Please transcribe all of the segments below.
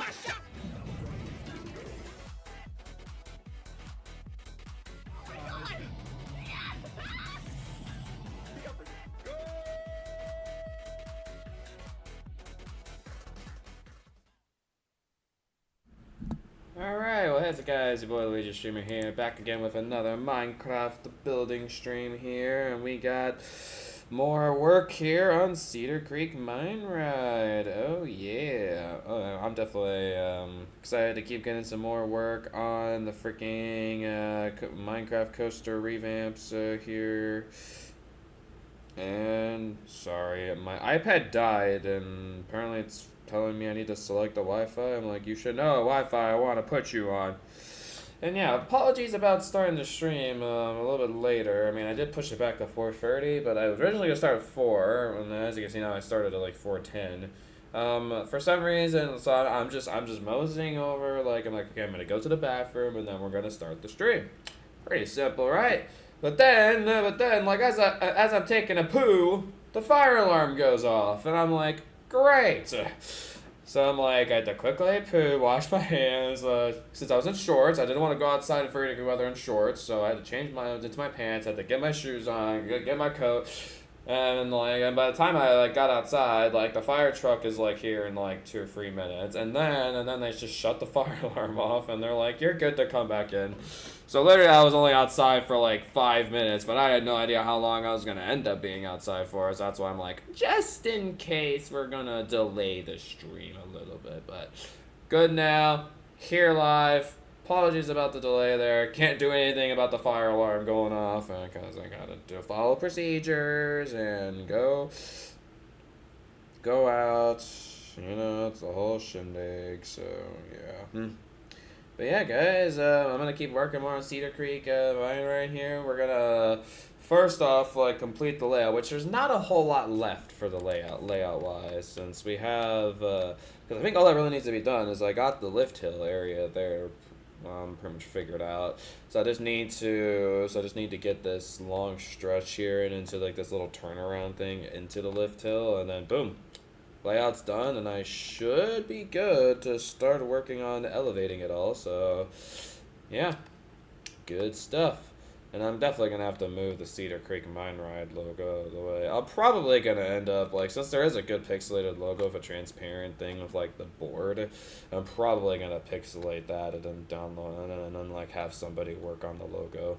Alright, well, how's it guys? Your boy Luigi Streamer here, back again with another Minecraft building stream here, and we got more work here on Cedar Creek Mineride. Oh yeah. I'm definitely excited to keep getting some more work on the freaking Minecraft coaster revamps here. And sorry, my iPad died, and apparently it's telling me I need to select the Wi-Fi. I'm like, you should know Wi-Fi I want to put you on. And yeah, apologies about starting the stream a little bit later. I mean, I did push it back to 4:30, but I was originally gonna start at 4, and as you can see now, I started at like 4:10. For some reason, so I'm just moseying over. Like I'm like, okay, I'm gonna go to the bathroom, and then we're gonna start the stream. Pretty simple, right? But then, like as I'm taking a poo, the fire alarm goes off, and I'm like, great. So I'm like, I had to quickly poo, wash my hands. Since I was in shorts, I didn't want to go outside in freezing weather in shorts, so I had to change into my pants. I had to get my shoes on, get my coat, and by the time I got outside, the fire truck is here in 2 or 3 minutes, and then they just shut the fire alarm off, and they're like, you're good to come back in. So literally, I was only outside for 5 minutes, but I had no idea how long I was gonna end up being outside for. So that's why I'm like, just in case, we're gonna delay the stream a little bit. But good now, here live. Apologies about the delay there. Can't do anything about the fire alarm going off because I gotta follow procedures and go out. You know, it's a whole shindig. So yeah. But yeah, guys, I'm gonna keep working more on Cedar Creek mine right here. We're gonna first off complete the layout, which there's not a whole lot left for the layout wise, since we have because I think all that really needs to be done is I got the lift hill area there pretty much figured out. So I just need to get this long stretch here and into this little turnaround thing into the lift hill, and then boom. Layout's done, and I should be good to start working on elevating it all. So, yeah, good stuff. And I'm definitely gonna have to move the Cedar Creek Mineride logo the way. I'm probably gonna end up since there is a good pixelated logo of a transparent thing with the board, I'm probably gonna pixelate that and then download it and then have somebody work on the logo.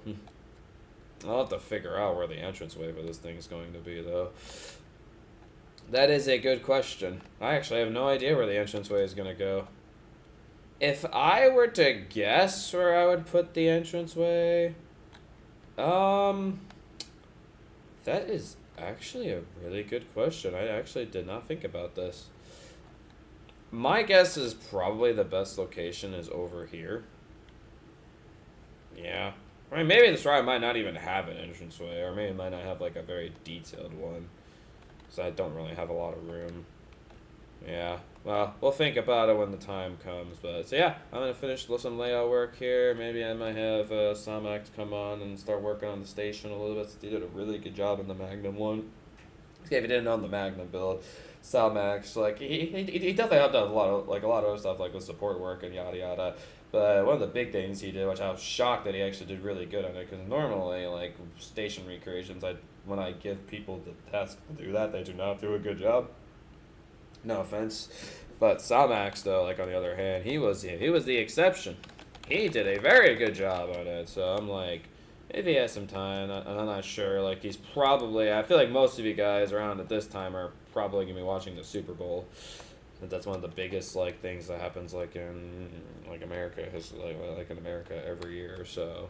I'll have to figure out where the entranceway for this thing is going to be though. That is a good question. I actually have no idea where the entranceway is going to go. If I were to guess where I would put the entranceway, that is actually a really good question. I actually did not think about this. My guess is probably the best location is over here. Yeah. I mean, maybe this ride might not even have an entranceway, or maybe it might not have a very detailed one. So I don't really have a lot of room. Yeah, well, we'll think about it when the time comes. But so yeah, I'm gonna finish some layout work here. Maybe I might have Samax come on and start working on the station a little bit. He did a really good job in the Magnum one. If you didn't know the Magnum build, Salmax, he definitely helped out a lot of other stuff with support work and yada yada. But one of the big things he did, which I was shocked that he actually did really good on it, because normally station recreations, when I give people the task to do that, they do not do a good job. No offense, but Salmax though, on the other hand, he was the exception. He did a very good job on it. So I'm like, if he has some time, and I'm not sure. He's probably, I feel like most of you guys around at this time are probably gonna be watching the Super Bowl. That's one of the biggest things that happens in America, in America every year. So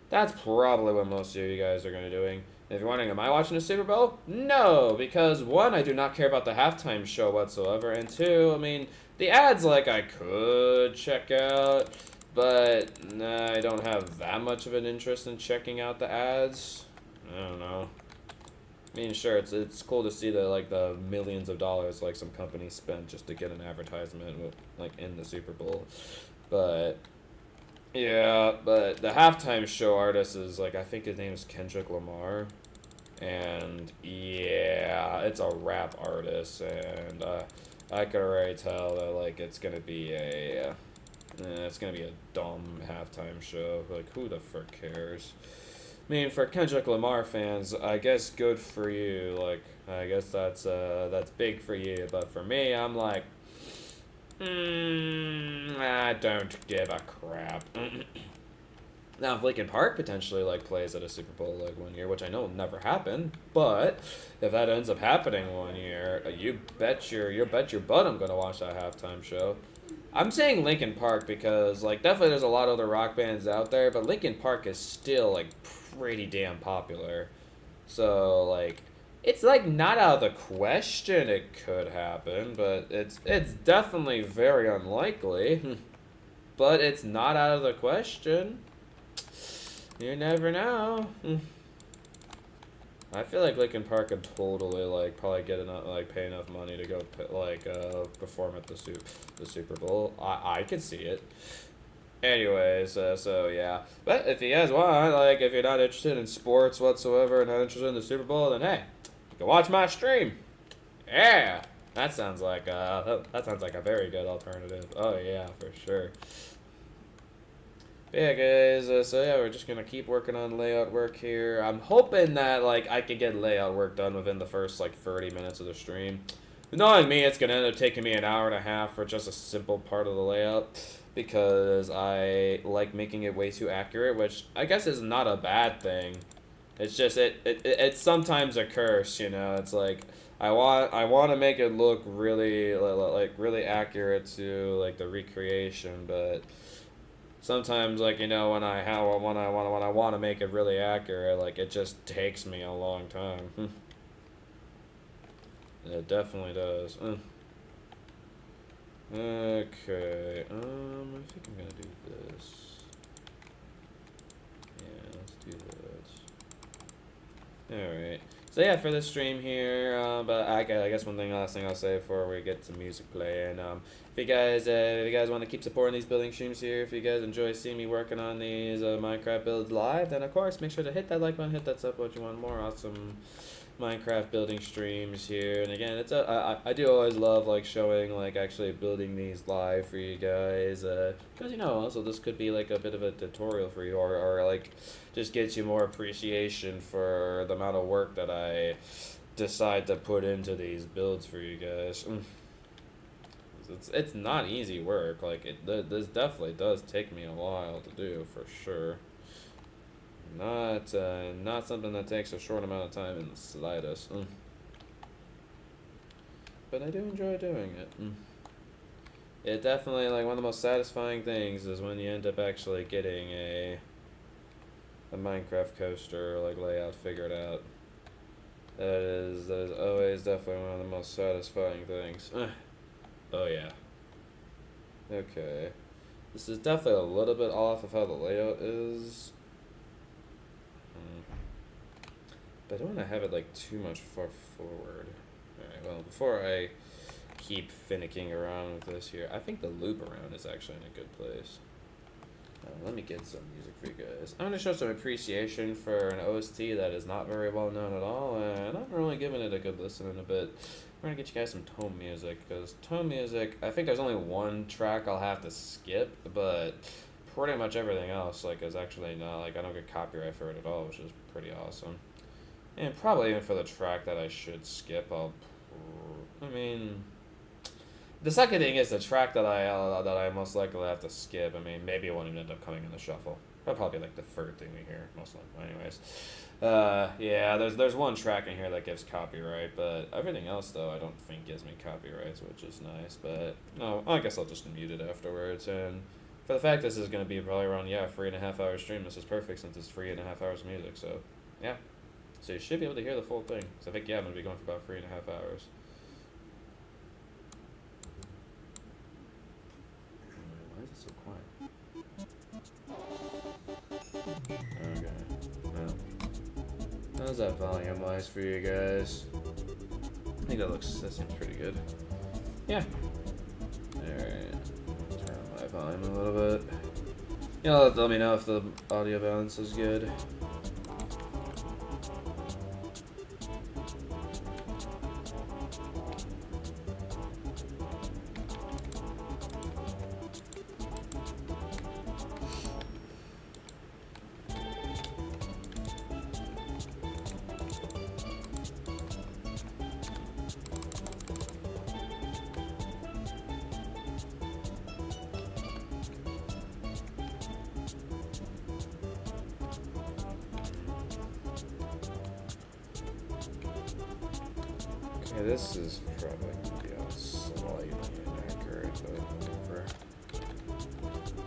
that's probably what most of you guys are gonna be doing. If you're wondering, am I watching the Super Bowl? No, because one, I do not care about the halftime show whatsoever, and two, I mean, the ads I could check out, but nah, I don't have that much of an interest in checking out the ads. I don't know. I mean, sure, it's cool to see the millions of dollars some companies spent just to get an advertisement with in the Super Bowl, but yeah, but the halftime show artist is I think his name is Kendrick Lamar, and yeah, it's a rap artist, and I could already tell that like it's gonna be a dumb halftime show. Like, who the frick cares? I mean, for Kendrick Lamar fans, I guess good for you. Like, I guess that's big for you. But for me, I'm like, I don't give a crap. Now, if Linkin Park potentially like plays at a Super Bowl like one year, which I know will never happen, but if that ends up happening one year, you bet your butt I'm gonna watch that halftime show. I'm saying Linkin Park because like definitely there's a lot of other rock bands out there, but Linkin Park is still like pretty damn popular. So like it's like not out of the question it could happen, but it's definitely very unlikely. But it's not out of the question. You never know. I feel like Linkin Park could totally like probably get enough like pay enough money to go perform at the Super Bowl. I could see it. Anyways, so yeah. But if you guys want, like, if you're not interested in sports whatsoever and not interested in the Super Bowl, then hey, you can watch my stream. Yeah, that sounds like a very good alternative. Oh yeah, for sure. But yeah, guys. So yeah, we're just gonna keep working on layout work here. I'm hoping that like I can get layout work done within the first like 30 minutes of the stream. Knowing me, it's gonna end up taking me an hour and a half for just a simple part of the layout because I like making it way too accurate, which I guess is not a bad thing. It's just it's sometimes a curse, you know. It's like I want to make it look really really accurate to like the recreation, but sometimes, like, you know, when I want to make it really accurate, like, it just takes me a long time. It definitely does. Okay. I think I'm gonna do this. Yeah, let's do that. All right. So yeah, for this stream here, but I guess last thing I'll say before we get some music playing, if you guys want to keep supporting these building streams here, if you guys enjoy seeing me working on these Minecraft builds live, then of course make sure to hit that like button, hit that sub button if you want more awesome Minecraft building streams here. And again, I do always love like showing like actually building these live for you guys, because you know also this could be like a bit of a tutorial for you, or like just gets you more appreciation for the amount of work that I decide to put into these builds for you guys. It's not easy work. Like this definitely does take me a while to do for sure. Not something that takes a short amount of time in the slightest. But I do enjoy doing it. It definitely, like, one of the most satisfying things is when you end up actually getting a Minecraft coaster like layout figured out. That is always definitely one of the most satisfying things. Oh yeah. Okay. This is definitely a little bit off of how the layout is. But I don't want to have it like too much far forward. Alright, well, before I keep finicking around with this here, I think the loop around is actually in a good place. Let me get some music for you guys. I'm going to show some appreciation for an OST that is not very well known at all, and I'm really giving it a good listen in a bit. We're going to get you guys some tone music, because tone music, I think there's only one track I'll have to skip, but pretty much everything else like is actually not, like, I don't get copyright for it at all, which is pretty awesome. And probably even for the track that I should skip, I mean, the second thing is the track that I most likely have to skip. I mean, maybe it won't even end up coming in the shuffle. That'll probably be like the third thing we hear, most likely. Anyways, yeah, there's one track in here that gives copyright, but everything else though I don't think gives me copyrights, which is nice. But no, I guess I'll just mute it afterwards. And for the fact this is gonna be probably around 3.5 hour stream, this is perfect since it's 3.5 hours of music. So yeah, so you should be able to hear the full thing. So I think I'm gonna be going for about 3.5 hours. Why is it so quiet? Okay. Well, how's that volume wise for you guys? I think that seems pretty good. Yeah. Alright. Turn on my volume a little bit. Yeah, let me know if the audio balance is good. Yeah, this is probably gonna be all slightly inaccurate, but whatever.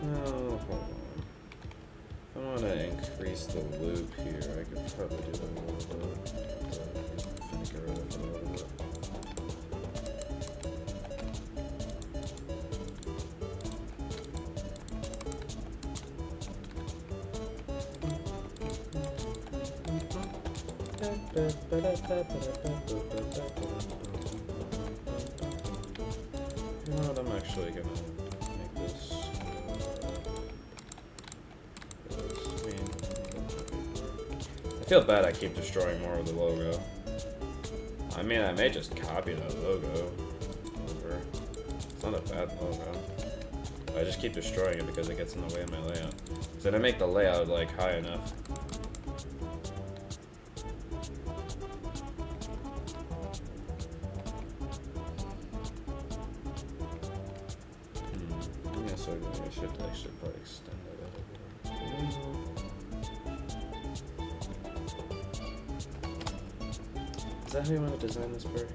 Oh, hold on. If I want to increase the loop here, I could probably do that a little bit. Figure it out a little bit. You know what, I'm actually gonna make this, I feel bad I keep destroying more of the logo. I mean, I may just copy that logo over. It's not a bad logo. But I just keep destroying it because it gets in the way of my layout. So I make the layout like high enough. Yeah, so I should probably extend that a little bit. Is that how you want to design this bird?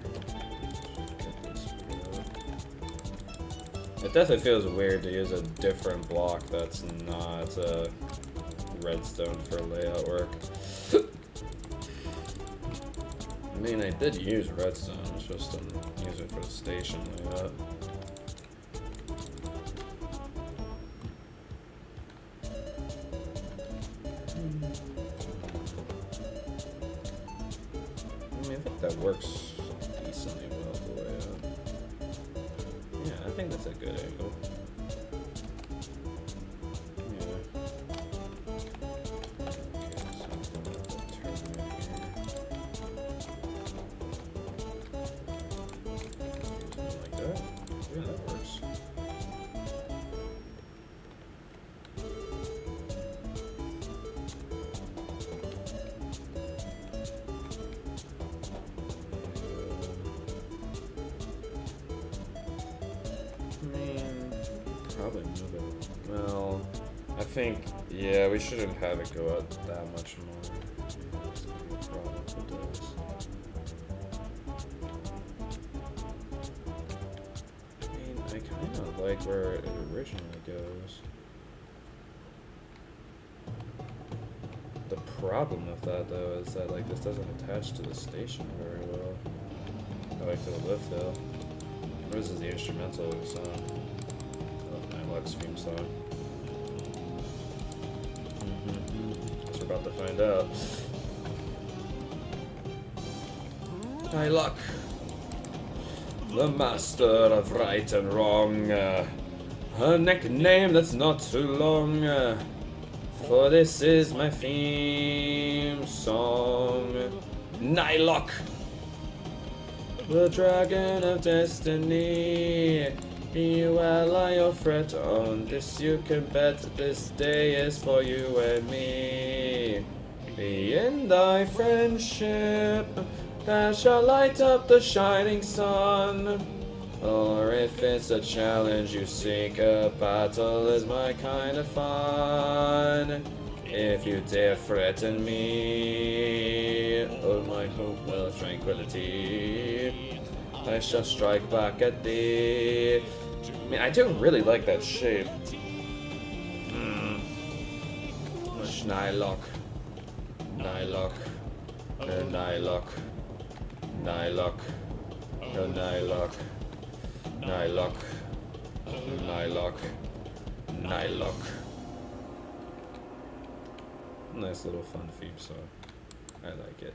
It definitely feels weird to use a different block that's not redstone for layout work. I mean, I did use redstone, it's just didn't use it for the station layout. I mean, I think that works decently well the layout. Yeah, I think that's a good angle. Yeah. Okay, so I'm gonna turn it here. Like that. Yeah, that works. Probably move it. Well, I think, yeah, we shouldn't have it go out that much more. It's gonna be a problem if it does. I mean, I kind of like where it originally goes. The problem with that, though, is that, like, this doesn't attach to the station very well. I like to the lift hill. This is the instrumental of the song. Lux theme song. Guess we're about to find out. Hi, Luck. The master of right and wrong. A nickname that's not too long. For this is my theme song. Nylock. The dragon of destiny. You ally or threat on this you can bet. This day is for you and me. Be in thy friendship that shall light up the shining sun. Or if it's a challenge you seek, a battle is my kind of fun. If you dare threaten me, oh my hope, well, tranquility, I shall strike back at thee. I mean, I do really like that shape. Nylock. Nylock. Nylock. Nylock. Nylock. Nylock. Nylock. Nylock. Nice little fun theme song. I like it.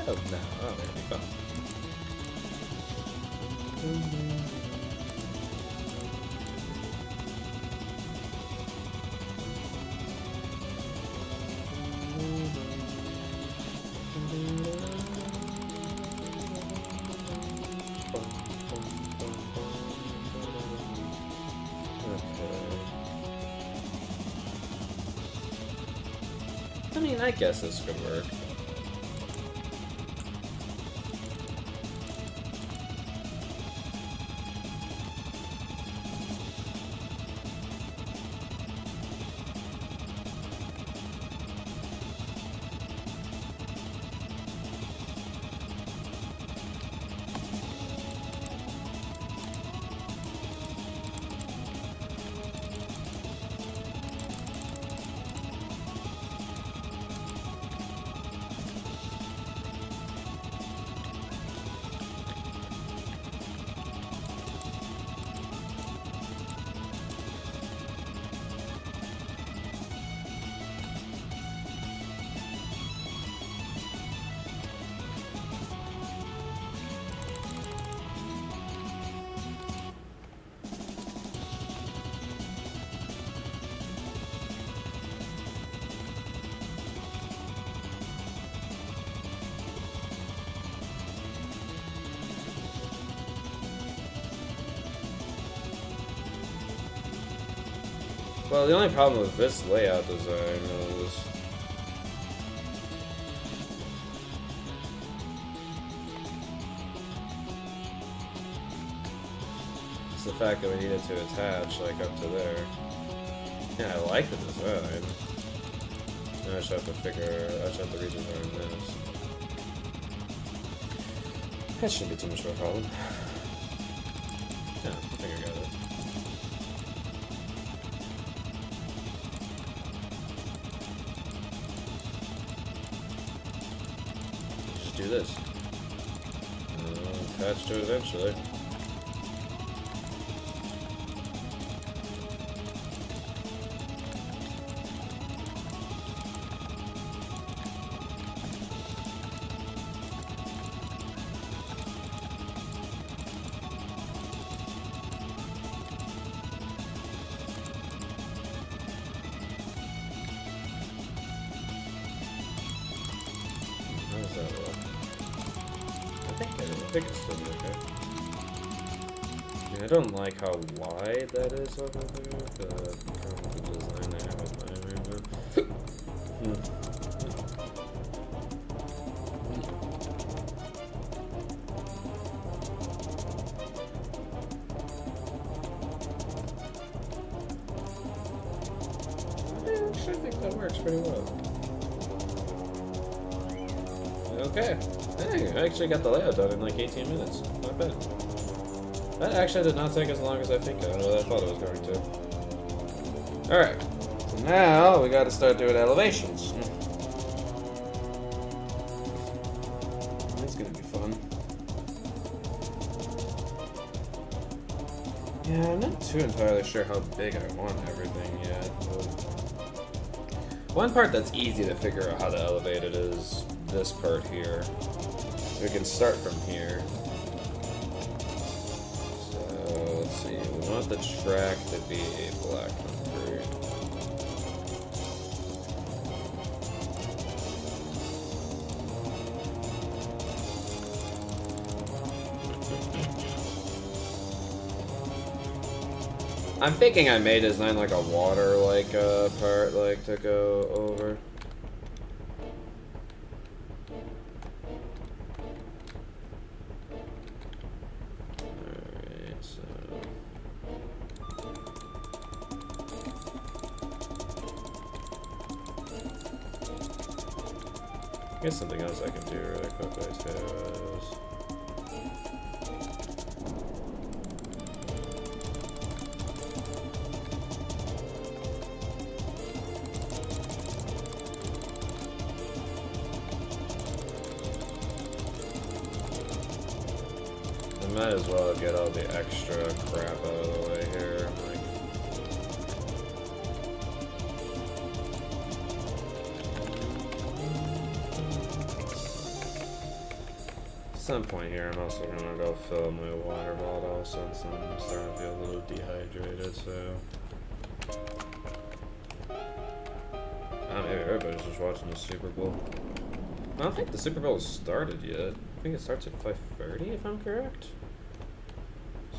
Oh, no. Oh, there we go. I mean, I guess this could work. Well, the only problem with this layout design is it's the fact that we needed to attach like up to there. Yeah, I like the design. Now I just have to redesign this. That shouldn't be too much of a problem. Yeah, I think I got it. Just do this. Attach to it eventually. I think it's still okay. I mean, I don't like how wide that is over there, but the design I have with my room. I think that works pretty well. Okay. Hey, I actually got the layout done in like 18 minutes. Not bad. That actually did not take as long as I thought it was going to. Alright. So now we gotta start doing elevations. That's gonna be fun. Yeah, I'm not too entirely sure how big I want everything yet. One part that's easy to figure out how to elevate it is this part here. We can start from here. So let's see. We want the track to be a black concrete. I'm thinking I may design like a water part to go over. I guess something else I can do really quickly too is I might as well get all the extra crap out of the way here. At some point here, I'm also gonna go fill my water bottle since I'm starting to feel a little dehydrated. So maybe everybody's just watching the Super Bowl. I don't think the Super Bowl has started yet. I think it starts at 5:30, if I'm correct.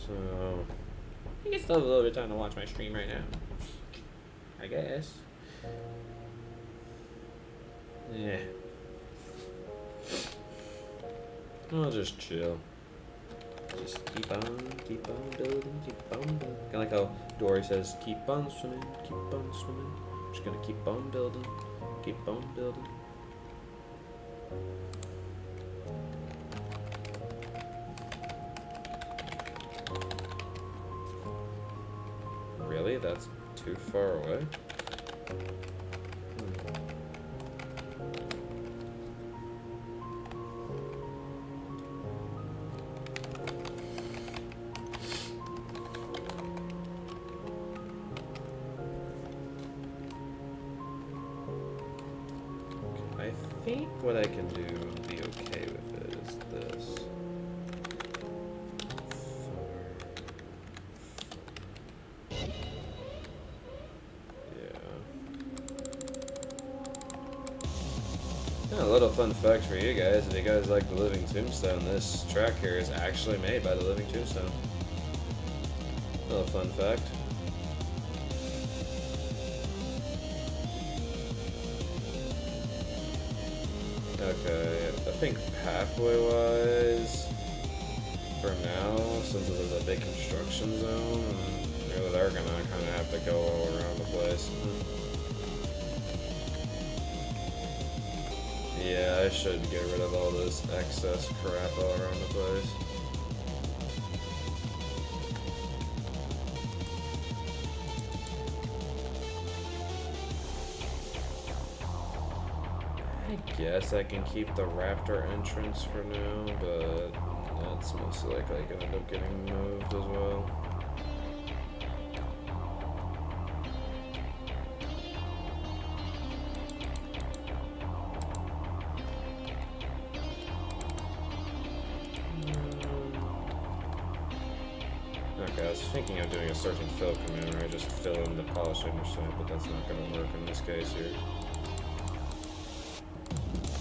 So I think it's still a little bit of time to watch my stream right now. I guess. Yeah. I'll just chill. Just keep on building, keep on building. Kinda like how Dory says, keep on swimming, keep on swimming. Just gonna keep on building, keep on building. Really? That's too far away? I think what I can do and be okay with it is this. Yeah, a little fun fact for you guys, if you guys like the Living Tombstone, this track here is actually made by the Living Tombstone. Little fun fact. Okay, I think pathway-wise, for now, since it is a big construction zone, really they're gonna kind of have to go all around the place. Yeah, I should get rid of all this excess crap all around the place. I guess I can keep the raptor entrance for now, but that's most likely gonna end up getting moved as well. Okay, I was thinking of doing a search and fill command where I just fill in the polished underside, but that's not gonna work in this case here.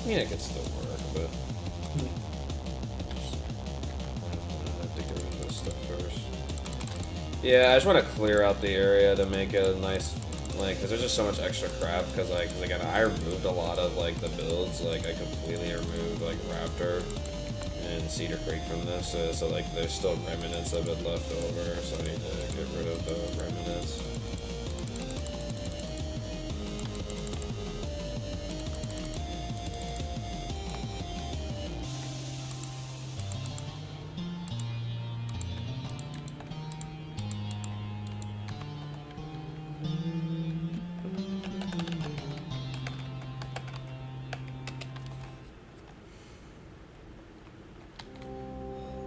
I mean, it could still work, but I have to get rid of this stuff first. Yeah, I just want to clear out the area to make it a nice, like, because there's just so much extra crap. Because, like, again, I removed a lot of like the builds. Like, I completely removed like Raptor and Cedar Creek from this, so like there's still remnants of it left over. So I need to get rid of the remnants.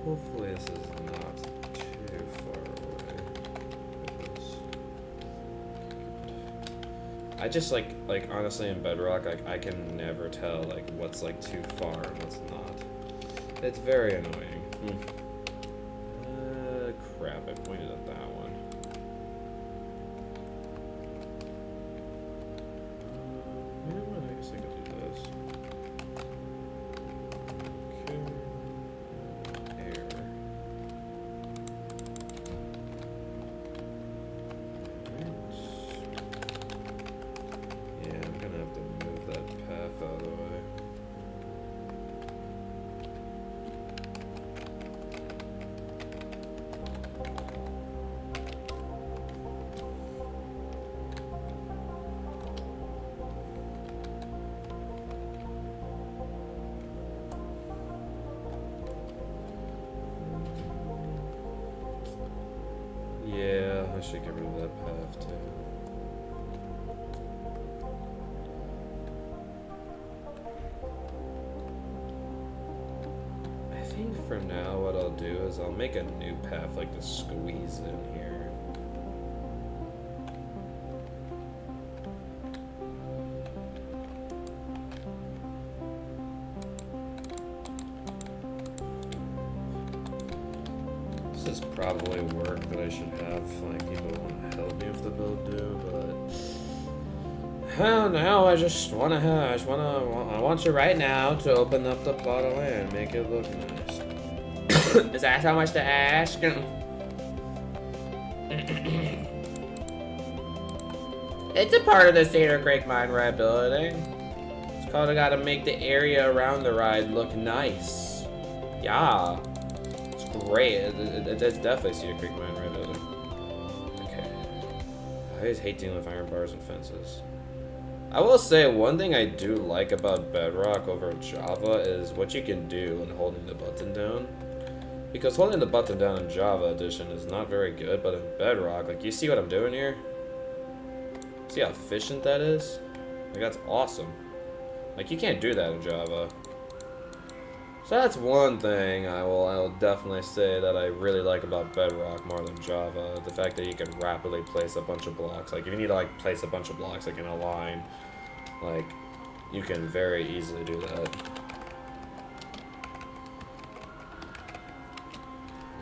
Hopefully this is not too far away. I just like honestly in Bedrock, like I can never tell like what's like too far and what's not. It's very annoying. Crap! I pointed at that one. You know what? I guess I could do this. Yeah, I should get rid of that path too. I think for now what I'll do is I'll make a new path like to squeeze in here. This is probably work that I should have, like, people want to help me with the build do, but now I just want to I want you right now to open up the plot of land, make it look nice. Is that how much to ask? It's a part of the Cedar Creek mine ride building. It's called I gotta make the area around the ride look nice. Yeah. Great, it's definitely Cedar Creek mine right building. Okay. I always hate dealing with iron bars and fences. I will say one thing I do like about Bedrock over Java is what you can do when holding the button down. Because holding the button down in Java Edition is not very good, but in Bedrock, like, you see what I'm doing here? See how efficient that is? Like, that's awesome. Like, you can't do that in Java. So that's one thing I will definitely say that I really like about Bedrock more than Java. The fact that you can rapidly place a bunch of blocks. Like, if you need to, like, place a bunch of blocks, like, in a line, like, you can very easily do that.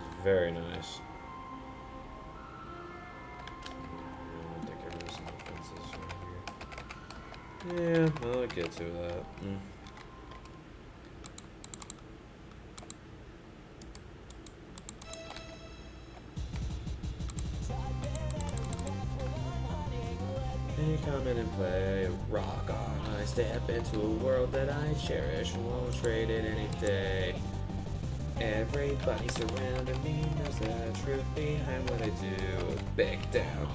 It's very nice. I think I moved some fences right here. Yeah, I'll get to that. Hey, come in and play rock on. I step into a world that I cherish, won't trade it any day. Everybody surrounding me knows the truth behind what I do. Back down.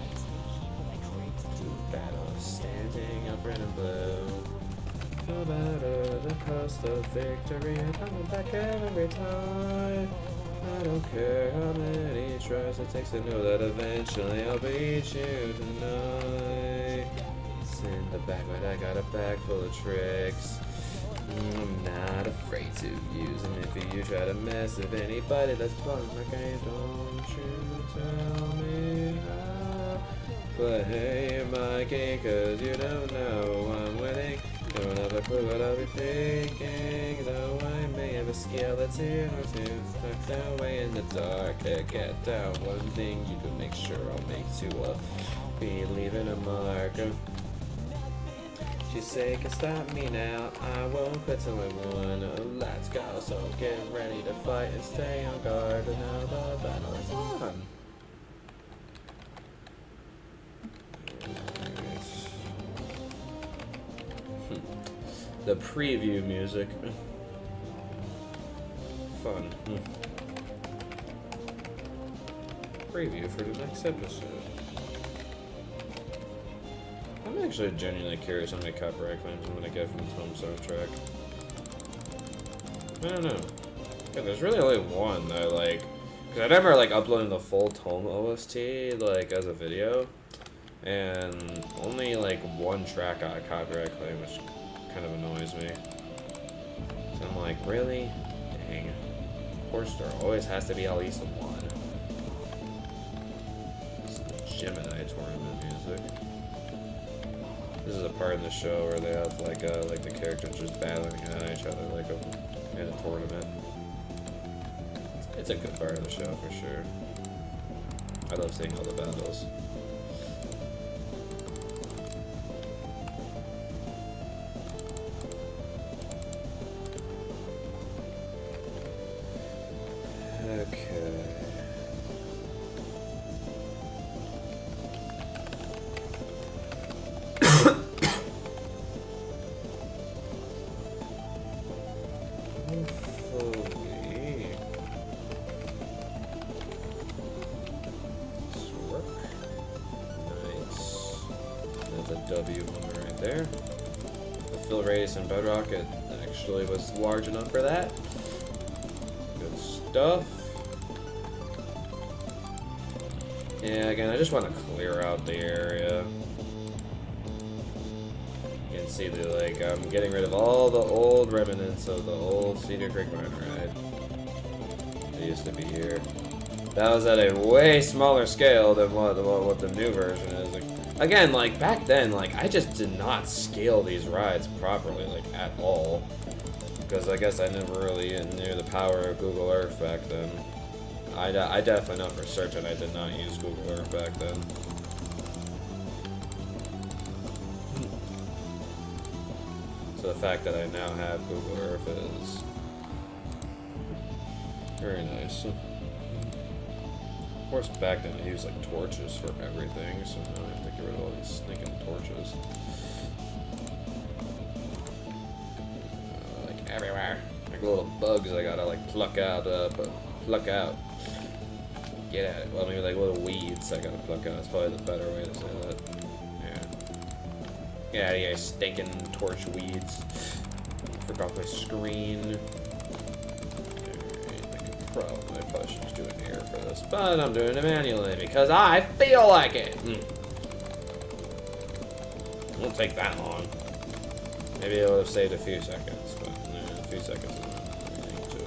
Two battles, standing up red and blue. No matter the cost of victory, I'm coming back every time. I don't care how many tries it takes to know that eventually I'll beat you tonight. Send the back, but I got a bag full of tricks. I'm not afraid to use them if you try to mess with anybody that's playing my game. Don't you tell me how to play my game, cause you don't know I'm winning. Don't have a clue what I'll be thinking, though I may have a skeleton or two tucked away in the dark. Can't get down one thing you can make sure I'll make to be leaving a mark. She say, can stop me now, I won't quit till I won. Let's go, so get ready to fight and stay on guard. And now the battle is on. The preview music. Fun. Preview for the next episode. I'm actually genuinely curious how many copyright claims I'm gonna get from the Tome soundtrack. I don't know. Yeah, there's really only one that I like. Cause I remember like uploading the full Tome OST like as a video, and only like one track got a copyright claim, which kind of annoys me. So I'm like, really? Dang. Of course there always has to be at least one. It's the Gemini tournament music. This is a part in the show where they have like the characters just battling at each other like in a tournament. It's a good part of the show for sure. I love seeing all the battles. Okay. W one right there. The fill radius in Bedrock, it actually was large enough for that. Good stuff. Yeah, again, I just want to clear out the area. You can see that, like, I'm getting rid of all the old remnants of the old Cedar Creek Mineride. They used to be here. That was at a way smaller scale than what the new version is. Like, again, like, back then, like, I just did not scale these rides properly, like, at all. Because I guess I never really knew the power of Google Earth back then. I definitely know for certain I did not use Google Earth back then. So the fact that I now have Google Earth is very nice. Of course, back then I used like torches for everything, so now I have to get rid of all these stinking torches. Like everywhere. Like little bugs I gotta like pluck out. Get at it. Well, maybe like little weeds I gotta pluck out. That's probably the better way to say that. Yeah. Get out of here, stinking torch weeds. Forgot my screen. I probably should just do an air for this, but I'm doing it manually because I feel like it. It won't take that long. Maybe it would have saved a few seconds, but a few seconds is not anything to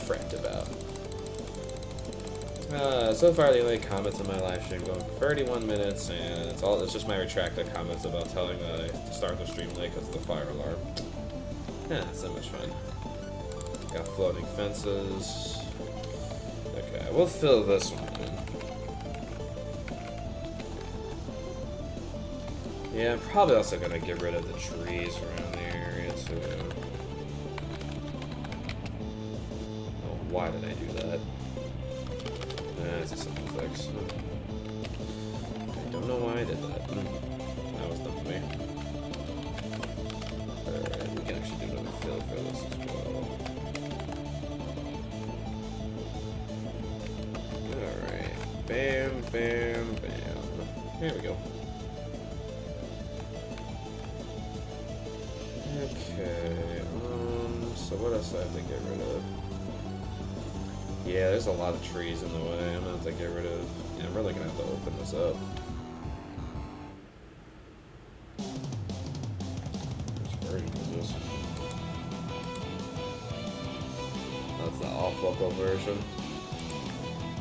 fret about. So far, the only comments on my live stream going for 31 minutes, and it's just my retracted comments about telling that I start the stream late because of the fire alarm. Yeah, so much fun. Got floating fences. Okay, we'll fill this one in. Yeah, I'm probably also gonna get rid of the trees around the area too. Oh, why did I do that? That's a simple fix. I don't know why I did that. feel for this as well. Alright. Bam, bam, bam. There we go. Okay, so what else do I have to get rid of? Yeah, there's a lot of trees in the way. I'm gonna have to get rid of. Yeah, I'm really gonna have to open this up. Which version is this? That's the all-vocal version.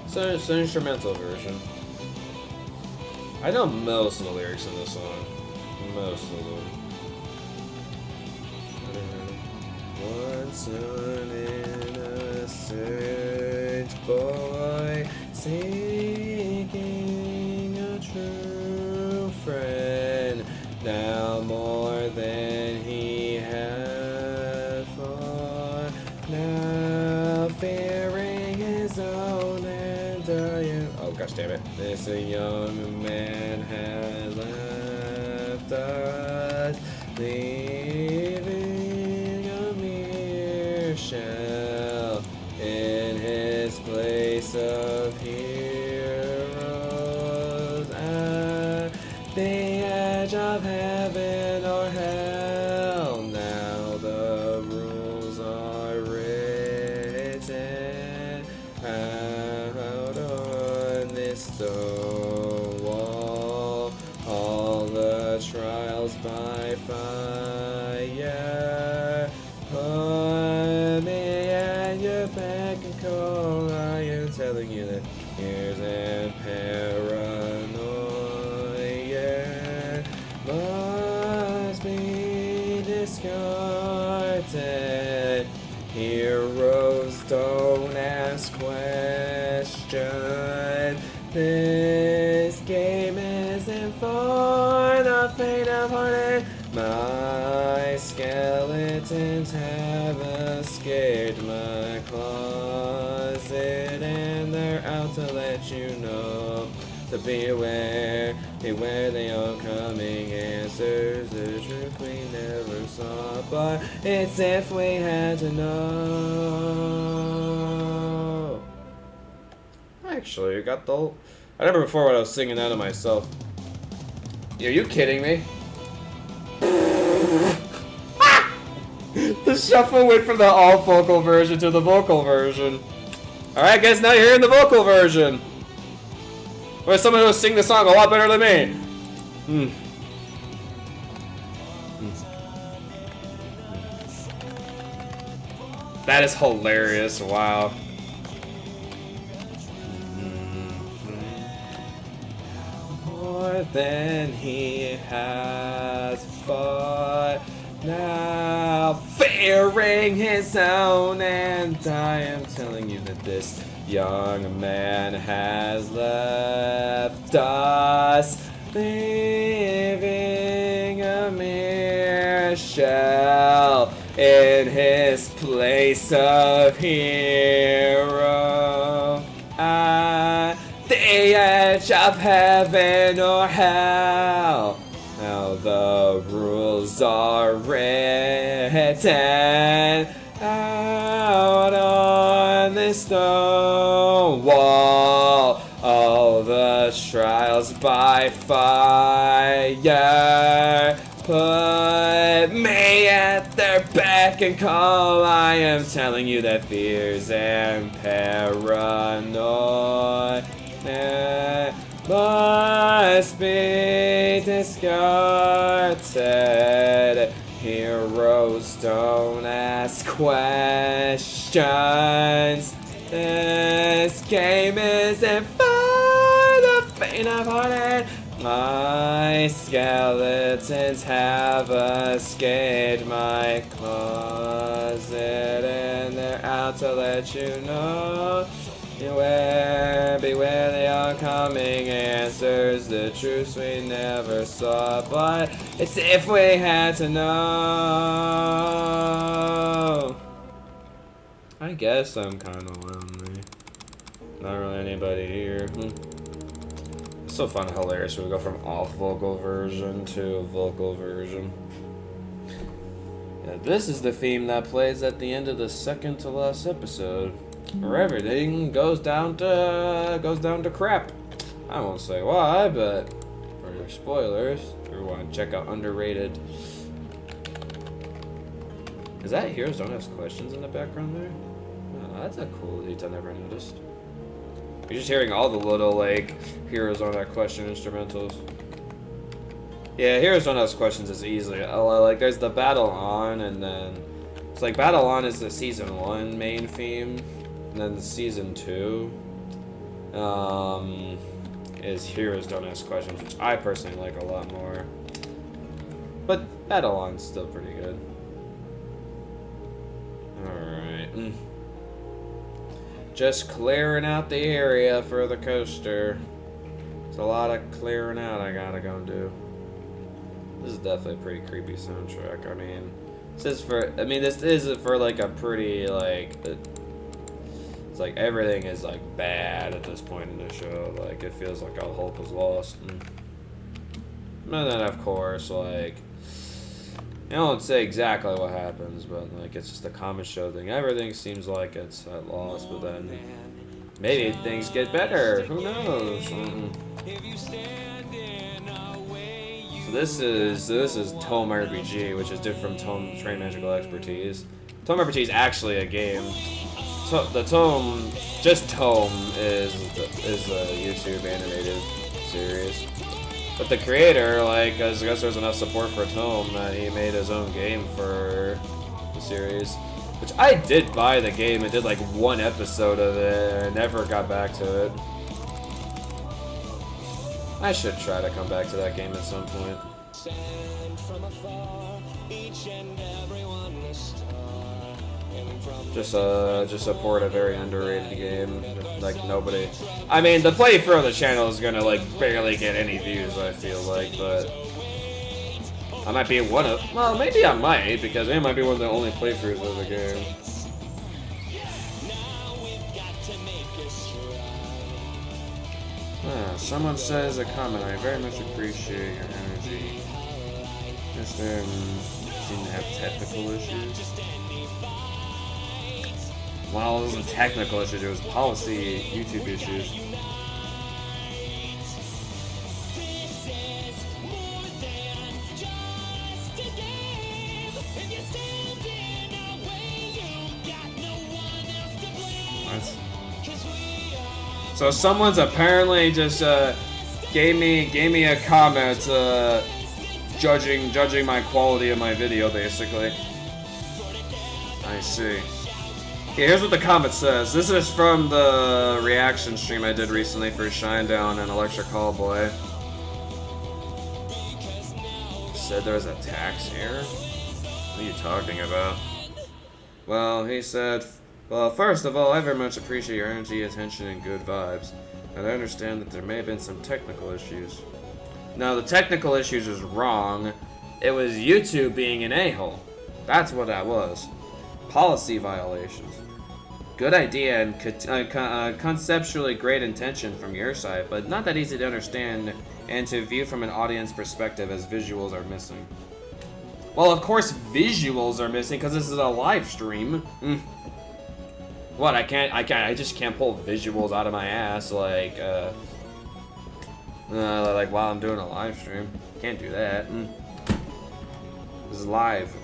So it's the instrumental version. I know most of the lyrics in this song. Most of them. Once an innocent boy seeking a true friend, now more than he had for, now fearing his own and dying. Oh gosh damn it! This a young man has left us, leaving shell in his place of heroes at the edge of heaven or hell. Now the rules are written out on this stone wall, all the trials by fire. Put me at your beck and call. I am telling you that fears and paranoia must be discarded. Heroes don't ask questions. This game isn't for the faint of heart. My skeletons have escaped my closet, and they're out to let you know to beware, beware the oncoming answers. The truth we never saw, but it's if we had to know. Actually, you got the. I remember before when I was singing that to myself. Are you kidding me? The shuffle went from the all-vocal version to the vocal version. Alright guys, now you're hearing the vocal version. Where someone who will sing the song a lot better than me. That is hilarious, wow. More than he has fought, now fearing his own, and I am telling you that this young man has left us, leaving a mere shell in his place of hero. At the edge of heaven or hell. Now the rules are written out on this stone wall. All the trials by fire. Put me at their beck and call. I am telling you that fears and paranoia must be discarded. Heroes don't ask questions. This game isn't for the faint of heart. My skeletons have escaped my closet, and they're out to let you know. Beware, beware the oncoming answers, the truths we never saw, but it's if we had to know. I guess I'm kind of lonely. Not really anybody here. It's so fun and hilarious when we go from off vocal version to vocal version. Yeah, this is the theme that plays at the end of the second to last episode, where everything goes down to crap. I won't say why, but for your spoilers, if you want to check out underrated. Is that Heroes Don't Ask Questions in the background there? Oh, that's a cool detail I never noticed. You're just hearing all the little, like, Heroes Don't Ask Question instrumentals. Yeah, Heroes Don't Ask Questions is easily, like, there's the Battle On, and then, it's like, Battle On is the Season 1 main theme, and then the Season 2, is Heroes Don't Ask Questions, which I personally like a lot more. But Battle On's still pretty good. Alright. Just clearing out the area for the coaster. There's a lot of clearing out I gotta go and do. This is definitely a pretty creepy soundtrack. I mean, this is for like a pretty, like, it's like everything is like bad at this point in the show. Like, it feels like all hope is lost. And then of course, like, I won't say exactly what happens, but like, it's just a common show thing. Everything seems like it's at loss, but then maybe things get better. Who knows? So this is Tome RPG, which is different from Tome Train Magical Expertise. Tome RPG is actually a game. The Tome, just Tome, is a YouTube animated series. But the creator, like, I guess there's enough support for Tome that he made his own game for the series. Which I did buy the game and did like one episode of it and never got back to it. I should try to come back to that game at some point. Just support a very underrated game. Like, nobody. I mean, the playthrough of the channel is gonna like barely get any views, I feel like, but I might be one of. Well, maybe I might, because it might be one of the only playthroughs of the game. Someone says a comment. I very much appreciate your energy. Just seem to have technical issues. Well, it wasn't technical issues, it was policy YouTube issues. What? So someone's apparently just gave me a comment judging my quality of my video, basically. I see. Okay, here's what the comment says. This is from the reaction stream I did recently for Shinedown and Electric Callboy. Said there was a tax error? What are you talking about? Well, he said, well, first of all, I very much appreciate your energy, attention, and good vibes. And I understand that there may have been some technical issues. No, the technical issues is wrong. It was YouTube being an a-hole. That's what that was. Policy violations. Good idea and conceptually great intention from your side, but not that easy to understand and to view from an audience perspective, as visuals are missing. Well, of course visuals are missing because this is a live stream. What, I just can't pull visuals out of my ass like while I'm doing a live stream. Can't do that. This is live.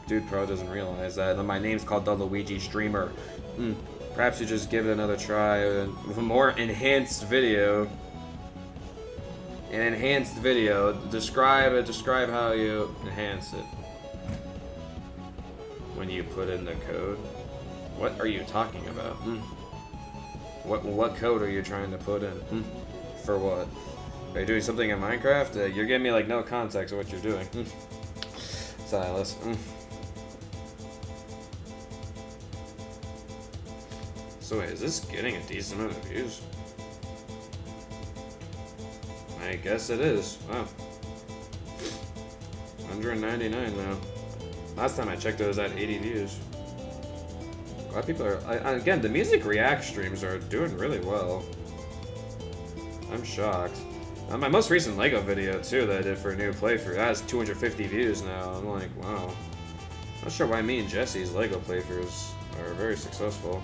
Dude Pro doesn't realize that. My name's called the Luigi Streamer. Perhaps you just give it another try with a more enhanced video. An enhanced video. Describe how you enhance it. When you put in the code. What are you talking about? What code are you trying to put in? For what? Are you doing something in Minecraft? You're giving me like no context of what you're doing. Silas. So wait, is this getting a decent amount of views? I guess it is. Wow. 199 now. Last time I checked it was at 80 views. A lot of people are... again, the music react streams are doing really well. I'm shocked. My most recent LEGO video, too, that I did for a new playthrough, that has 250 views now. I'm like, wow. Not sure why me and Jesse's Lego playthroughs are very successful.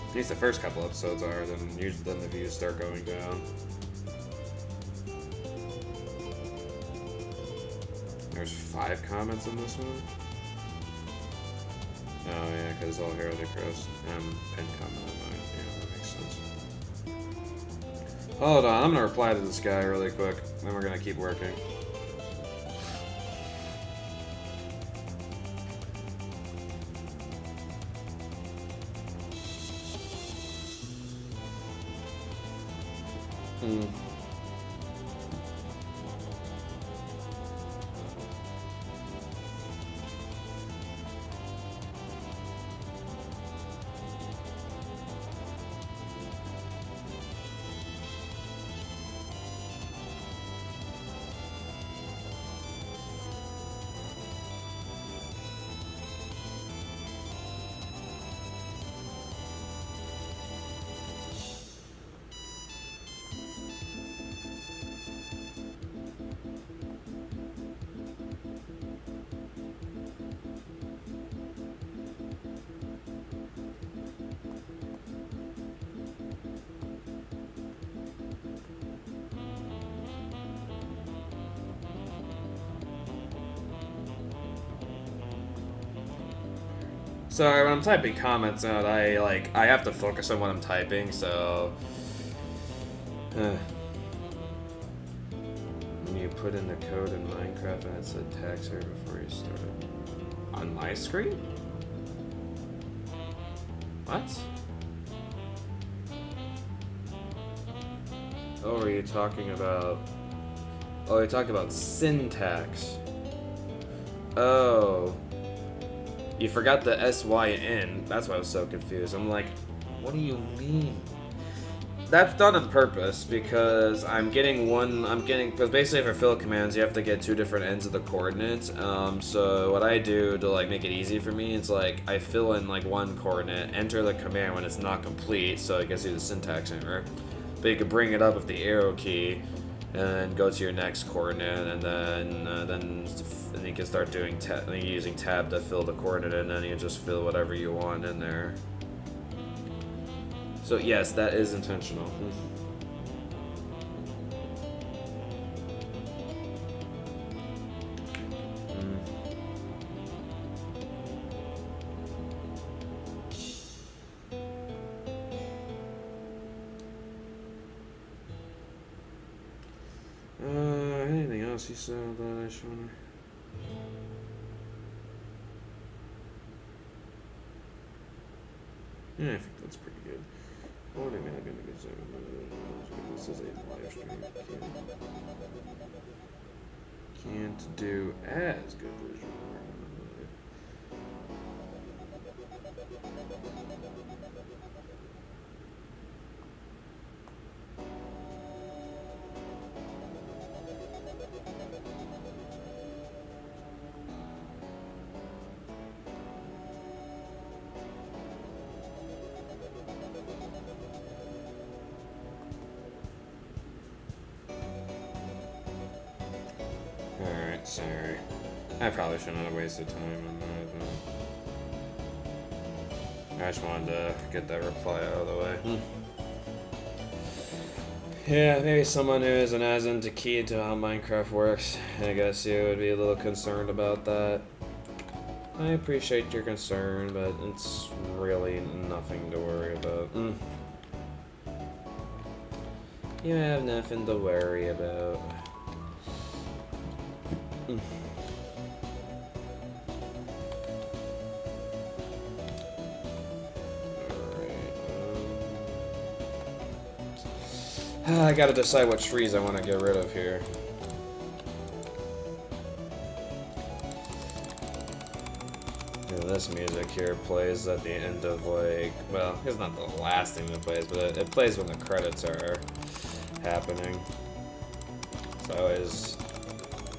At least the first couple episodes are, then the views start going down. There's 5 comments in this one? Oh yeah, because all Hero the Crest pinned comment on mine. Yeah, that makes sense. Hold on, I'm gonna reply to this guy really quick, then we're gonna keep working. Sorry, when I'm typing comments out, I have to focus on what I'm typing, so when you put in the code in Minecraft and it said tags here before you started. On my screen? What? Oh, are you talking about... Oh, you're talking about syntax. Oh. You forgot the SYN. That's why I was so confused. I'm like, what do you mean? That's done on purpose because because basically for fill commands you have to get 2 different ends of the coordinates. So what I do to like make it easy for me, it's like I fill in like one coordinate, enter the command when it's not complete, so I can see the syntax error. But you can bring it up with the arrow key, and then go to your next coordinate, and then you can start doing using tab to fill the coordinate, and then you just fill whatever you want in there. So yes, that is intentional. Anything else you saw that I should? Yeah, I think that's pretty good. What am I going to get? This is a live stream. Can't do as good visual. Sorry. I probably shouldn't have wasted time on that. I just wanted to get that reply out of the way. Yeah, maybe someone who isn't as into key to how Minecraft works, I guess you would be a little concerned about that. I appreciate your concern, but it's really nothing to worry about. You have nothing to worry about. I gotta decide what trees I want to get rid of here. Yeah, this music here plays at the end of like, well, it's not the last thing that plays, but it plays when the credits are happening. So I always,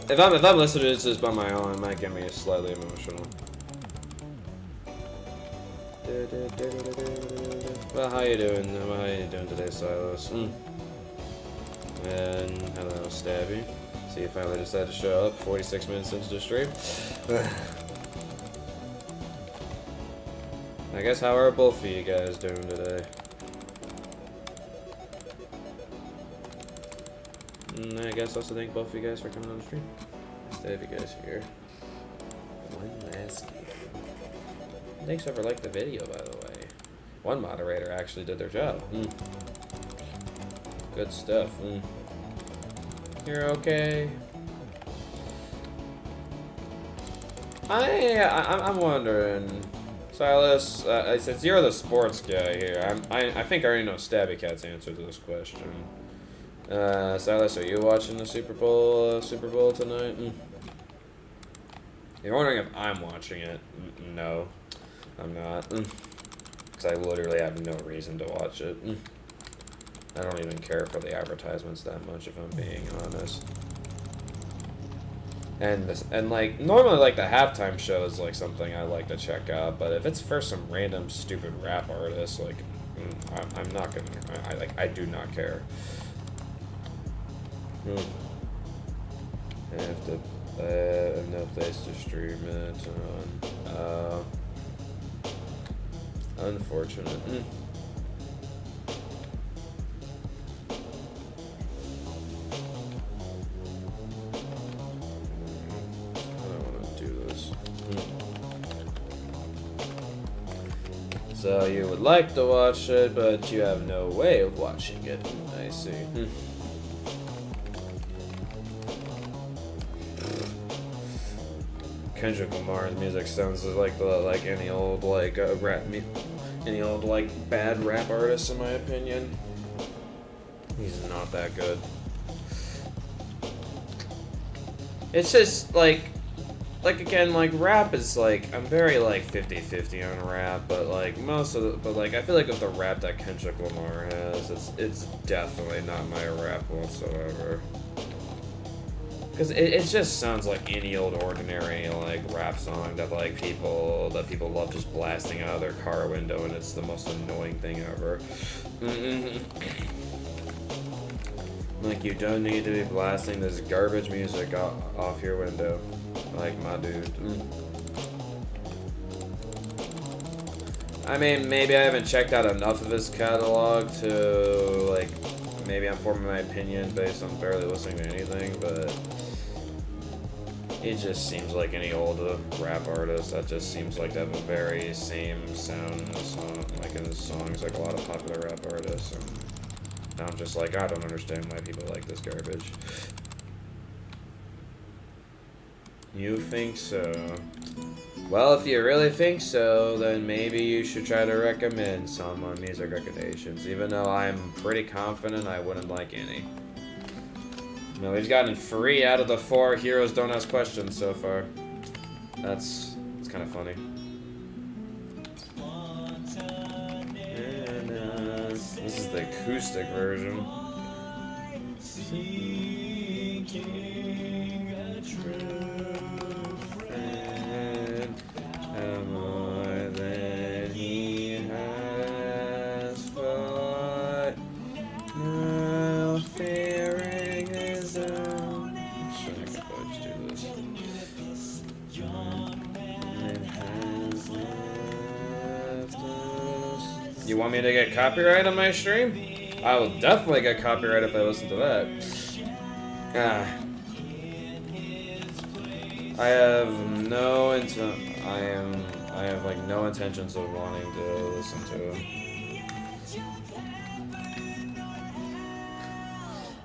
if I'm listening to this by my own, it might get me slightly emotional. Well, how you doing? How you doing today, Silas? And hello, Stabby. See, you finally decided to show up 46 minutes into the stream. I guess how are both of you guys doing today? And I guess also thank both of you guys for coming on the stream. Nice to have you guys here. One last game. Thanks for liking the video, by the way. One moderator actually did their job. Good stuff. You're okay. I'm wondering, Silas. Since you're the sports guy here, I think I already know Stabby Cat's answer to this question. Silas, are you watching the Super Bowl tonight? You're wondering if I'm watching it? No, I'm not. Because I literally have no reason to watch it. I don't even care for the advertisements that much, if I'm being honest. And like normally like the halftime show is like something I like to check out, but if it's for some random stupid rap artist, like I'm not gonna. I do not care. I have no place to stream it on. Unfortunate. So you would like to watch it, but you have no way of watching it. I see. Kendrick Lamar's music sounds like any old any old bad rap artist, in my opinion. He's not that good. It's just again, rap is I'm very 50-50 on rap, but I feel like with the rap that Kendrick Lamar has, it's definitely not my rap whatsoever. Because it just sounds like any old ordinary rap song that people love just blasting out of their car window, and it's the most annoying thing ever. You don't need to be blasting this garbage music off your window. My dude. I mean, maybe I haven't checked out enough of his catalog to, maybe I'm forming my opinion based on barely listening to anything, but it just seems like any old rap artist that just seems like they have a very same sound in the song, in his songs, a lot of popular rap artists, and I'm just I don't understand why people like this garbage. You think so? Well, if you really think so, then maybe you should try to recommend some on music recommendations, even though I'm pretty confident I wouldn't like any. No, we've gotten 3 out of the 4 Heroes Don't Ask Questions so far. It's kind of funny. And, this is the acoustic version. Seeking a true friend, more than he has fought, now fearing his own. Should I just do this? You want me to get copyright on my stream? I will definitely get copyright if I listen to that. I have no no intentions of wanting to listen to him.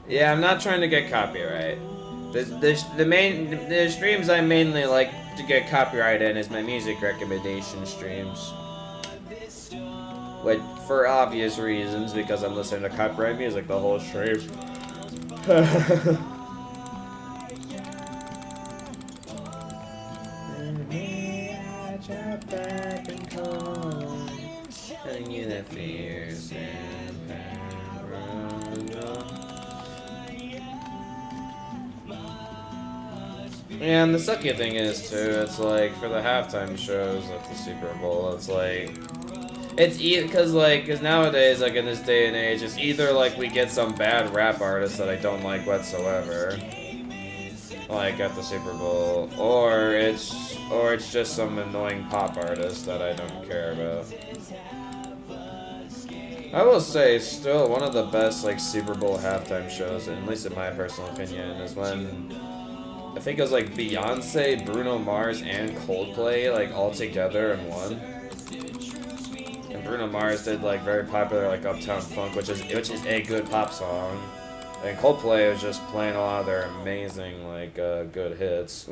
Yeah, I'm not trying to get copyright. The streams I mainly like to get copyright in is my music recommendation streams. For obvious reasons, because I'm listening to copyright music the whole stream. Telling you that fears and and the sucky thing is too, it's for the halftime shows at the Super Bowl, it's It's because nowadays, like in this day and age, it's either like we get some bad rap artists that I don't like whatsoever, like at the Super Bowl, or it's just some annoying pop artist that I don't care about. I will say, still one of the best like Super Bowl halftime shows, at least in my personal opinion, is when I think it was like Beyonce, Bruno Mars, and Coldplay like all together in one. And Bruno Mars did like very popular like Uptown Funk, which is a good pop song. And Coldplay was just playing a lot of their amazing like good hits.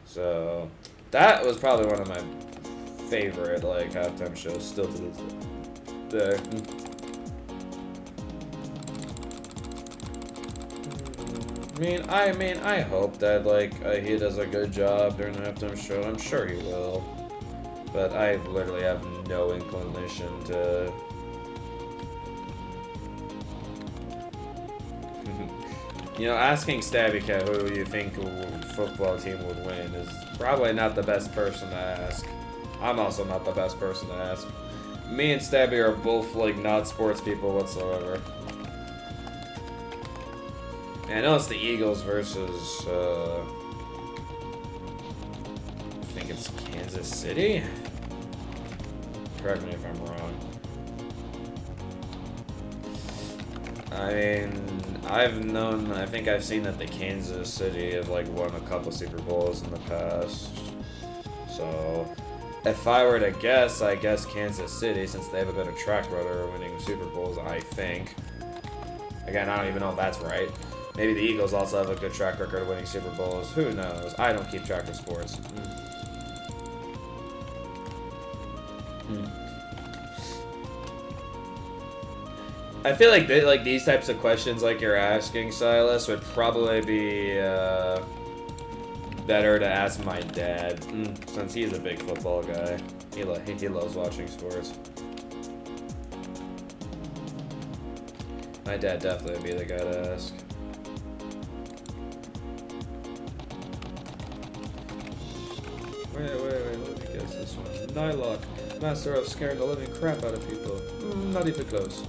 So that was probably one of my favorite like halftime shows still to this day. I mean, I hope that like he does a good job during the halftime show. I'm sure he will, but I literally have no inclination to. You know, asking Stabby Cat who you think football team would win is probably not the best person to ask. I'm also not the best person to ask. Me and Stabby are both like not sports people whatsoever. I know it's the Eagles versus, I think it's Kansas City? Correct me if I'm wrong. I mean, I think I've seen that the Kansas City have like won a couple Super Bowls in the past. So, if I were to guess, I guess Kansas City, since they have a better track record of winning Super Bowls, I think. Again, I don't even know if that's right. Maybe the Eagles also have a good track record of winning Super Bowls. Who knows? I don't keep track of sports. I feel like these types of questions like you're asking, Silas, would probably be better to ask my dad, since he's a big football guy. He loves watching sports. My dad definitely would be the guy to ask. Wait, let me guess this one. Nylock, master of scaring the living crap out of people. Not even close.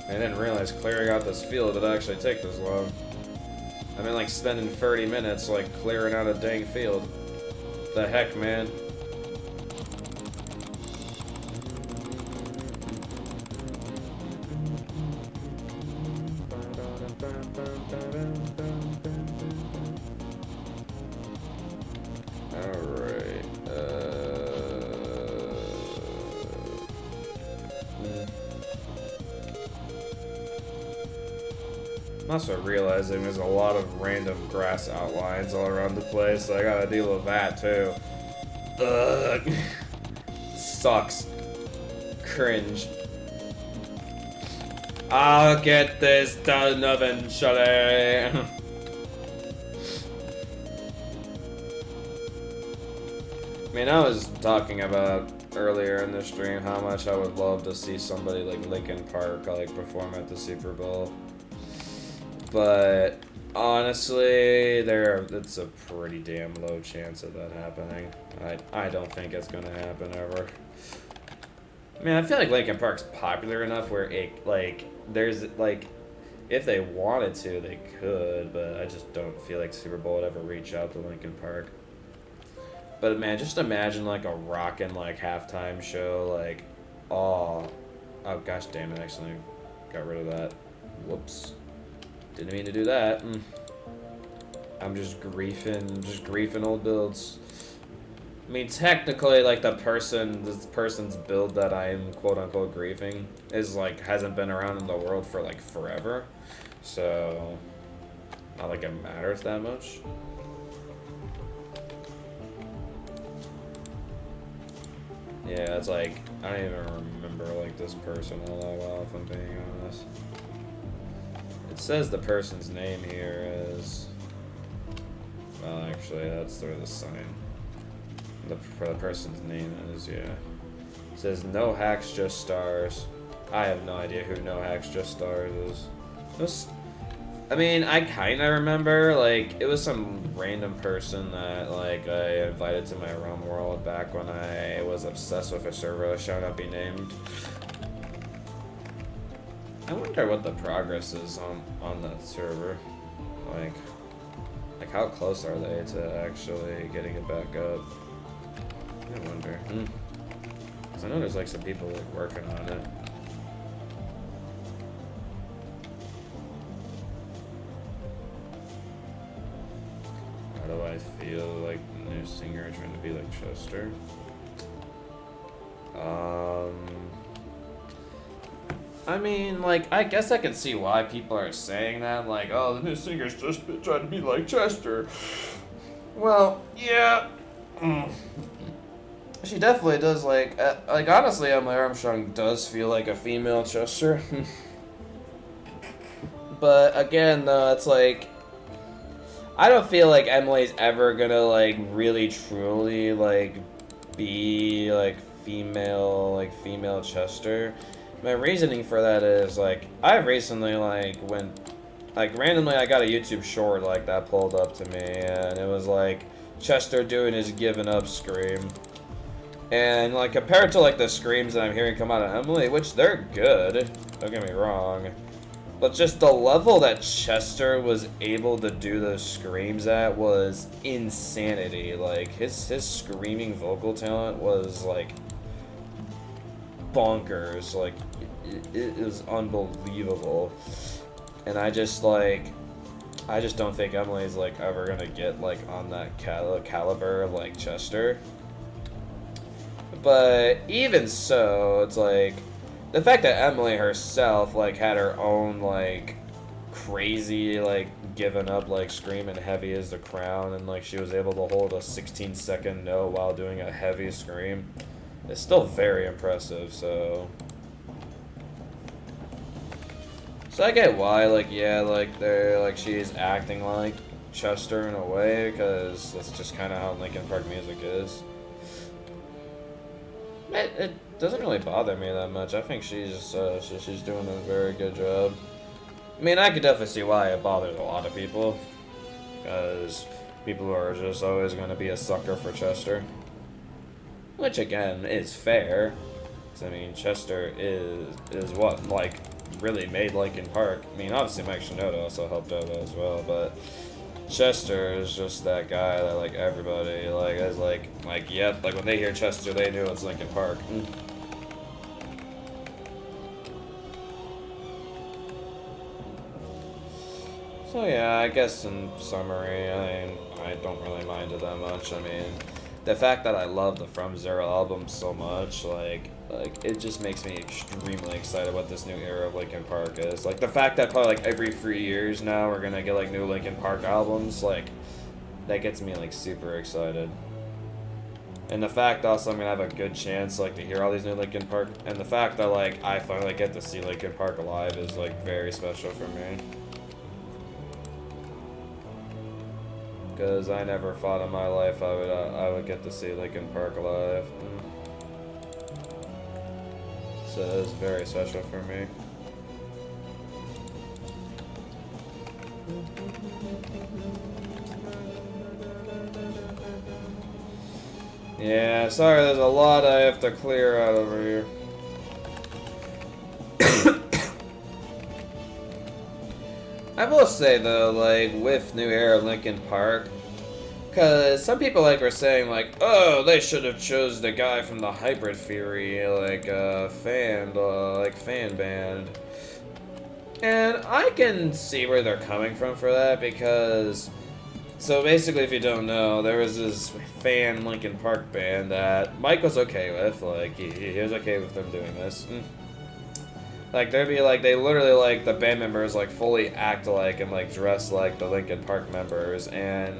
I didn't realize clearing out this field would actually take this long. I mean, like, spending 30 minutes, like, clearing out a dang field. The heck, man? Alright, I'm also realizing there's a lot of random grass outlines all around the place, so I gotta deal with that too. Ugh. Sucks. Cringe. I'll get this done eventually. I mean, I was talking about earlier in the stream how much I would love to see somebody like Linkin Park like perform at the Super Bowl. But honestly, it's a pretty damn low chance of that happening. I don't think it's gonna happen ever. I mean, I feel like Linkin Park's popular enough where it there's if they wanted to, they could, but I just don't feel like Super Bowl would ever reach out to Linkin Park. But man, just imagine like a rockin' like halftime show, like oh gosh damn it, actually got rid of that. Whoops. Didn't mean to do that. I'm just griefing old builds. I mean, technically, like this person's build that I am quote unquote griefing is like hasn't been around in the world for like forever, so not like it matters that much. Yeah, it's like I don't even remember like this person all that well, if I'm being honest. It says the person's name here is. Well, actually, that's where the sign. The person's name is, yeah. It says no hacks, just stars. I have no idea who No Hacks Just Stars is. I mean, I kind of remember, like, it was some random person that, like, I invited to my realm world back when I was obsessed with a server that shall not be named. I wonder what the progress is on that server. Like how close are they to actually getting it back up? I wonder. Cause I know there's like some people like working on it. How do I feel like the new singer trying to be like Chester? I mean, like, I guess I can see why people are saying that, like, oh, the new singer's just trying to be like Chester. Well, yeah. She definitely does, like honestly, Emily Armstrong does feel like a female Chester. But, again, though, it's like, I don't feel like Emily's ever gonna, like, really, truly, like, be, like, female Chester. My reasoning for that is, like, I recently, randomly I got a YouTube short, like, that pulled up to me, and it was, like, Chester doing his giving up scream. And, like, compared to, like, the screams that I'm hearing come out of Emily, which they're good, don't get me wrong, but just the level that Chester was able to do those screams at was insanity. Like, his screaming vocal talent was, like, bonkers. Like, it is unbelievable. And I just don't think Emily's, like, ever gonna get, like, on that caliber of, like, Chester. But even so, it's like, the fact that Emily herself, like, had her own, like, crazy, like, giving up, like, screaming heavy as the crown, and, like, she was able to hold a 16-second note while doing a heavy scream, it's still very impressive. So I get why, like, yeah, like, she's acting like Chester in a way, because that's just kind of how Linkin Park music is. It doesn't really bother me that much. I think she's doing a very good job. I mean, I could definitely see why it bothers a lot of people, because people are just always going to be a sucker for Chester. Which, again, is fair. Because, I mean, Chester is what, like, really made Linkin Park. I mean, obviously Mike Shinoda also helped out as well, but Chester is just that guy that, like, everybody, like, is like, yep, like, when they hear Chester, they knew it's Linkin Park. So, yeah, I guess in summary, I don't really mind it that much. I mean, the fact that I love the From Zero album so much, like, it just makes me extremely excited what this new era of Linkin Park is. Like, the fact that probably, like, every 3 years now we're gonna get, like, new Linkin Park albums, like, that gets me, like, super excited. And the fact also I'm gonna have a good chance, like, to hear all these new Linkin Park, and the fact that, like, I finally get to see Linkin Park live is, like, very special for me. Because I never thought in my life I would get to see Linkin Park live. So it's very special for me. Yeah, sorry, there's a lot I have to clear out over here. I will say though, like, with New Era Linkin Park, because some people, like, were saying, like, oh, they should have chose the guy from the Hybrid Theory, like, fan band. And I can see where they're coming from for that, because, so basically, if you don't know, there was this fan Linkin Park band that Mike was okay with, like, he was okay with them doing this. Like, there'd be, like, they literally, like, the band members, like, fully act like and, like, dress like the Linkin Park members, and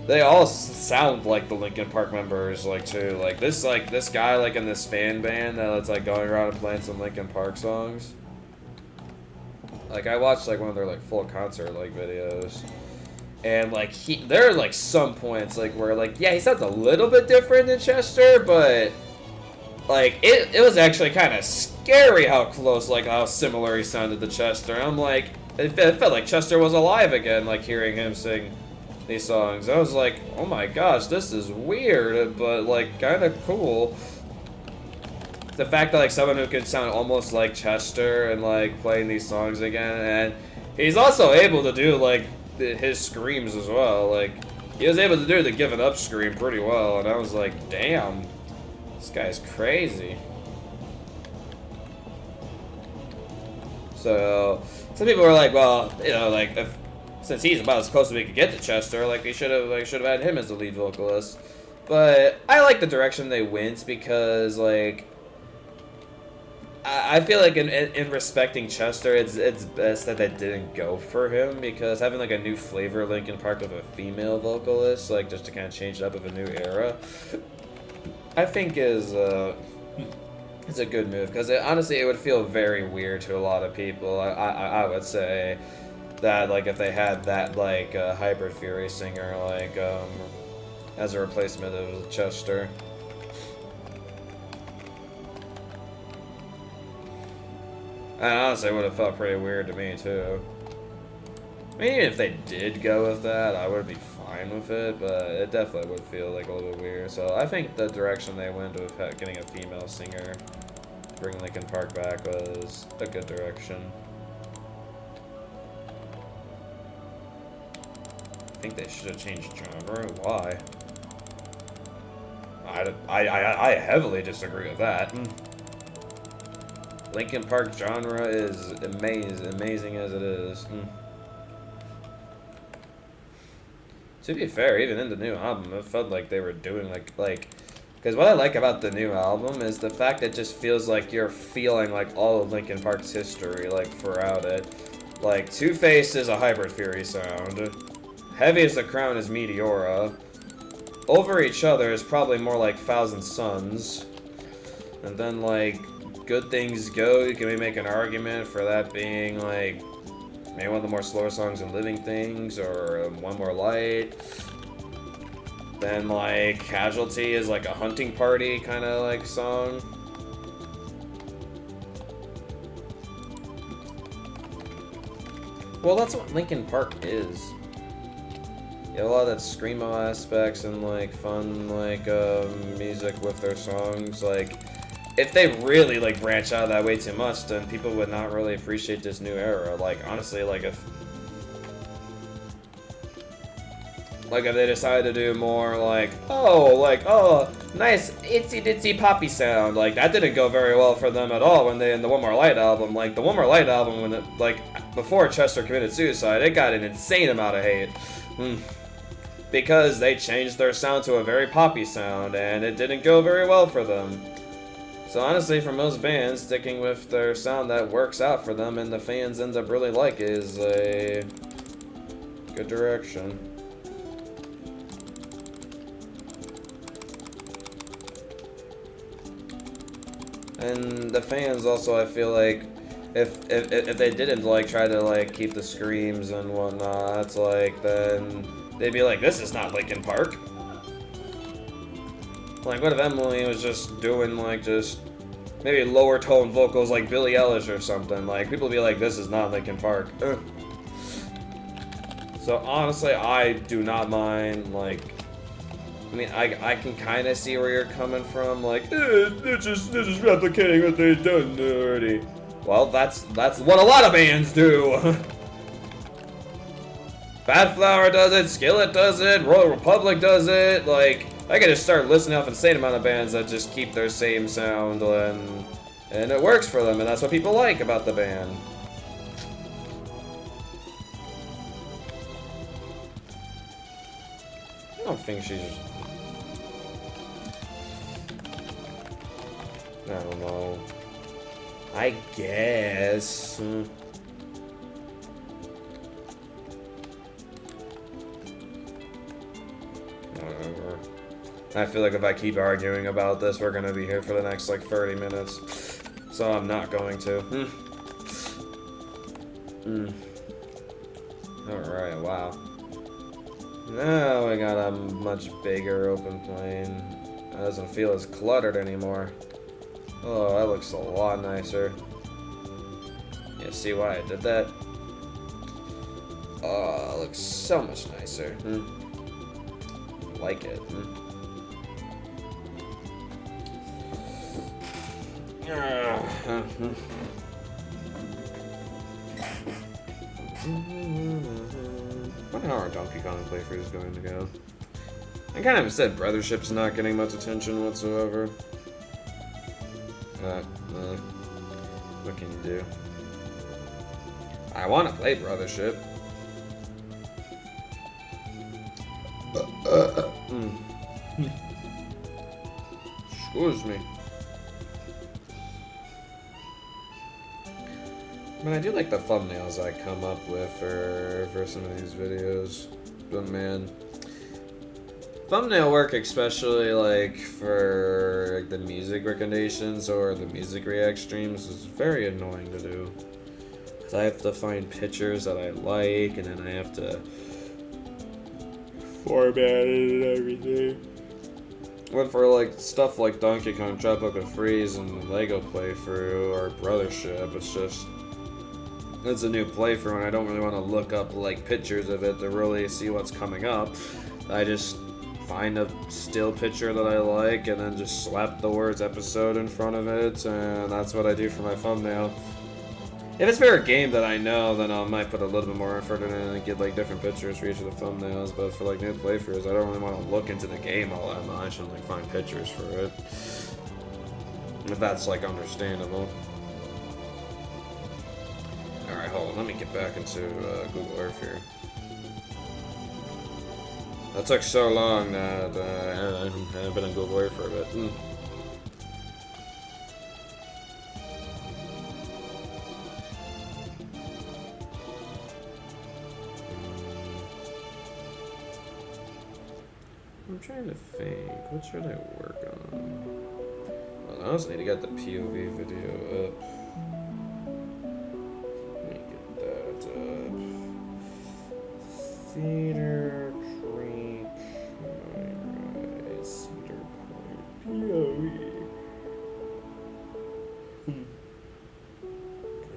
they all sound like the Linkin Park members, like, too. Like, this guy, like, in this fan band that's, like, going around and playing some Linkin Park songs. Like, I watched, like, one of their, like, full concert, like, videos. And, like, there are, like, some points, like, where, like, yeah, he sounds a little bit different than Chester, but like it was actually kind of scary how close, like how similar he sounded to Chester. I'm like, it felt like Chester was alive again, like hearing him sing these songs. I was like, oh my gosh, this is weird, but like kind of cool. The fact that like someone who could sound almost like Chester and like playing these songs again, and he's also able to do like his screams as well. Like he was able to do the Give It Up scream pretty well, and I was like, damn, this guy's crazy. So some people were like, well, you know, like since he's about as close as we could get to Chester, like they should have had him as the lead vocalist. But I like the direction they went because like I feel like in respecting Chester, it's best that they didn't go for him, because having like a new flavor Linkin Park with a female vocalist, like just to kind of change it up of a new era, I think is it's a good move, because honestly it would feel very weird to a lot of people. I would say that like if they had that like hybrid Fury singer like as a replacement of Chester. And honestly, it would have felt pretty weird to me, too. I mean, even if they did go with that, I would be fine with it, but it definitely would feel like a little bit weird. So I think the direction they went with getting a female singer to bring Linkin Park back was a good direction. I think they should have changed genre. Why? I heavily disagree with that. Linkin Park genre is amazing as it is. To be fair, even in the new album, it felt like they were doing like, because what I like about the new album is the fact that it just feels like you're feeling like all of Linkin Park's history like throughout it. Like Two-Face is a hybrid Fury sound. Heavy as the Crown is Meteora. Over Each Other is probably more like Thousand Suns. And then like Good Things Go, you can maybe make an argument for that being like maybe one of the more slower songs in Living Things, or One More Light. Then like Casualty is like a hunting party kind of like song. Well, that's what Linkin Park is. You have a lot of that screamo aspects and like fun like music with their songs. Like if they really like branch out that way too much, then people would not really appreciate this new era. Like honestly, like if they decided to do more like nice itsy ditsy poppy sound, like that didn't go very well for them at all when they in the One More Light album. Like the One More Light album, when it, like before Chester committed suicide, it got an insane amount of hate. Because they changed their sound to a very poppy sound and it didn't go very well for them. So honestly, for most bands, sticking with their sound that works out for them and the fans end up really like is a good direction. And the fans also, I feel like, if they didn't like try to like keep the screams and whatnot, it's like then they'd be like, this is not Linkin Park. Like, what if Emily was just doing, like, just maybe lower tone vocals like Billie Eilish or something? Like, people would be like, this is not Linkin Park. So, honestly, I do not mind, like, I mean, I can kind of see where you're coming from. Like, they're just replicating what they've done already. Well, that's what a lot of bands do. Bad Flower does it, Skillet does it, Royal Republic does it. Like, I could just start listening off an insane amount of bands that just keep their same sound, and it works for them, and that's what people like about the band. I don't think she's just... I don't know. I guess. Whatever. I feel like if I keep arguing about this, we're gonna be here for the next like 30 minutes. So I'm not going to. Alright, wow. Now we got a much bigger open plain. It doesn't feel as cluttered anymore. Oh, that looks a lot nicer. Yeah, see why I did that? Oh, it looks so much nicer. I like it. Wonder how our Donkey Kong playthrough is going to go. I kind of said Brothership's not getting much attention whatsoever. What can you do? I want to play Brothership. Excuse me. I mean, I do like the thumbnails I come up with for some of these videos, but man, thumbnail work, especially like for like the music recommendations or the music react streams, is very annoying to do. Cause I have to find pictures that I like, and then I have to format it and everything. But for like stuff like Donkey Kong Tropical Freeze and Lego playthrough or Brothership, it's a new playthrough and I don't really want to look up like pictures of it to really see what's coming up. I just find a still picture that I like and then just slap the words episode in front of it, and that's what I do for my thumbnail. If it's for a game that I know, then I might put a little bit more effort in it and get like different pictures for each of the thumbnails, but for like new playthroughs, I don't really want to look into the game all that much and like find pictures for it. If that's like understandable. Alright, hold on, let me get back into Google Earth here. That took so long that I haven't been on Google Earth for a bit. I'm trying to think, what should I work on? Well, I also need to get the POV video up. Cedar Creek, Mineride, Cedar Point, POV.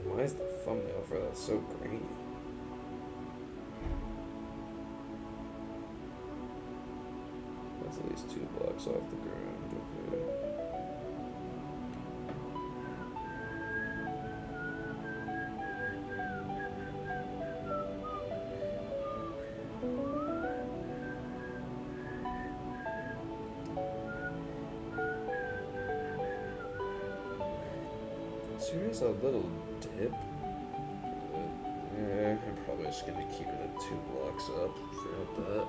Why is the thumbnail for that so grainy? That's at least 2 blocks off the ground. Okay. So here's a little dip. Yeah, I'm probably just gonna keep it at 2 blocks up. Forget that.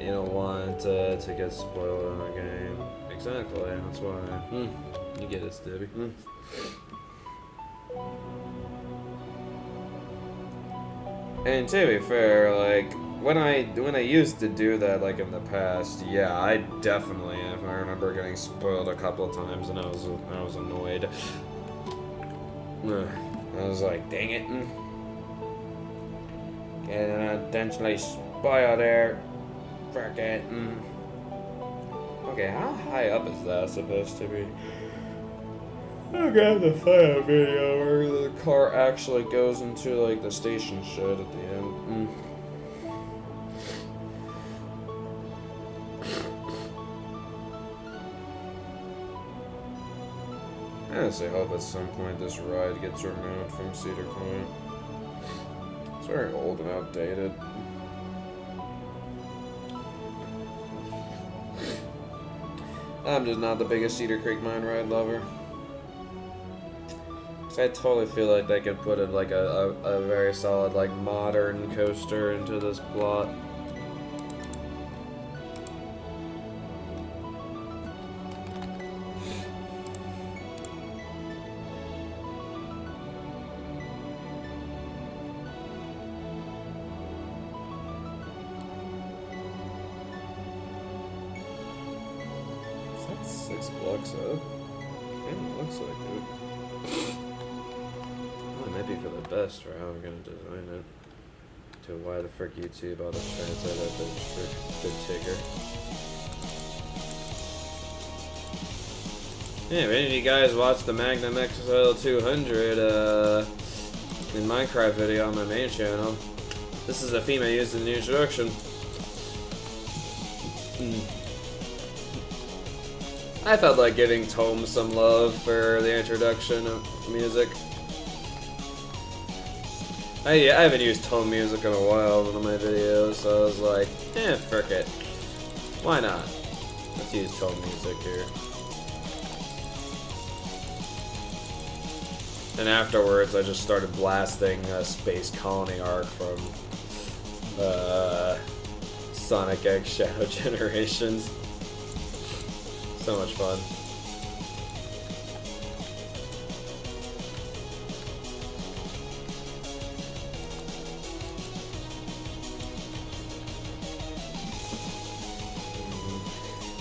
You don't want to get spoiled in a game. Exactly, that's why. You get it, Stevie. And to be fair, like when I used to do that, like in the past, yeah, I definitely have. I remember getting spoiled a couple of times, and I was annoyed. I was like, dang it, getting intentionally spoiled there. Frick it. Okay, how high up is that supposed to be? I got the fire video where the car actually goes into like the station shed at the end. I honestly hope at some point this ride gets removed from Cedar Point. It's very old and outdated. I'm just not the biggest Cedar Creek mine ride lover. I totally feel like they could put in like a very solid like modern coaster into this plot. Is that 6 blocks up? Kinda looks like it. Well, it might be for the best for how I'm gonna design it. to why the frick YouTube ought to translate that bitch for good Tigger. Yeah, if any of you guys watched the Magnum XL 200 in Minecraft video on my main channel, this is the theme I used in the introduction. I felt like giving Tome some love for the introduction of music. I haven't used Tome music in a while in one of my videos, so I was like, frick it. Why not? Let's use Tome music here. And afterwards, I just started blasting Space Colony Arc from Sonic X Shadow Generations. So much fun.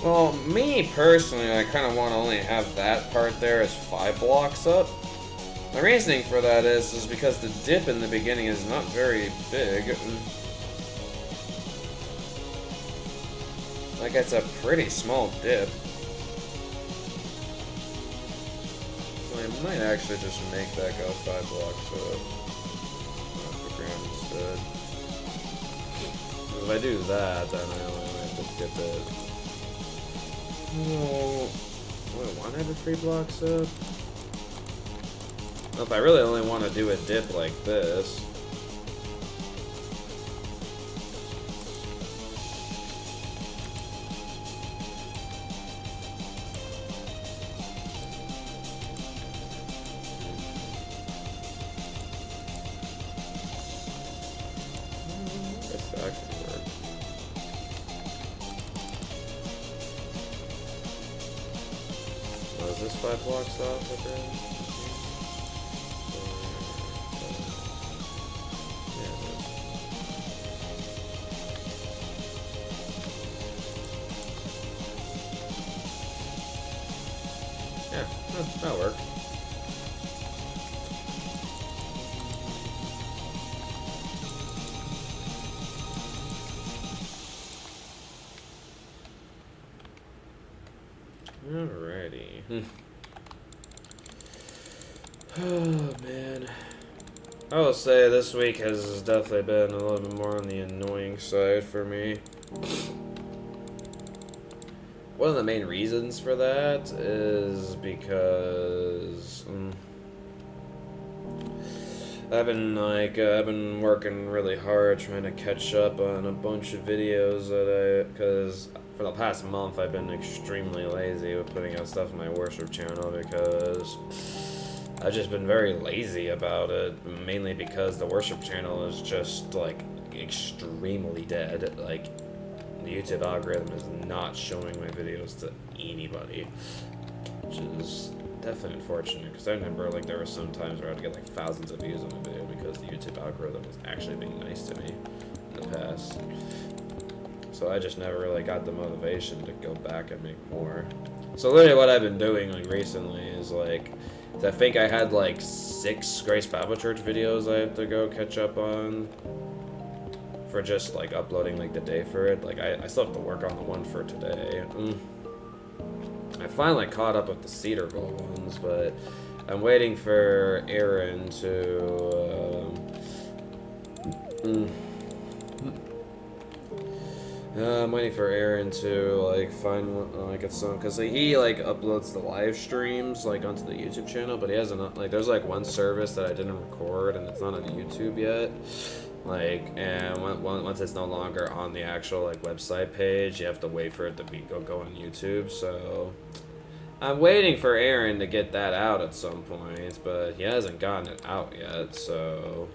Well, me personally, I kind of want to only have that part there as 5 blocks up. The reasoning for that is because the dip in the beginning is not very big. Like, it's a pretty small dip. So I might actually just make that go 5 blocks up. Off the ground instead. If I do that, then I only have to dip it. Oh, do I want to have it 3 blocks up? Well, if I really only want to do a dip like this. That could work. Oh, is this 5 blocks off again? Yeah, that'll work. Alrighty. Oh man. I will say this week has definitely been a little bit more on the annoying side for me. One of the main reasons for that is because I've been working really hard trying to catch up on a bunch of videos because for the past month I've been extremely lazy with putting out stuff on my worship channel because I've just been very lazy about it, mainly because the worship channel is just like extremely dead. Like, the YouTube algorithm is not showing my videos to anybody, which is definitely unfortunate, because I remember like there were some times where I'd get like thousands of views on a video because the YouTube algorithm was actually being nice to me in the past. So I just never really got the motivation to go back and make more. So literally what I've been doing like recently is like, I think I had like 6 Grace Bible Church videos I have to go catch up on for just like uploading like the day for it. Like I still have to work on the one for today. I finally caught up with the Cedar goal ones, but I'm waiting for Aaron to I'm waiting for Aaron to like find one, like it's because he like uploads the live streams like onto the YouTube channel, but he hasn't like there's like one service that I didn't record and it's not on YouTube yet. Like, and once it's no longer on the actual like website page, you have to wait for it to go on YouTube. So I'm waiting for Aaron to get that out at some point, but he hasn't gotten it out yet. So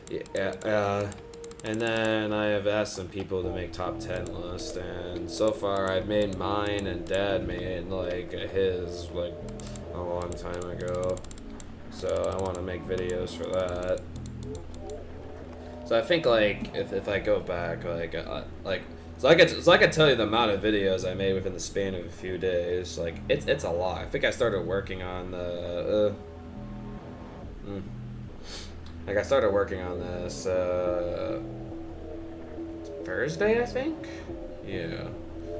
yeah. And then I have asked some people to make top 10 lists, and so far I've made mine, and Dad made like his like a long time ago. So I want to make videos for that. So I think like if I go back so I could tell you the amount of videos I made within the span of a few days. Like it's a lot. I think I started working on the Like, I started working on this, Thursday, I think? Yeah.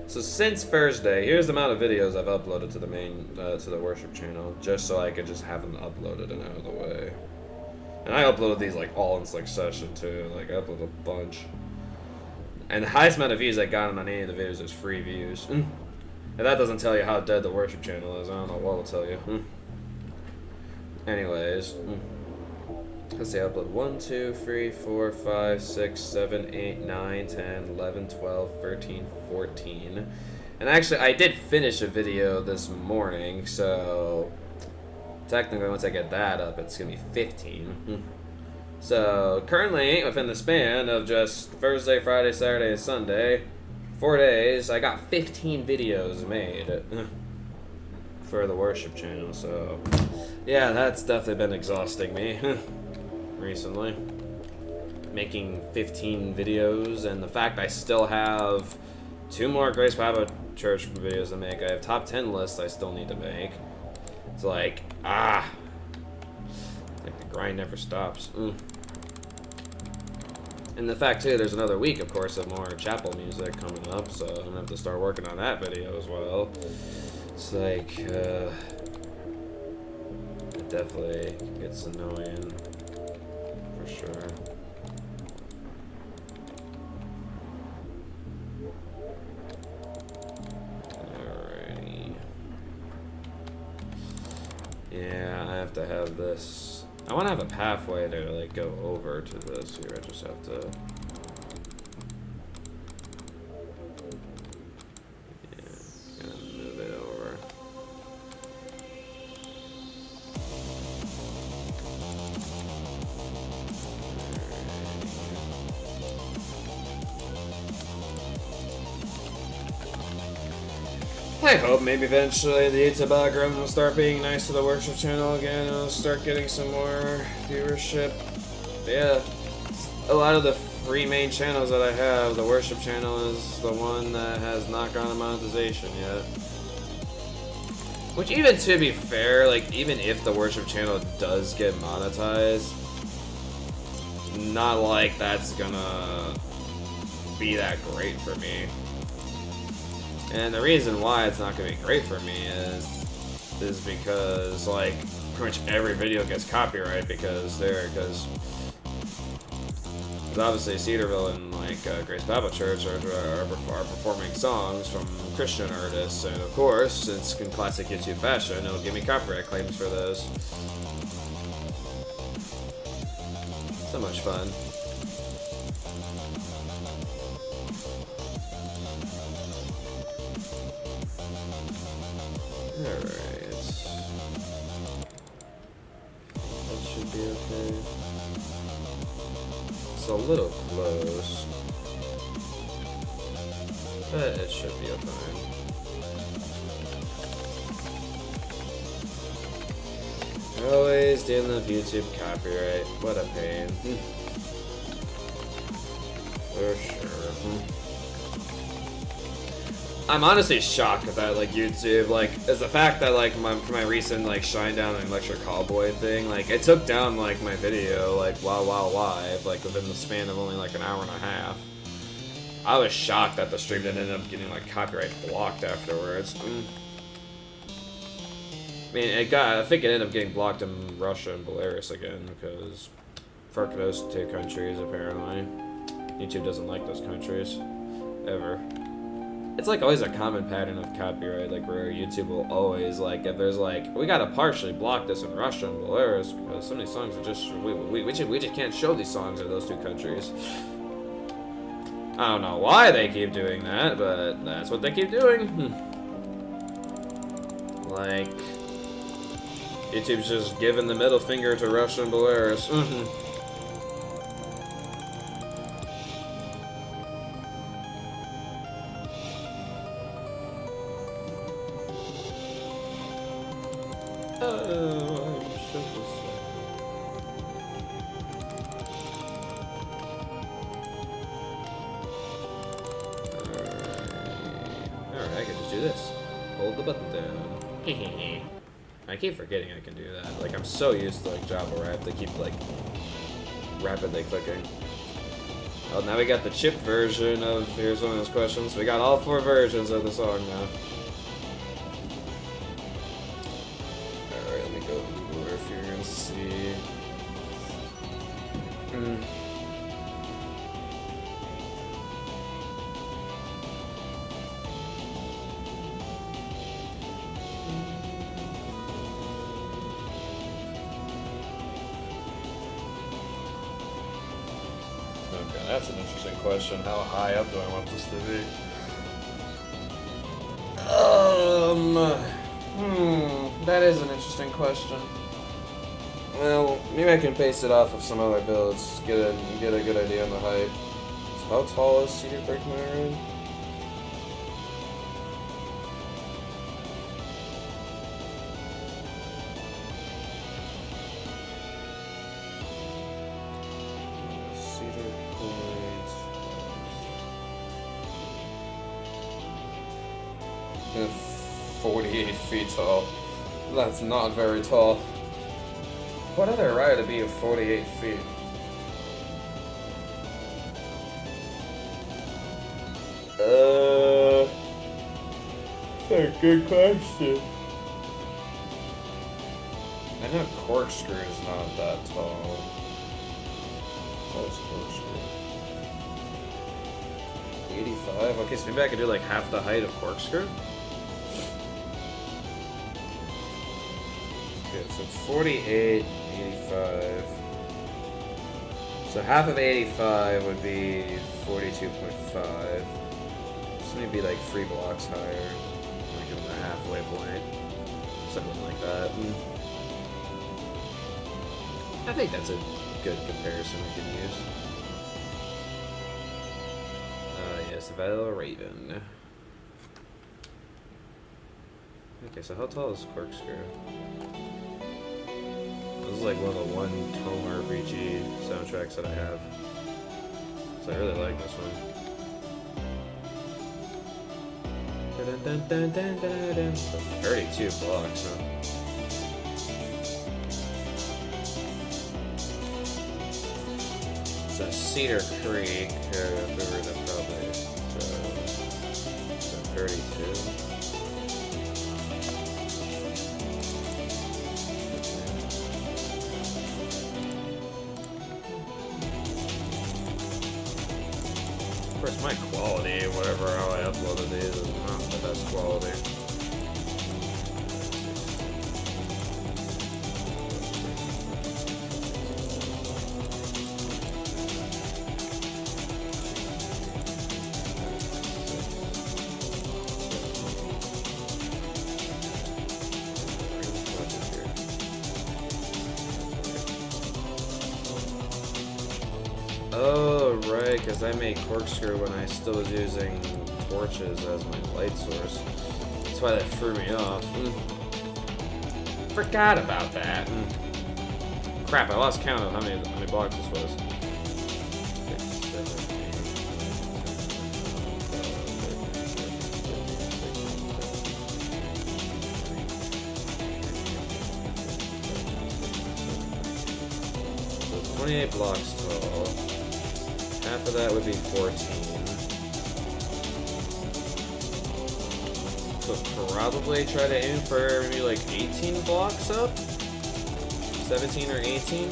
So since Thursday, here's the amount of videos I've uploaded to the main, to the worship channel, just so I could just have them uploaded and out of the way. And I uploaded these, like, all in succession, too. Like, I uploaded a bunch. And the highest amount of views I got on any of the videos is free views. And that doesn't tell you how dead the worship channel is. I don't know what will tell you. Anyways. Let's see, I upload 1, 2, 3, 4, 5, 6, 7, 8, 9, 10, 11, 12, 13, 14. And actually, I did finish a video this morning, so technically once I get that up, it's going to be 15. So currently, within the span of just Thursday, Friday, Saturday, and Sunday, 4 days, I got 15 videos made for the worship channel, so yeah, that's definitely been exhausting me recently. Making 15 videos, and the fact I still have 2 more Grace Bible Church videos to make. I have top 10 lists I still need to make. It's like, like the grind never stops. And the fact too, there's another week, of course, of more chapel music coming up, so I'm gonna have to start working on that video as well. It's like, it definitely gets annoying, for sure. Alrighty. Yeah, I have to have this. I want to have a pathway to, like, go over to this here. I just have to... Yeah, gonna move it over. I hope maybe eventually the YouTube algorithm will start being nice to the worship channel again, and I'll start getting some more viewership. But yeah, a lot of the 3 main channels that I have, the worship channel is the one that has not gone to monetization yet. Which, even to be fair, like, even if the worship channel does get monetized, not like that's gonna be that great for me. And the reason why it's not going to be great for me is because, like, pretty much every video gets copyright because obviously Cedarville and, like, Grace Bible Church are performing songs from Christian artists, and of course, since in classic YouTube fashion, it'll give me copyright claims for those. So much fun. Alright. That should be okay. It's a little close, but it should be fine. Always dealing with YouTube copyright. What a pain. For sure. I'm honestly shocked that, like, YouTube, like, is the fact that, like, for my recent, like, Shinedown and Lecture Callboy thing, like, it took down, like, my video, like, while live, like, within the span of only, like, an hour and a half. I was shocked that the stream didn't end up getting, like, copyright blocked afterwards. I mean, I think it ended up getting blocked in Russia and Belarus again, because for those 2 countries, apparently. YouTube doesn't like those countries. Ever. It's, like, always a common pattern of copyright, like, where YouTube will always, like, if there's, like, we gotta partially block this in Russia and Belarus, because some of these songs are just, we just can't show these songs in those 2 countries. I don't know why they keep doing that, but that's what they keep doing. Like, YouTube's just giving the middle finger to Russia and Belarus. Alright, I can just do this. Hold the button down. I keep forgetting I can do that. Like, I'm so used to, like, Java where I have to keep, like, rapidly clicking. Well, now we got the chip version of Here's One of Those Questions. We got all 4 versions of the song now. Alright, let me go to Google Earth here and see. Okay, that's an interesting question. How high up do I want this to be? That is an interesting question. Well, maybe I can base it off of some other builds, get a good idea on the height. So how tall is Cedar Brick Mineride? Cedar Point. And 48 feet tall. That's not very tall. What other ride to be of 48 feet? That's a good question. I know Corkscrew is not that tall. Tallest Corkscrew. 85? Okay, so maybe I could do like half the height of Corkscrew? Okay, so it's 48, 85. So half of 85 would be 42.5. So maybe like 3 blocks higher. Like in the halfway point. Something like that. I think that's a good comparison we can use. Yes, Valraven. Okay, so how tall is Corkscrew? This is like one of the one-tone RPG soundtracks that I have. So I really like this one. 32 blocks, huh? So Cedar Creek, we were in probably 32. Of course, my quality, whatever how I uploaded these, is not the best quality. Oh, right, because I made Corkscrew when I still was using torches as my light source. That's why that threw me off. Forgot about that. Crap, I lost count of how many blocks this was. 6, 7, 8, 28 blocks total. Half of that would be 14. So probably try to aim for maybe like 18 blocks up? 17 or 18?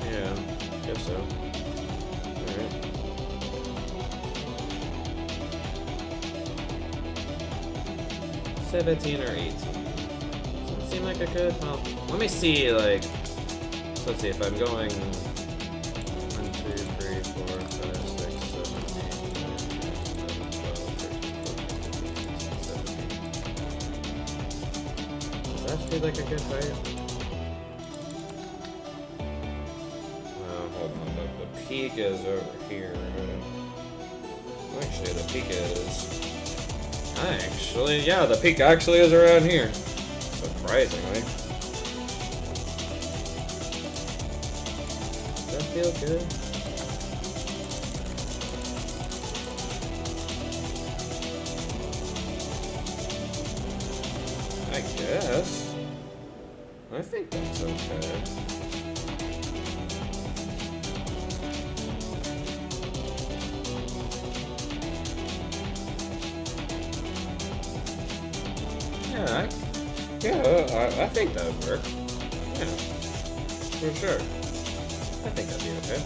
Yeah, guess so. Alright. $17 or 18. Doesn't seem like I could. Well, let me see, like. So let's see if I'm going 1, 2, 3, 4, 5, 6, 7, 8, 9, 10, 11, 12, 13, 14, 15, 16, 17. Does that feel like a good height? Hold on, the peak is over here. Actually, the peak is... yeah, the peak actually is around here. Surprisingly. Does that feel good? I guess. I think that's okay. I think that would work. Yeah, for sure. I think that'd be okay.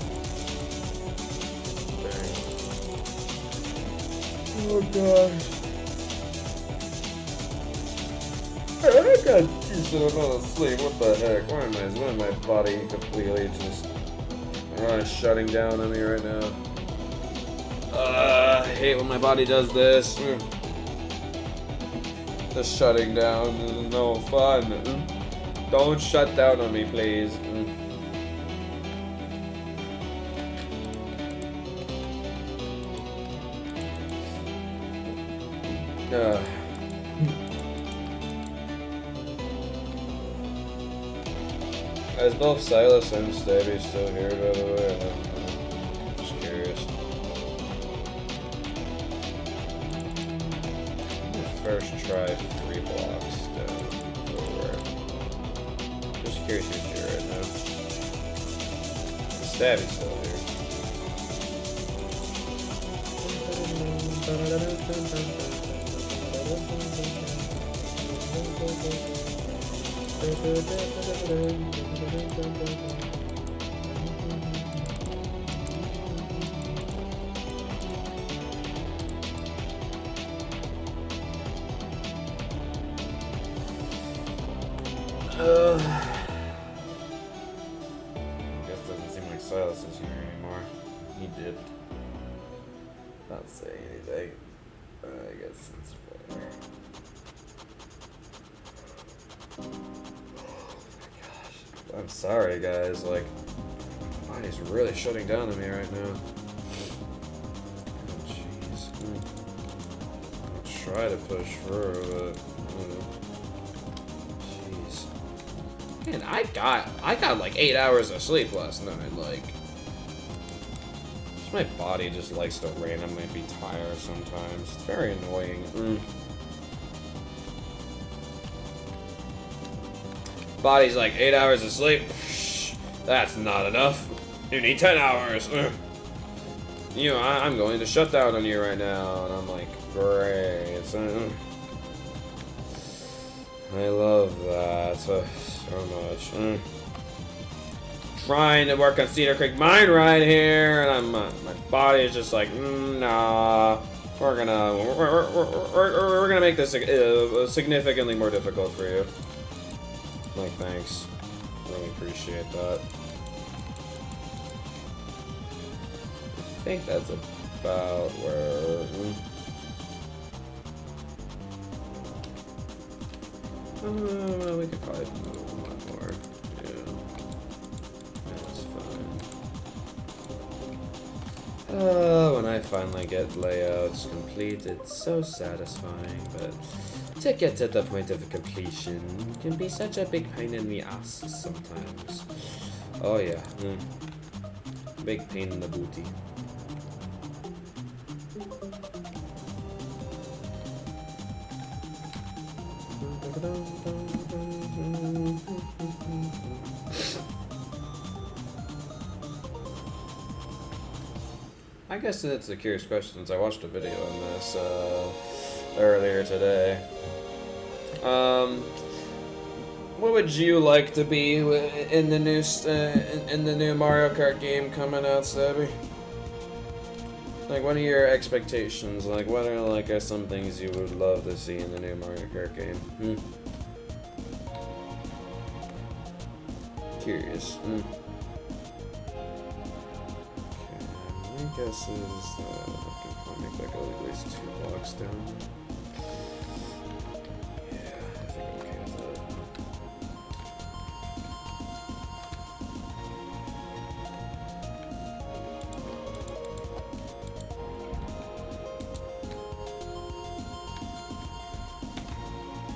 Oh god. I got a decent amount of sleep. What the heck? Why am my body completely just shutting down on me right now? I hate when my body does this. Just shutting down is no fun. Don't shut down on me, please. Is both Silas and Stabby still here, by the way? I'm just curious. First try 3 blocks down forward. Just curious who's here right now. Stabby's still I guess doesn't seem like Silas is here anymore. He dipped. Not saying anything. I guess it's fine. Oh my gosh. I'm sorry, guys. Like, my body's really shutting down on me right now. Oh, jeez. I'll try to push through, but jeez. Man, I got like 8 hours of sleep last night. Like, my body just likes to randomly be tired sometimes. It's very annoying. Body's like 8 hours of sleep. That's not enough. You need 10 hours. You know, I'm going to shut down on you right now, and I'm like, great. I love that so much. Trying to work on Cedar Creek Mineride here, and my body is just like, nah. We're gonna make this significantly more difficult for you. Like, thanks. Really appreciate that. I think that's about where. We could probably move one more. When I finally get layouts complete, it's so satisfying, but to get to the point of completion can be such a big pain in the ass sometimes. Oh yeah, big pain in the booty. I guess it's a curious question since I watched a video on this earlier today. What would you like to be in the new Mario Kart game coming out, Stabby? Like, what are your expectations? Like, what are some things you would love to see in the new Mario Kart game? Curious. My guess is that I can probably make that go at least 2 blocks down. Yeah, I think I'm okay with that.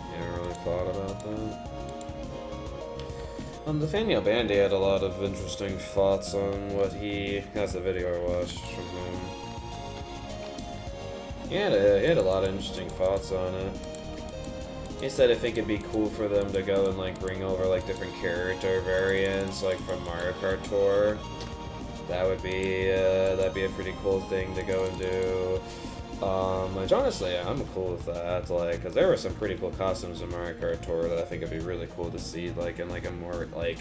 You never really thought about that? Nathaniel Bandy had a lot of interesting thoughts on what he has the video I watched from him. He had a lot of interesting thoughts on it. He said I think it'd be cool for them to go and like bring over like different character variants like from Mario Kart Tour. That would be that'd be a pretty cool thing to go and do. Which honestly, I'm cool with that. Like, cause there were some pretty cool costumes in Mario Kart Tour that I think it'd be really cool to see, like in like a more like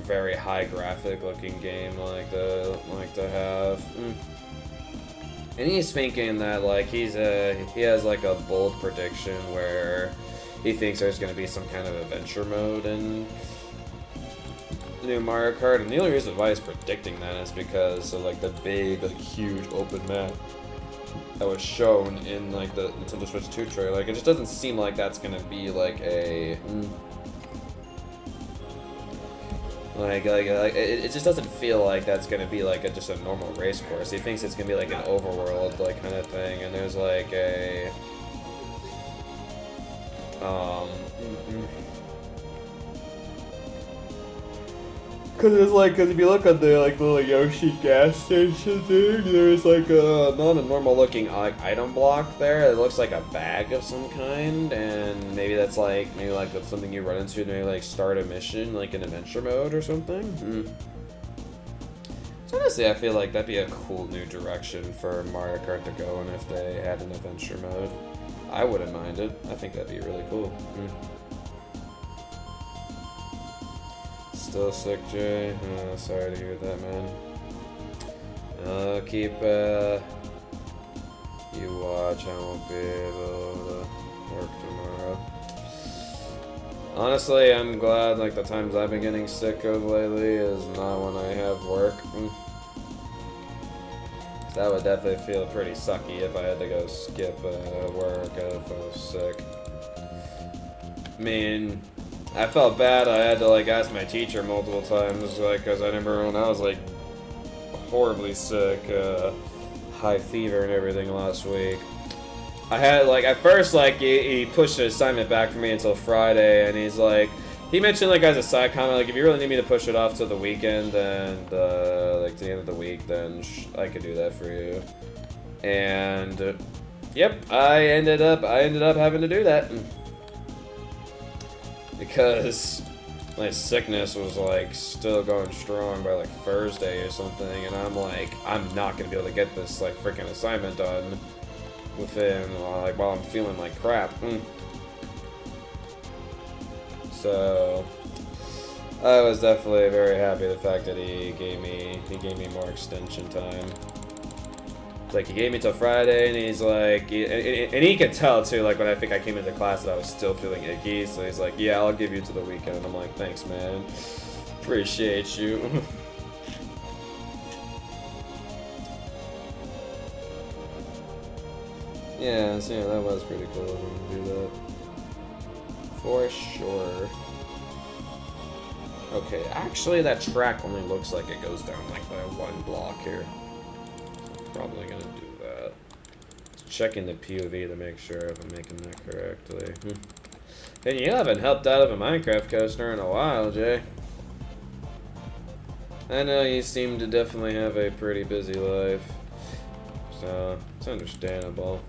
very high graphic looking game like to have. And he's thinking that like he has like a bold prediction where he thinks there's gonna be some kind of adventure mode in new Mario Kart, and the only reason why he's predicting that is because of like the big, like huge open map that was shown in like the Nintendo Switch 2 trailer. Like it just doesn't seem like that's gonna be like a it just doesn't feel like that's gonna be like just a normal race course. He thinks it's gonna be like an overworld like kind of thing, and there's like a Cause if you look at the like little Yoshi gas station thing, there's like not a normal looking item block there. It looks like a bag of some kind, and maybe that's like that's something you run into to maybe like start a mission like in adventure mode or something. So honestly, I feel like that'd be a cool new direction for Mario Kart to go in if they had an adventure mode. I wouldn't mind it. I think that'd be really cool. Still sick, Jay? Sorry to hear that, man. Keep, you watch, I won't be able to work tomorrow. Honestly, I'm glad, like, the times I've been getting sick of lately is not when I have work. That would definitely feel pretty sucky if I had to go skip, work if I was sick. I mean, I felt bad. I had to like ask my teacher multiple times, like, because I remember when I was like horribly sick, high fever and everything last week. I had like at first like he pushed the assignment back for me until Friday, and he's like, he mentioned like as a side comment, like if you really need me to push it off to the weekend and like to the end of the week, then I could do that for you. And yep, I ended up having to do that. Because my sickness was like still going strong by like Thursday or something, and I'm like, I'm not gonna be able to get this like freaking assignment done within like while I'm feeling like crap. So I was definitely very happy the fact that he gave me more extension time. Like he gave me till Friday, and he's like, and he could tell too. Like when I think I came into class, that I was still feeling icky. So he's like, "Yeah, I'll give you to the weekend." And I'm like, "Thanks, man. Appreciate you." Yeah, so yeah, that was pretty cool of him to do that. For sure. Okay, actually, that track only looks like it goes down like by one block here. Probably gonna do that. Checking the POV to make sure if I'm making that correctly. And you haven't helped out of a Minecraft coaster in a while, Jay. I know you seem to definitely have a pretty busy life, so it's understandable.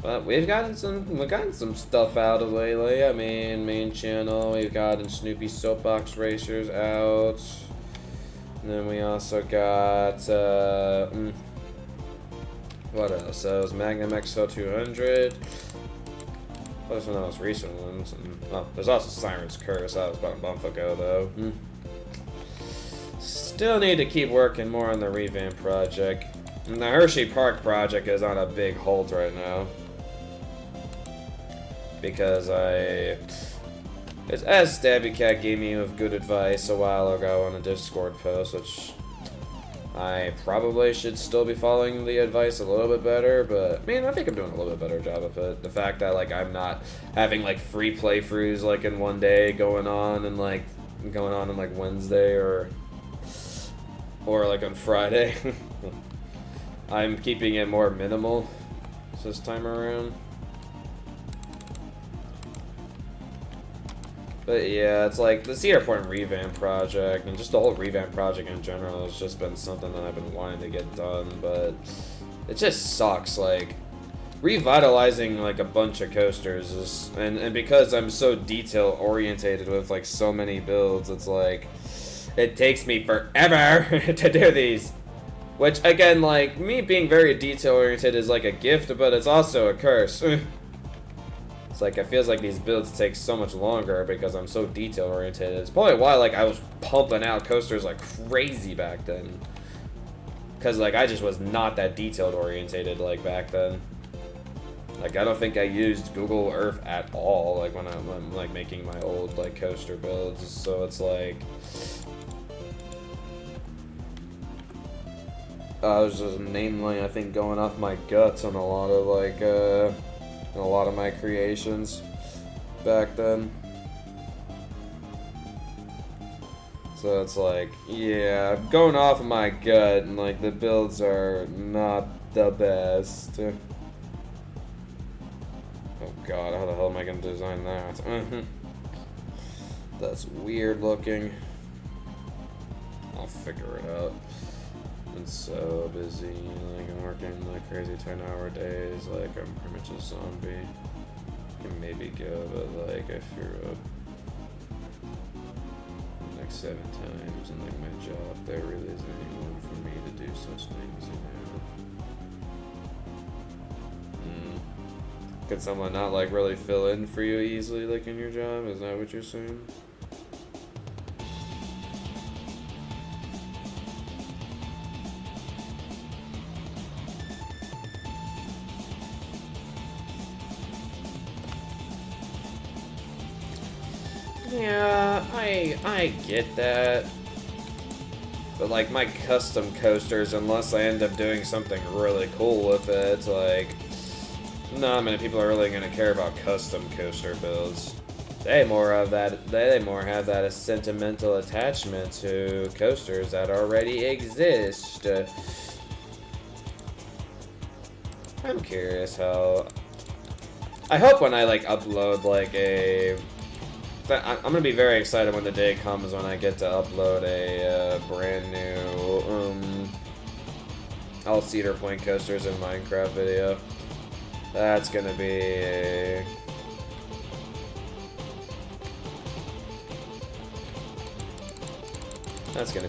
But we've gotten some stuff out of lately. I mean, main channel, we've gotten Snoopy Soapbox Racers out. And then we also got, what else? So it was Magnum XL200. What was one of the most recent ones? And, oh, there's also Siren's Curse. That was about a month ago, though. Still need to keep working more on the revamp project. And the Hershey Park project is on a big hold right now. Because as Stabby Cat gave me with good advice a while ago on a Discord post, which I probably should still be following the advice a little bit better, but I mean, I think I'm doing a little bit better job of it. The fact that like I'm not having like free playthroughs like in one day going on like Wednesday or like on Friday. I'm keeping it more minimal this time around. But yeah, it's like the Cedar Point revamp project and just the whole revamp project in general has just been something that I've been wanting to get done, but it just sucks. Like revitalizing like a bunch of coasters is, and because I'm so detail orientated with like so many builds, it's like it takes me forever to do these. Which again, like me being very detail oriented is like a gift, but it's also a curse. It's like it feels like these builds take so much longer because I'm so detail oriented. It's probably why like I was pumping out coasters like crazy back then. Cause like I just was not that detailed orientated like back then. Like I don't think I used Google Earth at all like when I'm like making my old like coaster builds. So it's like I was just mainly I think going off my guts on a lot of like a lot of my creations back then. So it's like, yeah, going off of my gut, and like the builds are not the best. Oh god, how the hell am I gonna design that? That's weird looking. I'll figure it out. I'm so busy, like I'm working like crazy 10-hour days, like I'm pretty much a zombie. Can maybe go, but like I threw up like 7 times in like my job. There really isn't anyone for me to do such things, you know. Could someone not like really fill in for you easily like in your job? Is that what you're saying? Yeah, I get that. But like my custom coasters, unless I end up doing something really cool with it, like not many people are really gonna care about custom coaster builds. They more have that a sentimental attachment to coasters that already exist. I'm curious how I hope when I like upload like I'm gonna be very excited when the day comes when I get to upload a brand new all Cedar Point coasters in Minecraft video. That's gonna be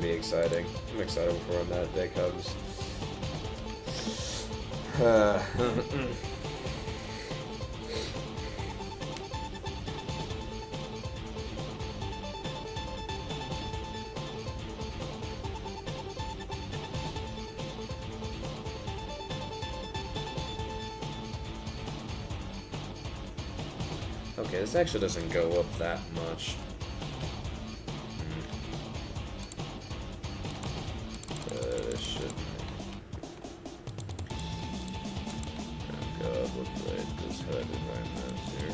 exciting. I'm excited for when that day comes. Okay, this actually doesn't go up that much. It shouldn't. Oh god, what did I just had in my mouse here?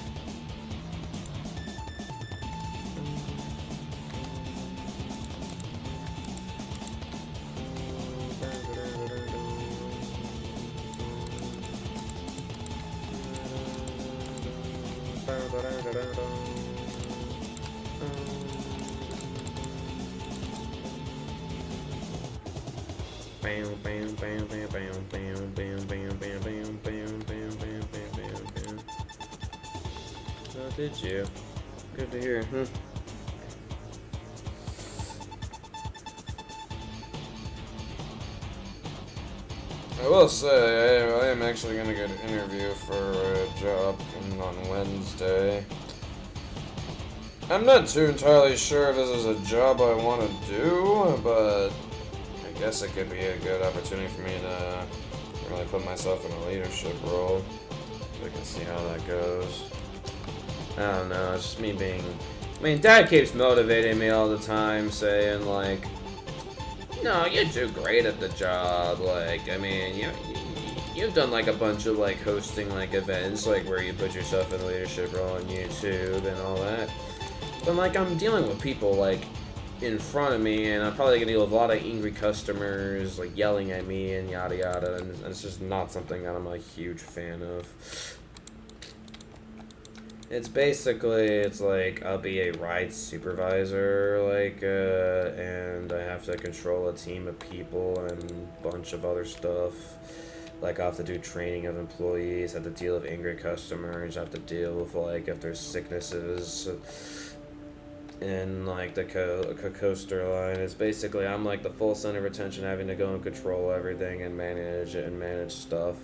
Oh, did you? Good to hear. I will say, I am actually going to get an interview for a job on Wednesday. I'm not too entirely sure if this is a job I want to do, but I guess it could be a good opportunity for me to really put myself in a leadership role, so I can see how that goes. I don't know, it's just me being... I mean, Dad keeps motivating me all the time, saying, like, no, you do great at the job, like, I mean, you've done, like, a bunch of, like, hosting, like, events, like, where you put yourself in a leadership role on YouTube and all that. But, like, I'm dealing with people, like, in front of me, and I'm probably gonna deal with a lot of angry customers, like, yelling at me and yada yada, and it's just not something that I'm a huge fan of. It's basically, it's like, I'll be a ride supervisor, like, and I have to control a team of people and a bunch of other stuff. Like, I have to do training of employees, have to deal with angry customers, have to deal with, like, if there's sicknesses in, like, the coaster line. It's basically, I'm, like, the full center of attention, having to go and control everything and manage it and manage stuff.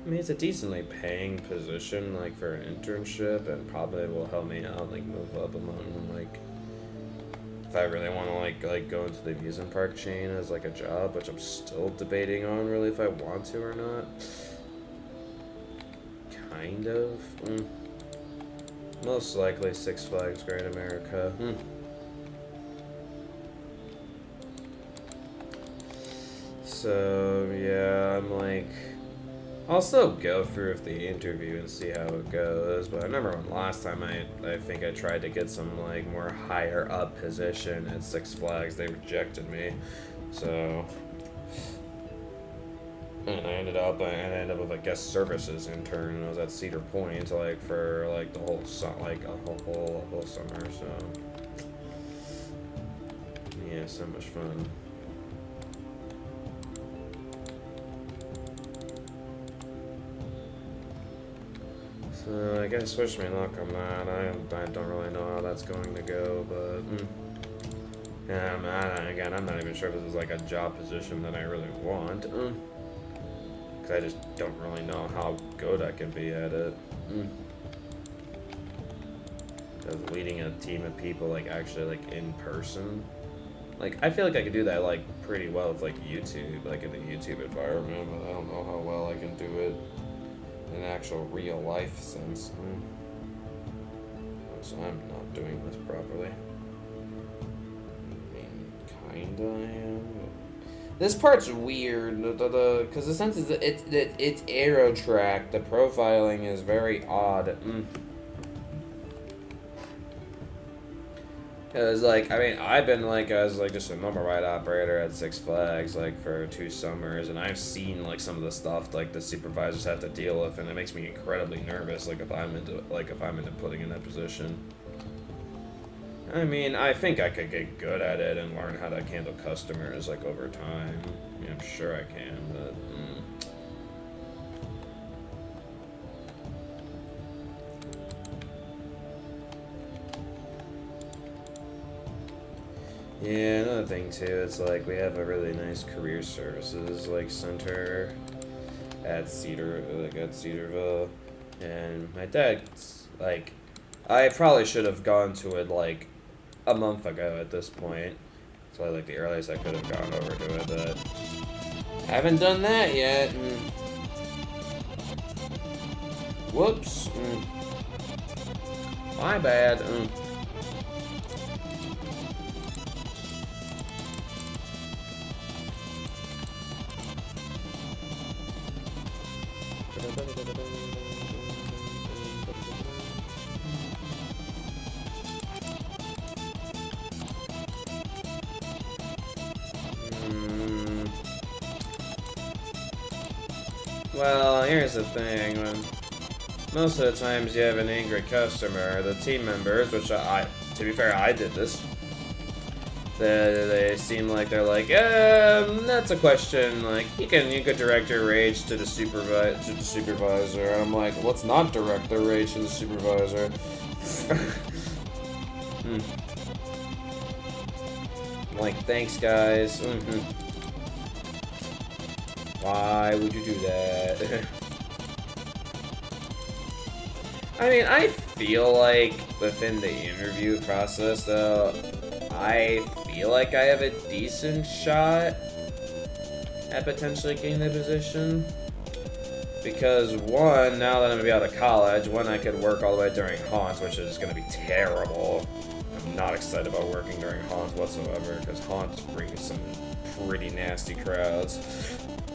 I mean, it's a decently paying position, like, for an internship, and probably will help me out, like, move up among, like, if I really want to, like go into the amusement park chain as, like, a job, which I'm still debating on, really, if I want to or not. Kind of. Most likely Six Flags Great America. So, yeah, I'm like... I'll still go through with the interview and see how it goes, but I remember when last time I think I tried to get some, like, more higher up position at Six Flags, they rejected me, so... And I ended up with a guest services intern, and I was at Cedar Point, like, for, like, the whole whole summer, so... Yeah, so much fun. So I guess wish me luck on that. I don't really know how that's going to go, but yeah, again, I'm not even sure if this is like a job position that I really want. Because I just don't really know how good I can be at it. Because leading a team of people, like, actually, like, in person, like, I feel like I could do that, like, pretty well with, like, YouTube, like, in the YouTube environment, but I don't know how well I can do it in actual real life sense. So I'm not doing this properly. I mean, kinda I am. This part's weird, because the sense is that it's arrow track. The profiling is very odd. Cause like, I mean, I've been like as like just a normal ride operator at Six Flags like for 2 summers, and I've seen like some of the stuff like the supervisors have to deal with, and it makes me incredibly nervous. Like if I'm into putting in that position. I mean, I think I could get good at it and learn how to handle customers like over time. I mean, I'm sure I can, but. Yeah, another thing too, it's like we have a really nice career services like center at Cedarville, and my dad's like, I probably should have gone to it like a month ago at this point. So like the earliest I could have gone over to it, but haven't done that yet. Whoops. My bad. Well, here's the thing, when most of the times you have an angry customer, the team members, which to be fair, I did this, they seem like they're like, that's a question, like, you could direct your rage to the supervisor, and I'm like, let's not direct the rage to the supervisor. I'm like, thanks guys. Why would you do that? I mean, I feel like within the interview process, though, I feel like I have a decent shot at potentially getting the position. Because one, now that I'm gonna be out of college, I could work all the way during haunts, which is gonna be terrible. I'm not excited about working during haunts whatsoever, because haunts bring some pretty nasty crowds.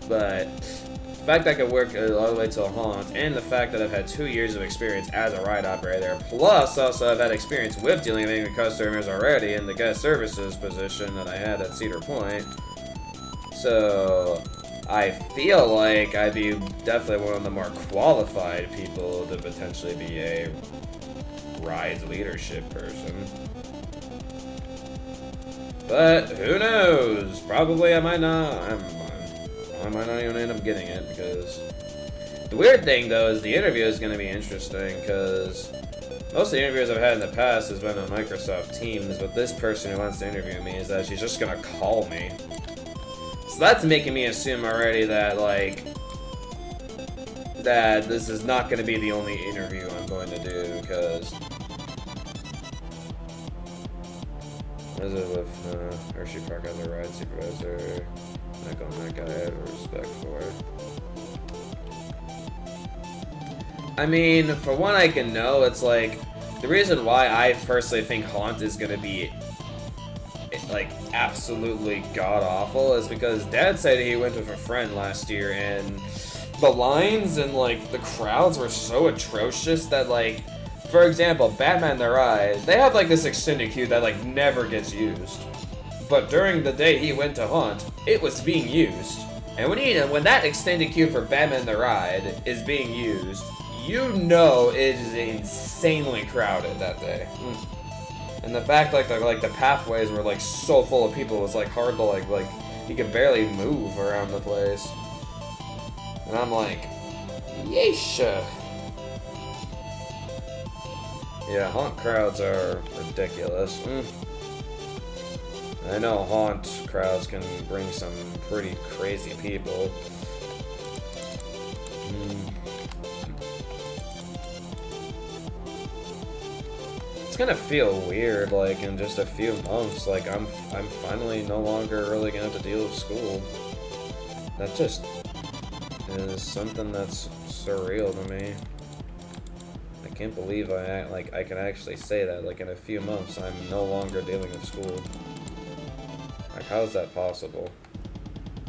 But the fact that I could work all the way till haunt, and the fact that I've had 2 years of experience as a ride operator, plus also I've had experience with dealing with angry customers already in the guest services position that I had at Cedar Point. So I feel like I'd be definitely one of the more qualified people to potentially be a rides leadership person. But who knows? Probably I might not. I might not even end up getting it, because the weird thing though is the interview is going to be interesting, because most of the interviews I've had in the past has been on Microsoft Teams, but this person who wants to interview me is that she's just going to call me. So that's making me assume already that, like, that this is not going to be the only interview I'm going to do, because as with Hershey Park as a ride supervisor, like on that guy, I have respect for. I mean, for one I can know, it's like, the reason why I personally think Haunt is gonna be, like, absolutely god-awful is because Dad said he went with a friend last year, and the lines and, like, the crowds were so atrocious that, like, for example, Batman the Ride, they have, like, this extended queue that, like, never gets used. But during the day he went to Haunt, it was being used. And when that extended queue for Batman the Ride is being used, you know it is insanely crowded that day. And the fact, like, the pathways were, like, so full of people, it was, like, hard to, like, you could barely move around the place. And I'm like, yeesh. Yeah, Haunt crowds are ridiculous. I know Haunt crowds can bring some pretty crazy people. It's gonna feel weird, like, in just a few months, like, I'm finally no longer really gonna have to deal with school. That just is something that's surreal to me. I can't believe I can actually say that, like, in a few months I'm no longer dealing with school. Like, how is that possible?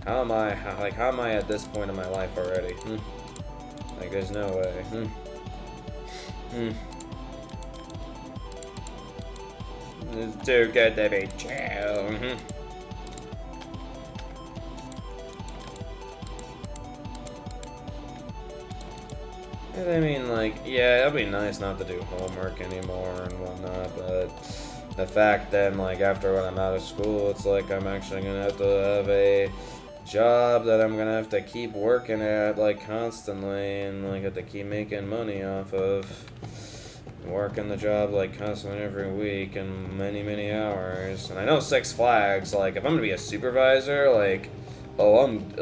How am I at this point in my life already? Like, there's no way. It's too good to be true. I mean, like, yeah, it'll be nice not to do homework anymore and whatnot, but the fact that, like, after when I'm out of school, it's like I'm actually gonna have to have a job that I'm gonna have to keep working at, like, constantly, and, like, have to keep making money off of. Working the job, like, constantly every week and many, many hours. And I know Six Flags, like, if I'm gonna be a supervisor, like, I'm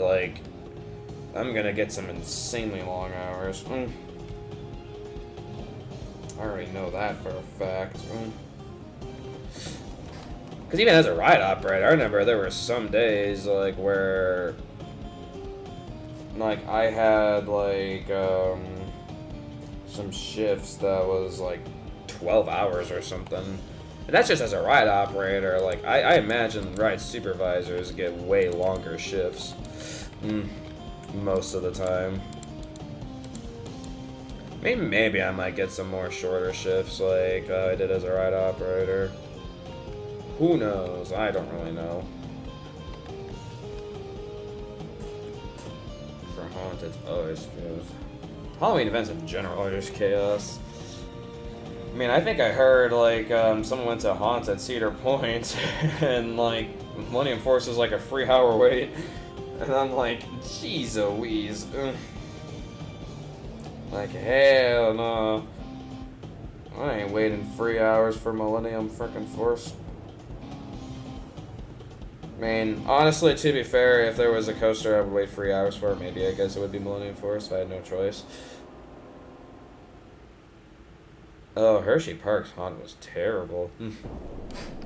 gonna get some insanely long hours. I already know that for a fact. Because even as a ride operator, I remember there were some days, like, where, like, I had, like, some shifts that was, like, 12 hours or something. And that's just as a ride operator. Like, I imagine ride supervisors get way longer shifts. Most of the time. Maybe I might get some more shorter shifts like I did as a ride operator. Who knows? I don't really know. For Haunt, it's always just... Halloween events in general are just chaos. I mean, I think I heard, like, someone went to Haunt at Cedar Point, and, like, Millennium Force was, like, a 3-hour wait. And I'm like, jeez Louise. Like, hell no. I ain't waiting 3 hours for Millennium frickin' Force. I mean, honestly, to be fair, if there was a coaster I would wait 3 hours for, maybe I guess it would be Millennium Force if I had no choice. Oh, Hershey Park's Haunt was terrible.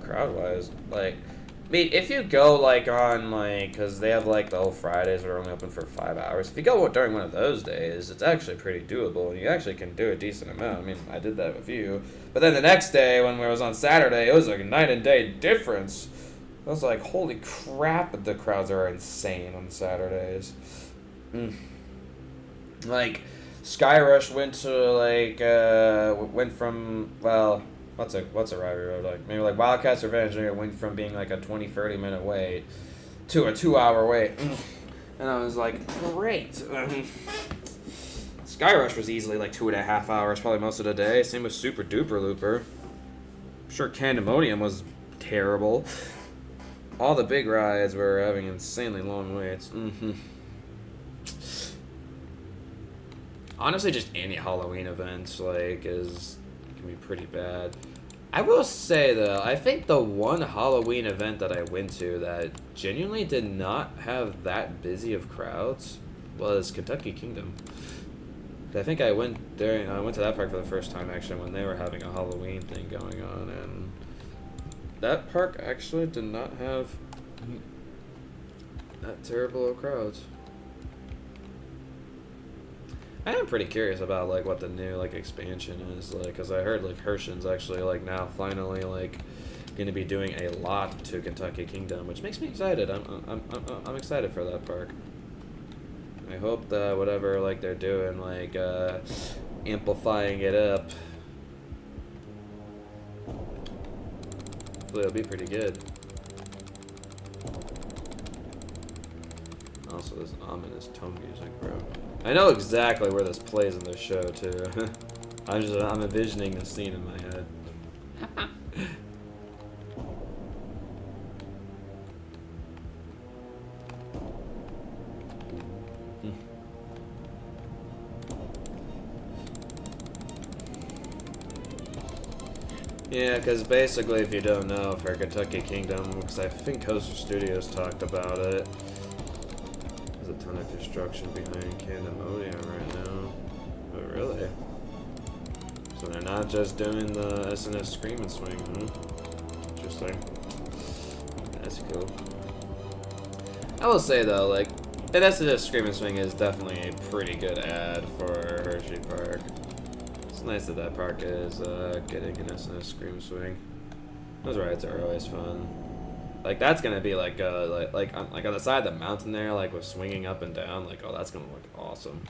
Crowd-wise, like... I mean, if you go, like, on, like, because they have, like, the whole Fridays are only open for 5 hours. If you go during one of those days, it's actually pretty doable, and you actually can do a decent amount. I mean, I did that with you. But then the next day, when it was on Saturday, it was, like, a night and day difference. I was like, holy crap, the crowds are insane on Saturdays. Like, Skyrush went to, like, went from, well... What's a rivalry road like? Maybe like Wildcats Revenge went from being like a 20-30 minute wait to a 2-hour wait. And I was like, great. Skyrush was easily like 2.5 hours probably most of the day. Same with Super Duper Looper. I'm sure Candemonium was terrible. All the big rides were having insanely long waits. Honestly, just any Halloween event, like, can be pretty bad. I will say, though, I think the one Halloween event that I went to that genuinely did not have that busy of crowds was Kentucky Kingdom. I think I went to that park for the first time, actually, when they were having a Halloween thing going on, and that park actually did not have that terrible of crowds. I am pretty curious about like what the new like expansion is like, because I heard like Hershen's actually like now finally like going to be doing a lot to Kentucky Kingdom, which makes me excited. I'm excited for that park. I hope that whatever like they're doing, like amplifying it up, hopefully it'll be pretty good. Also, this ominous tone music, bro. I know exactly where this plays in the show too. I'm envisioning the scene in my head. Yeah, because basically, if you don't know, for Kentucky Kingdom, because I think Coaster Studios talked about it, there's a ton of construction behind Candemonium right now. But really? So they're not just doing the SNS Scream and Swing, Interesting. That's cool. I will say though, like, the SNS Scream and Swing is definitely a pretty good ad for Hershey Park. It's nice that that park is getting an SNS Scream Swing. Those rides are always fun. Like that's gonna be like on the side of the mountain there, like with swinging up and down. Like, oh, that's gonna look awesome.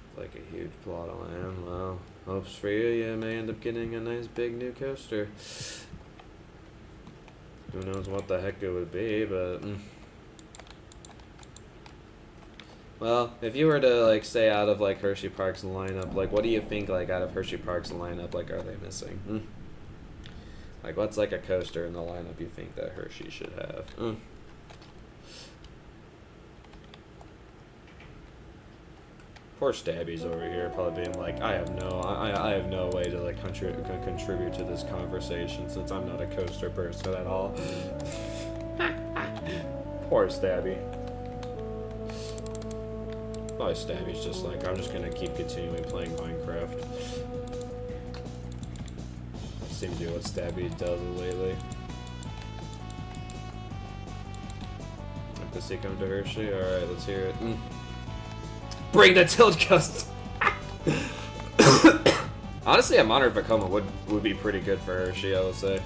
It's like a huge plot of land. Well, hopes for you, you may end up getting a nice big new coaster. Who knows what the heck it would be, but. Well, if you were to like say out of like Hershey Park's lineup, like what do you think like out of Hershey Park's lineup, like are they missing? Like what's like a coaster in the lineup you think that Hershey should have? Poor Stabby's over here, probably being like, I have no way to like contribute to this conversation since I'm not a coaster person at all. Poor Stabby. Probably Stabby's just like, I'm just gonna keep continuing playing Minecraft. That seems to be what Stabby does lately. Like, does he come to Hershey? Alright, let's hear it. Bring the tilt coaster! Honestly, a modern Vekoma would be pretty good for Hershey, I would say.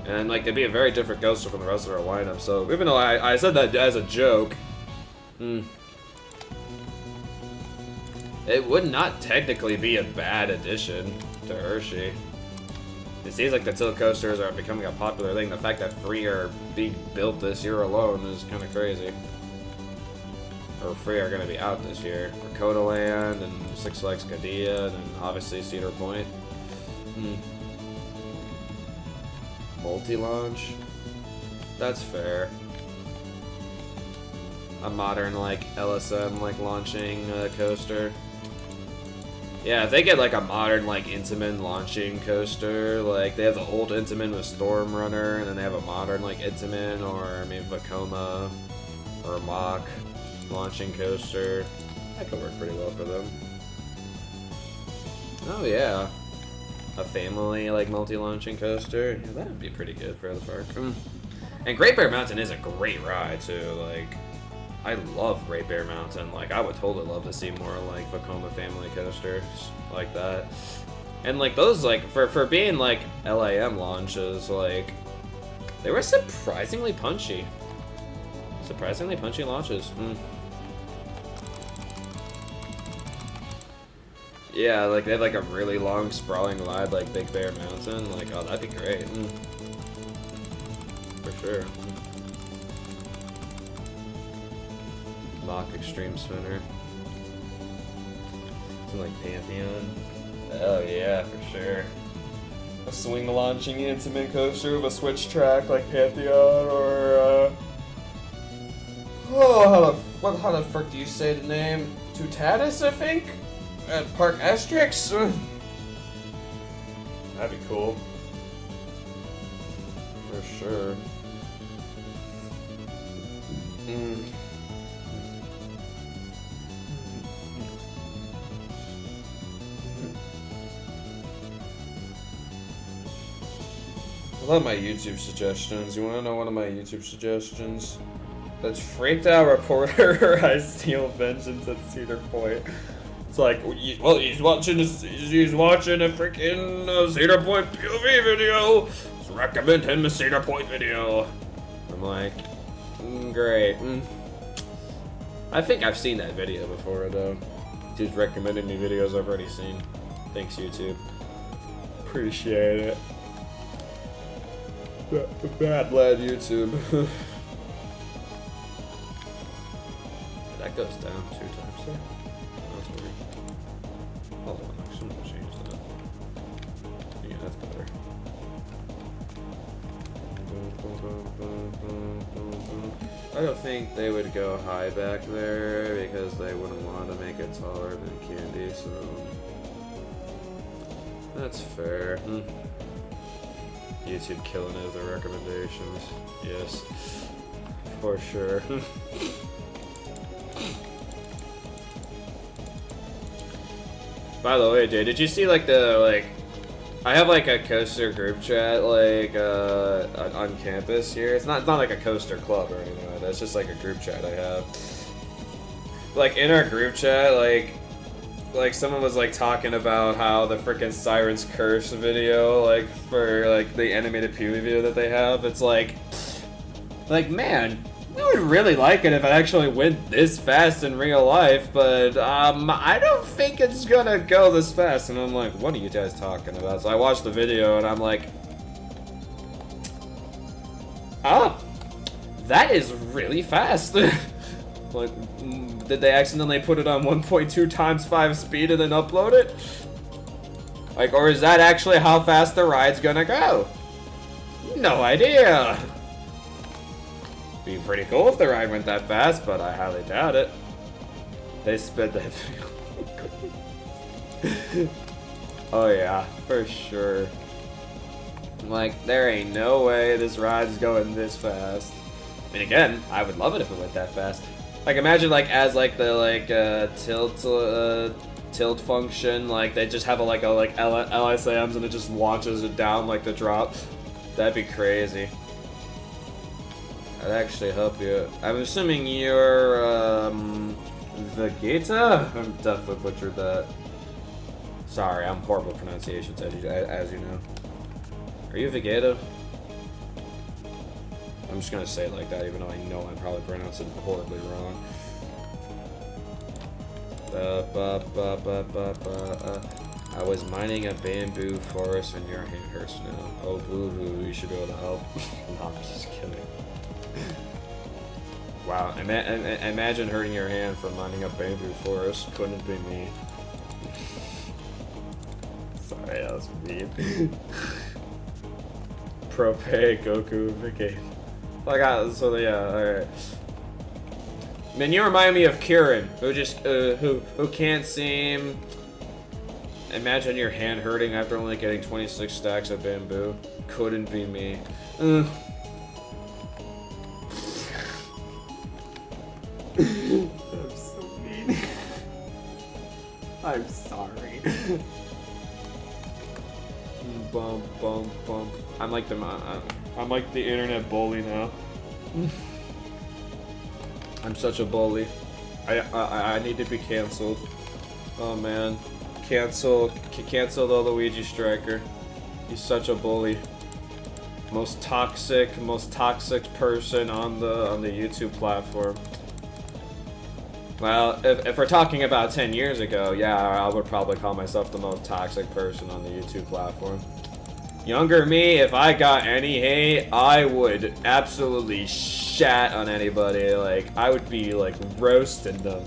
And like, it'd be a very different coaster from the rest of our lineup, so even though I said that as a joke, it would not technically be a bad addition to Hershey. It seems like the tilt coasters are becoming a popular thing. The fact that 3 are being built this year alone is kind of crazy. Or 3 are going to be out this year. For Codaland and Six Flags Qiddiya and obviously Cedar Point. Multi-launch? That's fair. A modern like LSM like launching coaster. Yeah, if they get like a modern like Intamin launching coaster, like they have the old Intamin with Storm Runner, and then they have a modern like Intamin or maybe Vekoma or Mach launching coaster. That could work pretty well for them. Oh yeah, a family like multi-launching coaster. Yeah, that would be pretty good for the park. And Great Bear Mountain is a great ride too. Like, I love Great Bear Mountain. Like, I would totally love to see more like Vekoma family coasters like that. And like those, like for being like LAM launches, like they were surprisingly punchy. Surprisingly punchy launches. Yeah, like they have like a really long sprawling ride like Big Bear Mountain. Like, oh, that'd be great. For sure. Mach Extreme Spinner. Something like Pantheon. Oh yeah, for sure. A swing launching Intamin coaster with a switch track like Pantheon, or oh, how the how the frick do you say the name? Tutatis, I think? At Park Asterix? That'd be cool. For sure. I love my YouTube suggestions. You wanna know one of my YouTube suggestions? That's freaked out reporter I steal vengeance at Cedar Point. It's like, well, he's watching a freaking Cedar Point POV video. Let's recommend him a Cedar Point video. I'm like, great. I think I've seen that video before though. He's recommending me videos I've already seen. Thanks, YouTube. Appreciate it. Bad lad, YouTube. That goes down 2 times there. That's weird. Hold on, actually, I'm gonna change that. Yeah, that's better. I don't think they would go high back there because they wouldn't want to make it taller than Candy, so that's fair. YouTube killing it with the recommendations. Yes, for sure. By the way, Jay, did you see like I have like a coaster group chat like on campus here. It's not like a coaster club or anything like that. It's just like a group chat I have. Like in our group chat, like someone was like talking about how the frickin' Siren's Curse video, like for like the animated PUBG video that they have, it's like man, we would really like it if it actually went this fast in real life, but I don't think it's gonna go this fast. And I'm like, what are you guys talking about? So I watched the video and I'm like, oh, that is really fast. Like, did they accidentally put it on 1.2 times 5 speed and then upload it? Like, or is that actually how fast the ride's gonna go? No idea. Be pretty cool if the ride went that fast, but I highly doubt it. They sped that video. Oh yeah, for sure. Like, there ain't no way this ride's going this fast. I mean, again, I would love it if it went that fast. Like, imagine like as like the tilt function, like they just have a LSMs and it just launches it down like the drop. That'd be crazy. I'd actually help you. I'm assuming you're Vegeta? I'm definitely butchered that. Sorry, I'm horrible at pronunciations, as you know. Are you Vegeta? I'm just gonna say it like that, even though I know I'm probably pronouncing it horribly wrong. I was mining a bamboo forest and your hand hurts now. Oh, boo-hoo, you should be able to help. No, I'm just kidding. Wow, imagine hurting your hand from mining a bamboo forest. Couldn't be me. Sorry, that was mean. Propay, Goku, Vegeta. So yeah, alright. Man, you remind me of Kieran, who just, who can't seem... Imagine your hand hurting after only getting 26 stacks of bamboo. Couldn't be me. I'm so mean. I'm sorry. Bump, bump, bump. I'm like the internet bully now. I'm such a bully. I need to be canceled. Oh man, cancel the Luigi Striker. He's such a bully. Most toxic person on the YouTube platform. Well, if we're talking about 10 years ago, yeah, I would probably call myself the most toxic person on the YouTube platform. Younger me, if I got any hate, I would absolutely shat on anybody. Like, I would be like roasting them.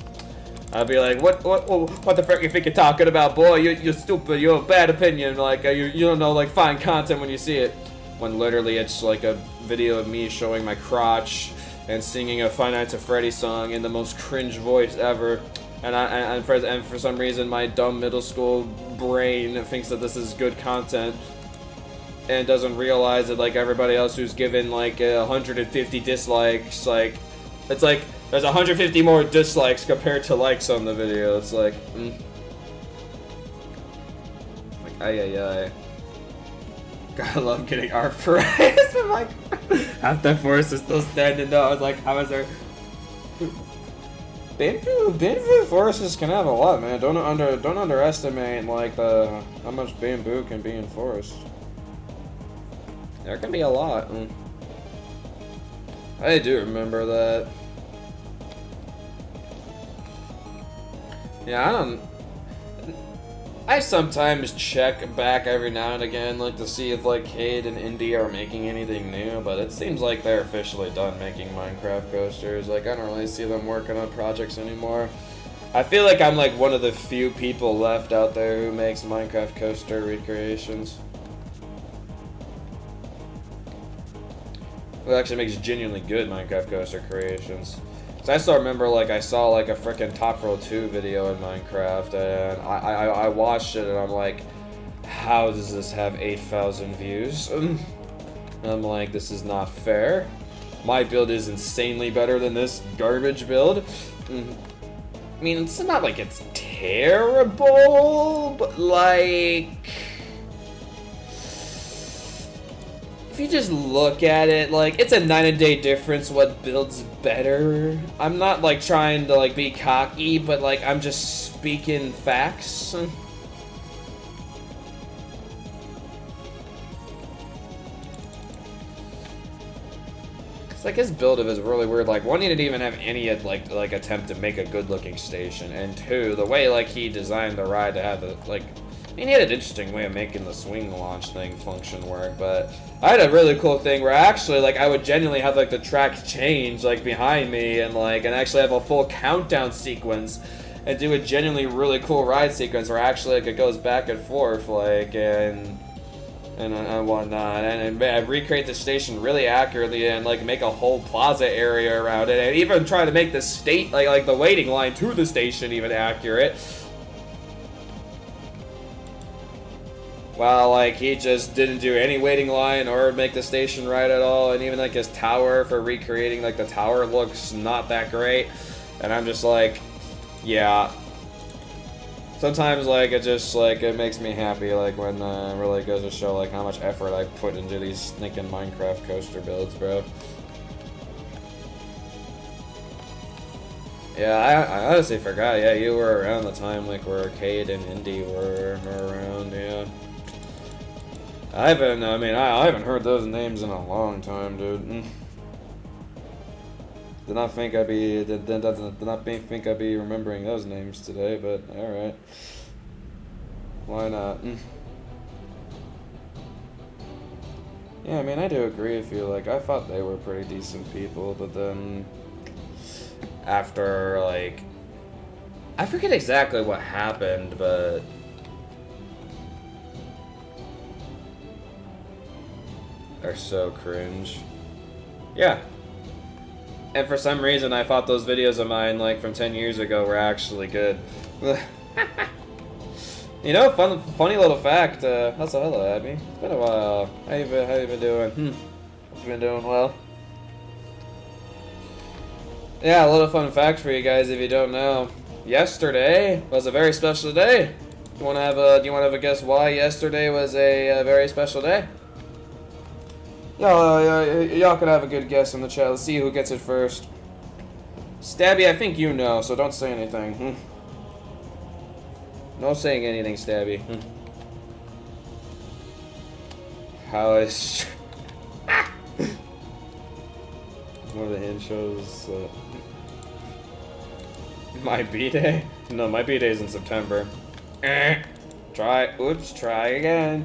I'd be like, what the frick you think you're talking about, boy? You're stupid. You have a bad opinion. Like, you don't know like fine content when you see it. When literally it's like a video of me showing my crotch and singing a Five Nights at Freddy's song in the most cringe voice ever. And for some reason, my dumb middle school brain thinks that this is good content, and doesn't realize that, like, everybody else who's given like 150 dislikes, like, it's like there's 150 more dislikes compared to likes on the video. It's like, like, ay. God, I love getting art praise. I'm like, half that forest is still standing though. I was like, how is there? Bamboo forests can have a lot, man. Don't underestimate like how much bamboo can be in forest. There can be a lot. I do remember that. Yeah, I sometimes check back every now and again, like, to see if, like, Cade and Indy are making anything new, but it seems like they're officially done making Minecraft coasters. Like, I don't really see them working on projects anymore. I feel like I'm, like, one of the few people left out there who makes Minecraft coaster recreations. Who actually makes genuinely good Minecraft coaster creations. Cause I still remember, like, I saw, like, a frickin' Top Row 2 video in Minecraft, and I watched it, and I'm like, how does this have 8,000 views? And I'm like, this is not fair. My build is insanely better than this garbage build. I mean, it's not like it's terrible, but, like, if you just look at it, like, it's a night-and-day difference what builds better. I'm not, like, trying to, like, be cocky, but, like, I'm just speaking facts. It's like, his build of is really weird. Like, one, he didn't even have any, like attempt to make a good-looking station. And two, the way, like, he designed the ride to have the, like, I mean, he had an interesting way of making the swing launch thing function work, but I had a really cool thing where actually, like, I would genuinely have, like, the track change, like, behind me, and, like, and actually have a full countdown sequence, and do a genuinely really cool ride sequence where actually, like, it goes back and forth, like, and whatnot, and I'd recreate the station really accurately, and, like, make a whole plaza area around it, and even try to make the state, like the waiting line to the station even accurate. Well, like, he just didn't do any waiting line or make the station right at all, and even, like, his tower for recreating, like, the tower looks not that great, and I'm just like, yeah. Sometimes, like, it just, like, it makes me happy, like, when it really goes to show, like, how much effort I put into these stinking Minecraft coaster builds, bro. Yeah, I honestly forgot, yeah, you were around the time, like, where Cade and Indy were around, yeah. I haven't heard those names in a long time, dude. Did not think I'd be remembering those names today, but alright. Why not? Yeah, I mean, I do agree with you. Like, I thought they were pretty decent people, but then after, like, I forget exactly what happened, but are so cringe. Yeah. And for some reason, I thought those videos of mine, like, from 10 years ago were actually good. You know, funny little fact, also hello, Abby. It's been a while. How you been doing? Hope you've been doing well. Yeah, a little fun fact for you guys if you don't know. Yesterday was a very special day. Do you wanna have a guess why yesterday was a very special day? Y'all can have a good guess in the chat. Let's see who gets it first. Stabby, I think you know, so don't say anything. No saying anything, Stabby. How is... One of the hint shows... My B-Day? No, my B-Day is in September. Try again.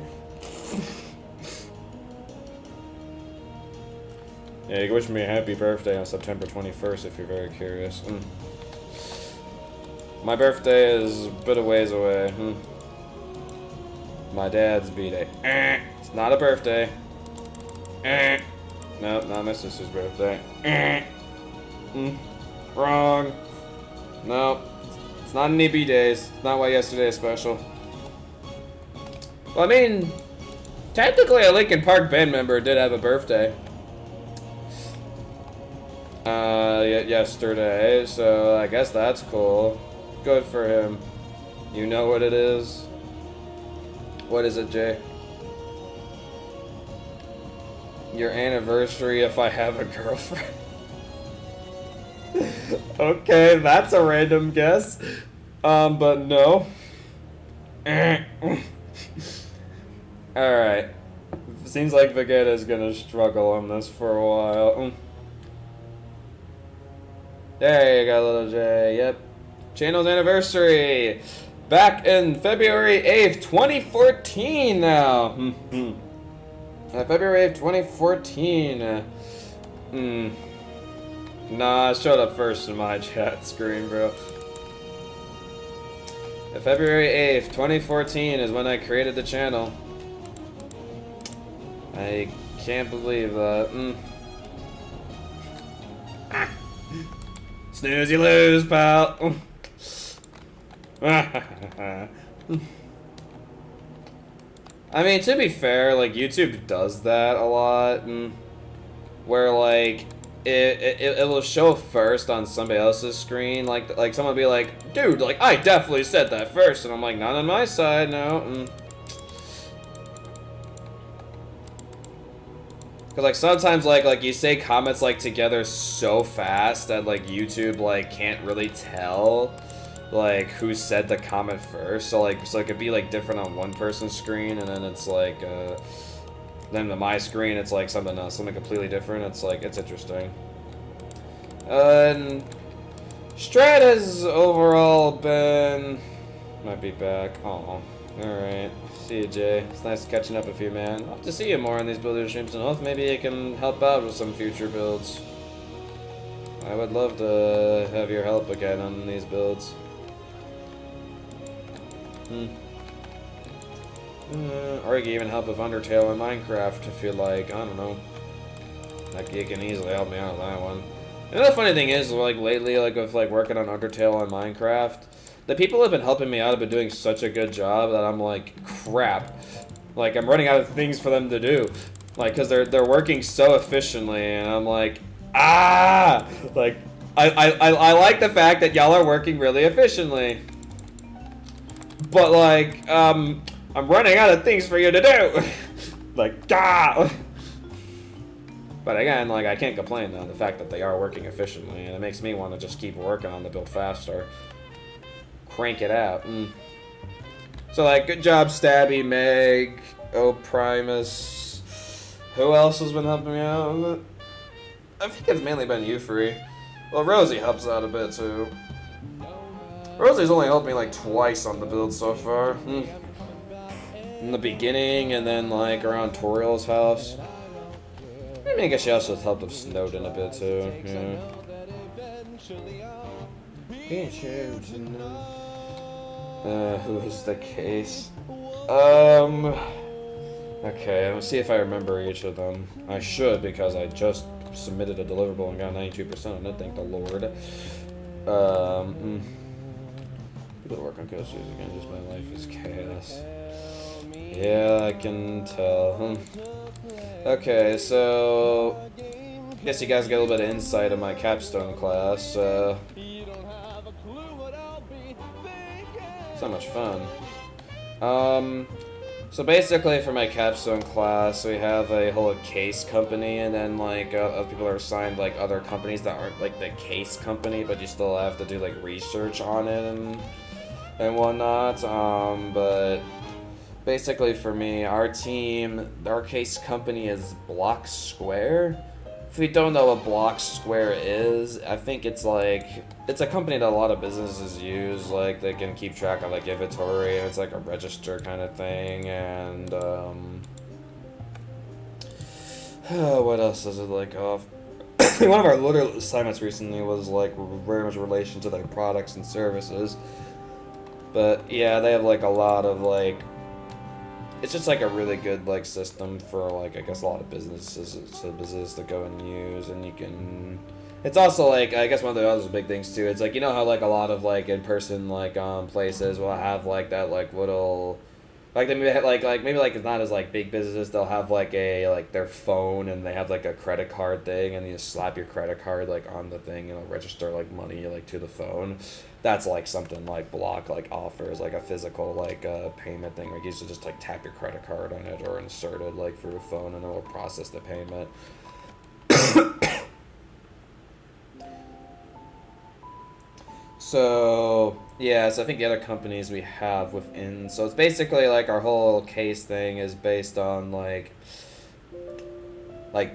Yeah, you can wish me a happy birthday on September 21st if you're very curious. My birthday is a bit of ways away. My dad's B-Day. It's not a birthday. Nope, not my sister's birthday. Wrong. No. It's not an EB days. It's not why yesterday is special. Well, I mean, technically a Linkin Park band member did have a birthday. Yesterday, so I guess that's cool. Good for him. You know what it is? What is it, Jay? Your anniversary if I have a girlfriend. Okay, that's a random guess. But no. Alright. Seems like Vegetta's gonna struggle on this for a while. There you go, little J. Yep. Channel's anniversary. Back in February 8th, 2014 now. February 8th, 2014. Nah, it showed up first in my chat screen, bro. February 8th, 2014 is when I created the channel. I can't believe that. Snooze, you lose, pal. I mean, to be fair, like, YouTube does that a lot, where, like, it will show first on somebody else's screen, like someone will be like, dude, like, I definitely said that first, and I'm like, not on my side, no, Cause like sometimes like you say comments like together so fast that like YouTube like can't really tell like who said the comment first. So it could be like different on one person's screen, and then it's like then on my screen it's like something else, something completely different. It's like it's interesting. And Strat has overall been might be back. Oh, all right. See you, Jay. It's nice catching up with you, man. I'll have to see you more on these builder streams, and hope maybe I can help out with some future builds. I would love to have your help again on these builds. Or you can even help with Undertale and Minecraft if you like. I don't know. Like you can easily help me out with that one. And the funny thing is, like lately, like with like working on Undertale and Minecraft, the people who have been helping me out have been doing such a good job that I'm like, crap. Like, I'm running out of things for them to do. Like, because they're working so efficiently, and I'm like, ah! Like, I like the fact that y'all are working really efficiently. But, like, I'm running out of things for you to do. Like, ah! But again, like, I can't complain on the fact that they are working efficiently, and it makes me want to just keep working on the build faster. Crank it out. So, like, good job, Stabby, Meg, Primus. Who else has been helping me out with it? I think it's mainly been you three. Well, Rosie helps out a bit, too. Rosie's only helped me, like, twice on the build so far. In the beginning, and then, like, around Toriel's house. I guess she also helped with Snowden a bit, too. Yeah. Who is the case? Okay, let's see if I remember each of them. I should, because I just submitted a deliverable and got 92% on it, thank the Lord. People work on coasters again, just my life is chaos. Yeah, I can tell. Okay, so I guess you guys get a little bit of insight of my capstone class. So much fun. So basically for my capstone class, we have a whole case company, and then like other people are assigned like other companies that aren't like the case company, but you still have to do like research on it and whatnot. But basically for me, our team, our case company is Block Square. If you don't know what Block Square is, I think it's like, it's a company that a lot of businesses use, like they can keep track of like inventory, and it's like a register kind of thing, and what else does it like off? One of our little assignments recently was like very much in relation to their products and services, but yeah, they have like a lot of like it's just like a really good like system for like I guess a lot of businesses to go and use, and you can. It's also like I guess one of the other big things too. It's like you know how like a lot of like in person like places will have like that like little. Like they maybe like maybe like it's not as like big businesses. They'll have like a like their phone and they have like a credit card thing, and you just slap your credit card like on the thing and it'll register like money like to the phone. That's like something like Block like offers like a physical like payment thing. Like you should just like tap your credit card on it or insert it like through a phone and it'll process the payment. So yeah, so I think the other companies we have within, so it's basically like our whole case thing is based on like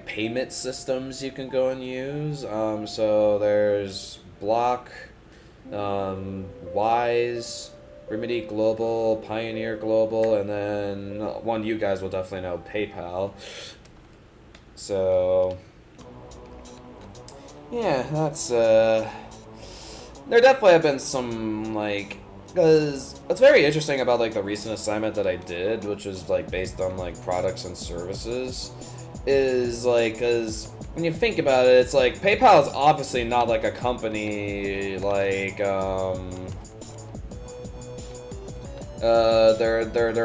payment systems you can go and use. So there's Block, Wise, Remedy Global, Pioneer Global, and then one you guys will definitely know, PayPal. So yeah, that's there definitely have been some, like, because what's very interesting about, like, the recent assignment that I did, which is, like, based on, like, products and services, is, like, because when you think about it, it's, like, PayPal is obviously not, like, a company, like, they're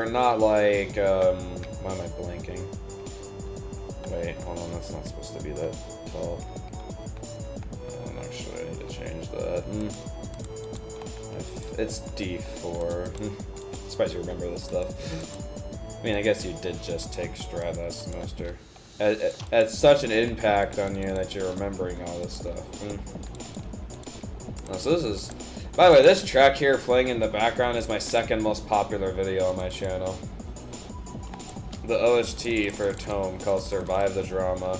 not, like, why am I blanking? Wait, hold on, that's not supposed to be that tall. Actually, I need to change that. It's D4. I'm surprised you remember this stuff. I mean, I guess you did just take Strat last semester. It had such an impact on you that you're remembering all this stuff. Oh, so this is... By the way, this track here playing in the background is my second most popular video on my channel. The OST for a tome called Survive the Drama.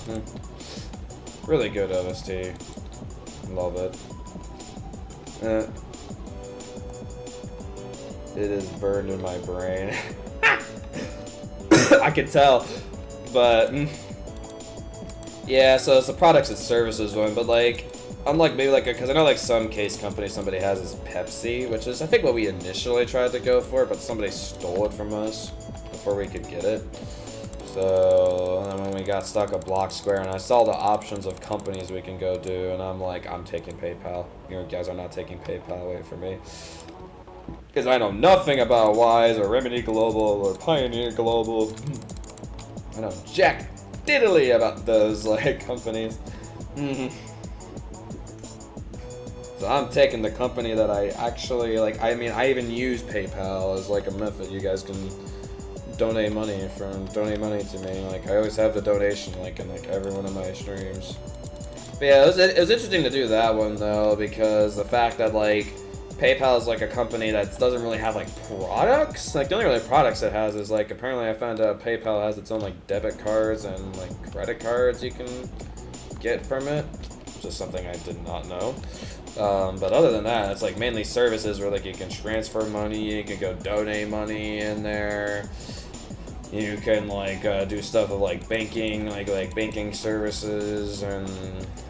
Really good OST. Love it. It is burned in my brain. I can tell. But yeah, so it's the products and services one, but like unlike maybe like because I know like some case company somebody has is Pepsi, which is I think what we initially tried to go for, but somebody stole it from us before we could get it. So and then when we got stuck at Block Square and I saw the options of companies we can go do, and I'm like, I'm taking PayPal. You guys are not taking PayPal, wait for me. Because I know nothing about Wise or Remedy Global or Pioneer Global. I know jack diddly about those like companies. So I'm taking the company that I actually like. I mean, I even use PayPal as like a method you guys can donate money to me. Like I always have the donation link in like every one of my streams. But yeah, it was interesting to do that one though, because the fact that like PayPal is like a company that doesn't really have like products. Like the only really products it has is like apparently I found out PayPal has its own like debit cards and like credit cards you can get from it, which is something I did not know. But other than that, it's like mainly services where like you can transfer money, you can go donate money in there. You can like do stuff with like banking, like banking services, and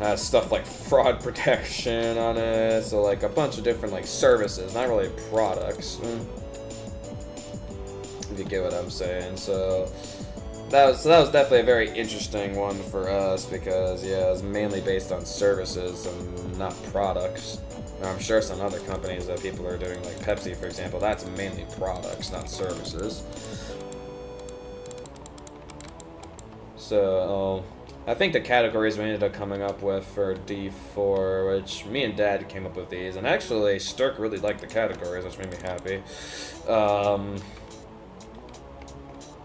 has stuff like fraud protection on it. So like a bunch of different like services, not really products. If you get what I'm saying. So that was definitely a very interesting one for us because yeah, it was mainly based on services and not products. Now, I'm sure some other companies that people are doing, like Pepsi, for example, that's mainly products, not services. So, I think the categories we ended up coming up with for D4, which me and Dad came up with these, and actually Sturk really liked the categories, which made me happy.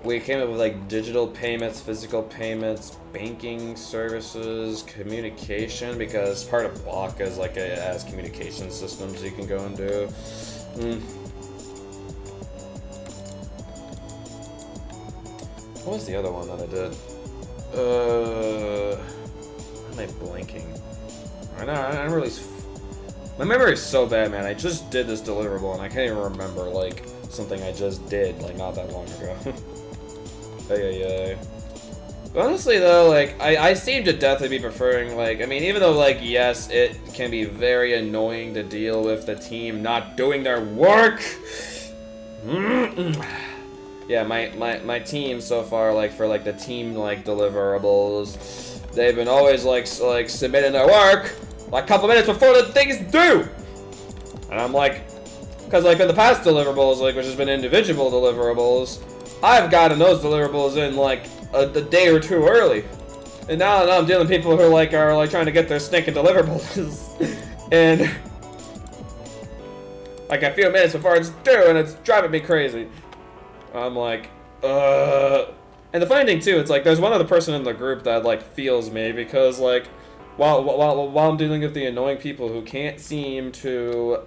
We came up with like digital payments, physical payments, banking services, communication, because part of Block is like it has communication systems you can go and do. What was the other one that I did? Why am I blanking? I know, I'm really... My memory is so bad, man. I just did this deliverable, and I can't even remember, like, something I just did, like, not that long ago. But honestly, though, like, I seem to definitely be preferring, like, I mean, even though, like, yes, it can be very annoying to deal with the team not doing their work. yeah, my team so far, like for like the team like deliverables, they've been always like submitting their work like a couple minutes before the thing is due, and I'm like, because like in the past deliverables, like which has been individual deliverables, I've gotten those deliverables in like a day or two early, and now I'm dealing with people who are trying to get their stinking deliverables, and like a few minutes before it's due, and it's driving me crazy. I'm like, And the funny thing too, it's like there's one other person in the group that like feels me, because like while I'm dealing with the annoying people who can't seem to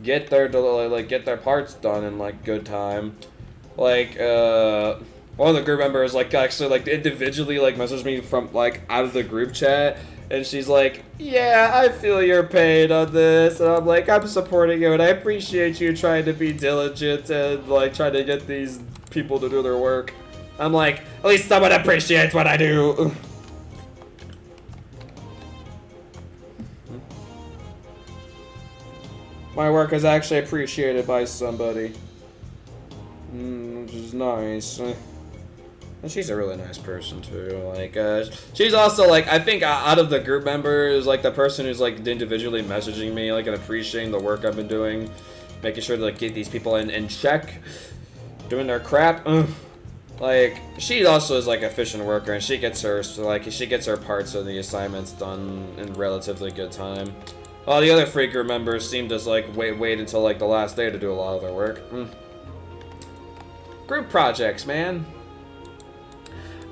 get their parts done in like good time, like one of the group members like actually like individually like messaged me from like out of the group chat, and she's like, yeah, I feel your pain on this, and I'm like, I'm supporting you, and I appreciate you trying to be diligent and like trying to get these people to do their work. I'm like, at least someone appreciates what I do. My work is actually appreciated by somebody. Which is nice. And she's a really nice person too. Like, she's also like, I think out of the group members, like the person who's like individually messaging me, like and appreciating the work I've been doing, making sure to like get these people in check, doing their crap. Like, she also is like an efficient worker, and she gets her parts of the assignments done in relatively good time. While the other three group members seem to just like wait until like the last day to do a lot of their work. Group projects, man.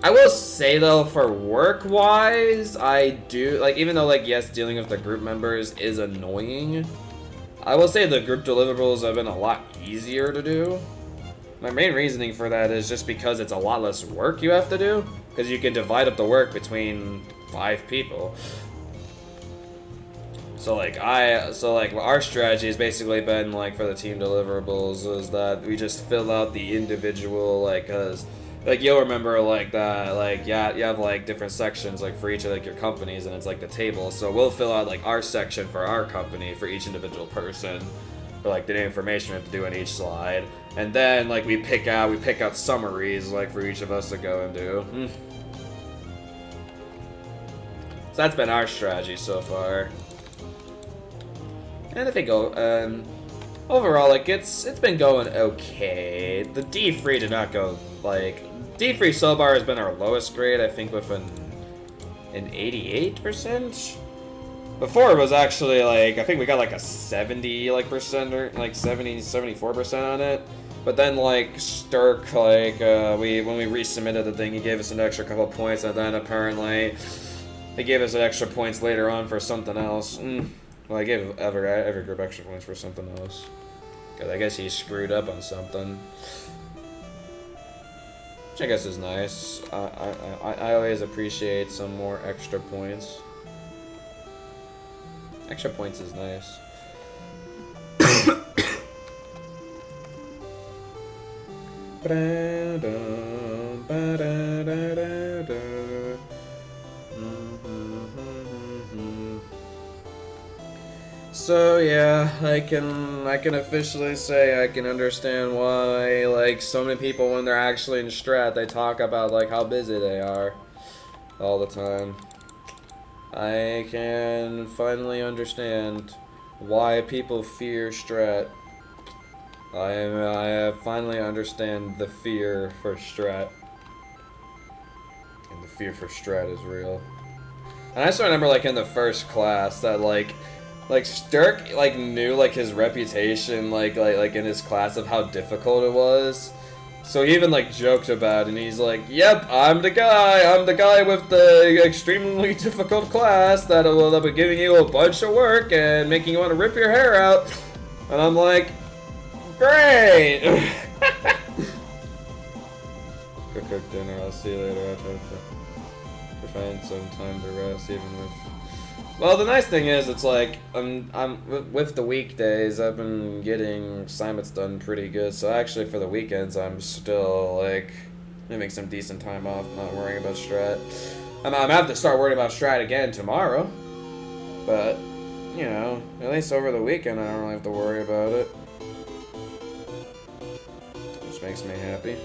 I will say though, for work-wise, I do like, even though like yes, dealing with the group members is annoying, I will say the group deliverables have been a lot easier to do. My main reasoning for that is just because it's a lot less work you have to do, because you can divide up the work between 5 people. So like our strategy has basically been like for the team deliverables is that we just fill out the individual like you'll remember like that like you have like different sections like for each of like your companies, and it's like the table. So we'll fill out like our section for our company for each individual person, for like the information we have to do on each slide, and then like we pick out summaries like for each of us to go and do. So that's been our strategy so far. And I think overall, like it's been going okay. The D3 did not go like D3 so far has been our lowest grade, I think, with an 88%. Before it was actually like I think we got like a 70 like percent or like 74% on it. But then like Sturk like when we resubmitted the thing, he gave us an extra couple points, and then apparently they gave us an extra points later on for something else. Well, I gave every group extra points for something else. Cause I guess he screwed up on something. Which I guess is nice. I always appreciate some more extra points. Extra points is nice. So yeah, I can officially say I can understand why like so many people when they're actually in strat they talk about like how busy they are all the time. I can finally understand why people fear strat. I finally understand the fear for strat. And the fear for strat is real. And I still remember like in the first class that like Sturk like knew like his reputation like in his class of how difficult it was. So he even like joked about it, and he's like, "Yep, I'm the guy with the extremely difficult class that'll be giving you a bunch of work and making you want to rip your hair out." And I'm like, "Great." Go cook dinner. I'll see you later. I'll try to find some time to rest, even with. Well, the nice thing is, it's like, with the weekdays, I've been getting assignments done pretty good, so actually for the weekends, I'm still, like, having some decent time off, not worrying about strat. I'm gonna have to start worrying about strat again tomorrow, but, you know, at least over the weekend, I don't really have to worry about it. Just makes me happy.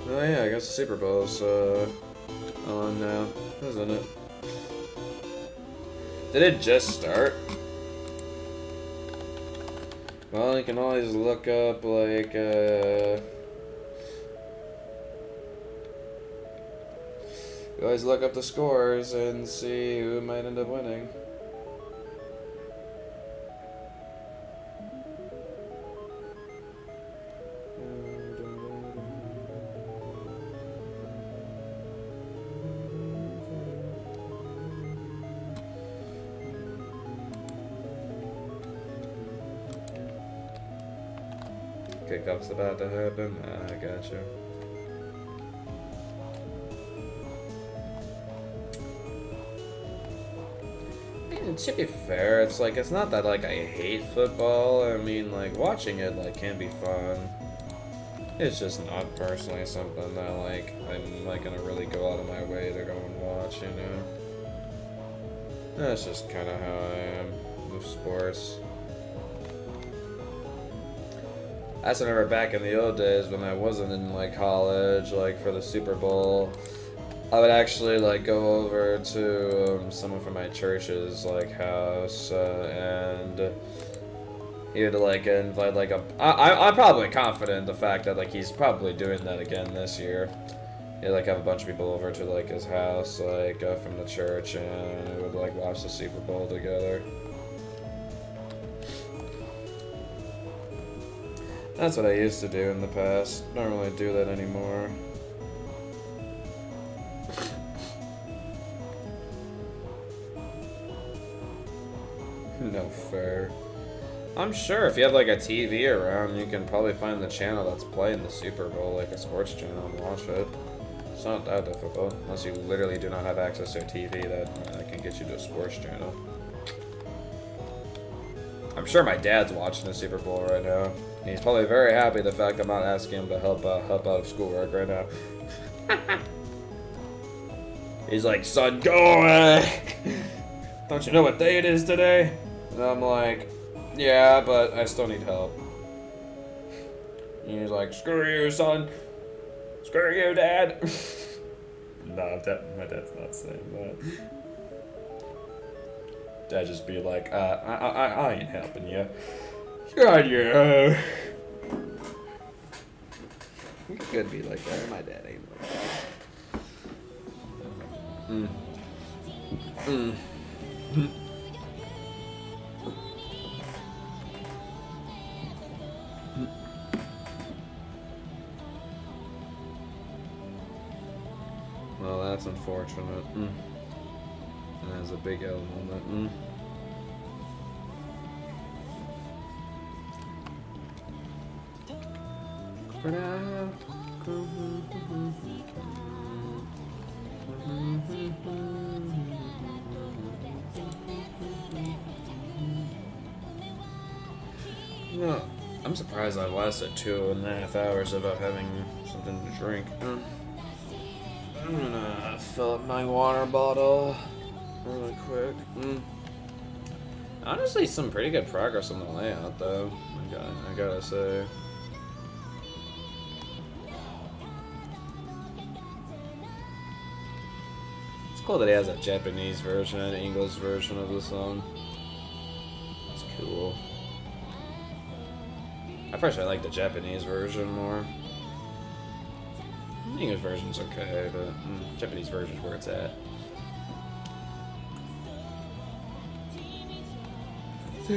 Oh yeah, I guess the Super Bowl's on now, isn't it? Did it just start? Well, you can always look up, like, you always look up the scores and see who might end up winning. Kickoff's about to happen. I gotcha. And to be fair, it's like, it's not that like I hate football. I mean, like, watching it like can be fun. It's just not personally something that like I'm like gonna really go out of my way to go and watch, you know. That's just kind of how I am with sports. I just remember back in the old days when I wasn't in like college, like for the Super Bowl, I would actually like go over to someone from my church's like house and he would like invite like I'm probably confident in the fact that like he's probably doing that again this year. He'd like have a bunch of people over to like his house like from the church and we would like watch the Super Bowl together. That's what I used to do in the past. Don't really do that anymore. No fair. I'm sure if you have like a TV around, you can probably find the channel that's playing the Super Bowl, like a sports channel, and watch it. It's not that difficult, unless you literally do not have access to a TV that can get you to a sports channel. I'm sure my dad's watching the Super Bowl right now. He's probably very happy the fact I'm not asking him to help out of schoolwork right now. He's like, son, go away! Don't you know what day it is today? And I'm like, yeah, but I still need help. And he's like, screw you, son. Screw you, dad. No, my dad's not saying that. Dad just be like, I ain't helping you. God, yeah. You could be like that. My dad ain't like that. Well, that's unfortunate. And there's a big L moment. No, I'm surprised I lasted 2.5 hours without having something to drink. I'm gonna fill up my water bottle really quick. Honestly, some pretty good progress on the layout, though. I gotta say. It's cool that he has a Japanese version and an English version of the song. It's cool. I personally like the Japanese version more. The English version's okay, but Japanese version's where it's at. I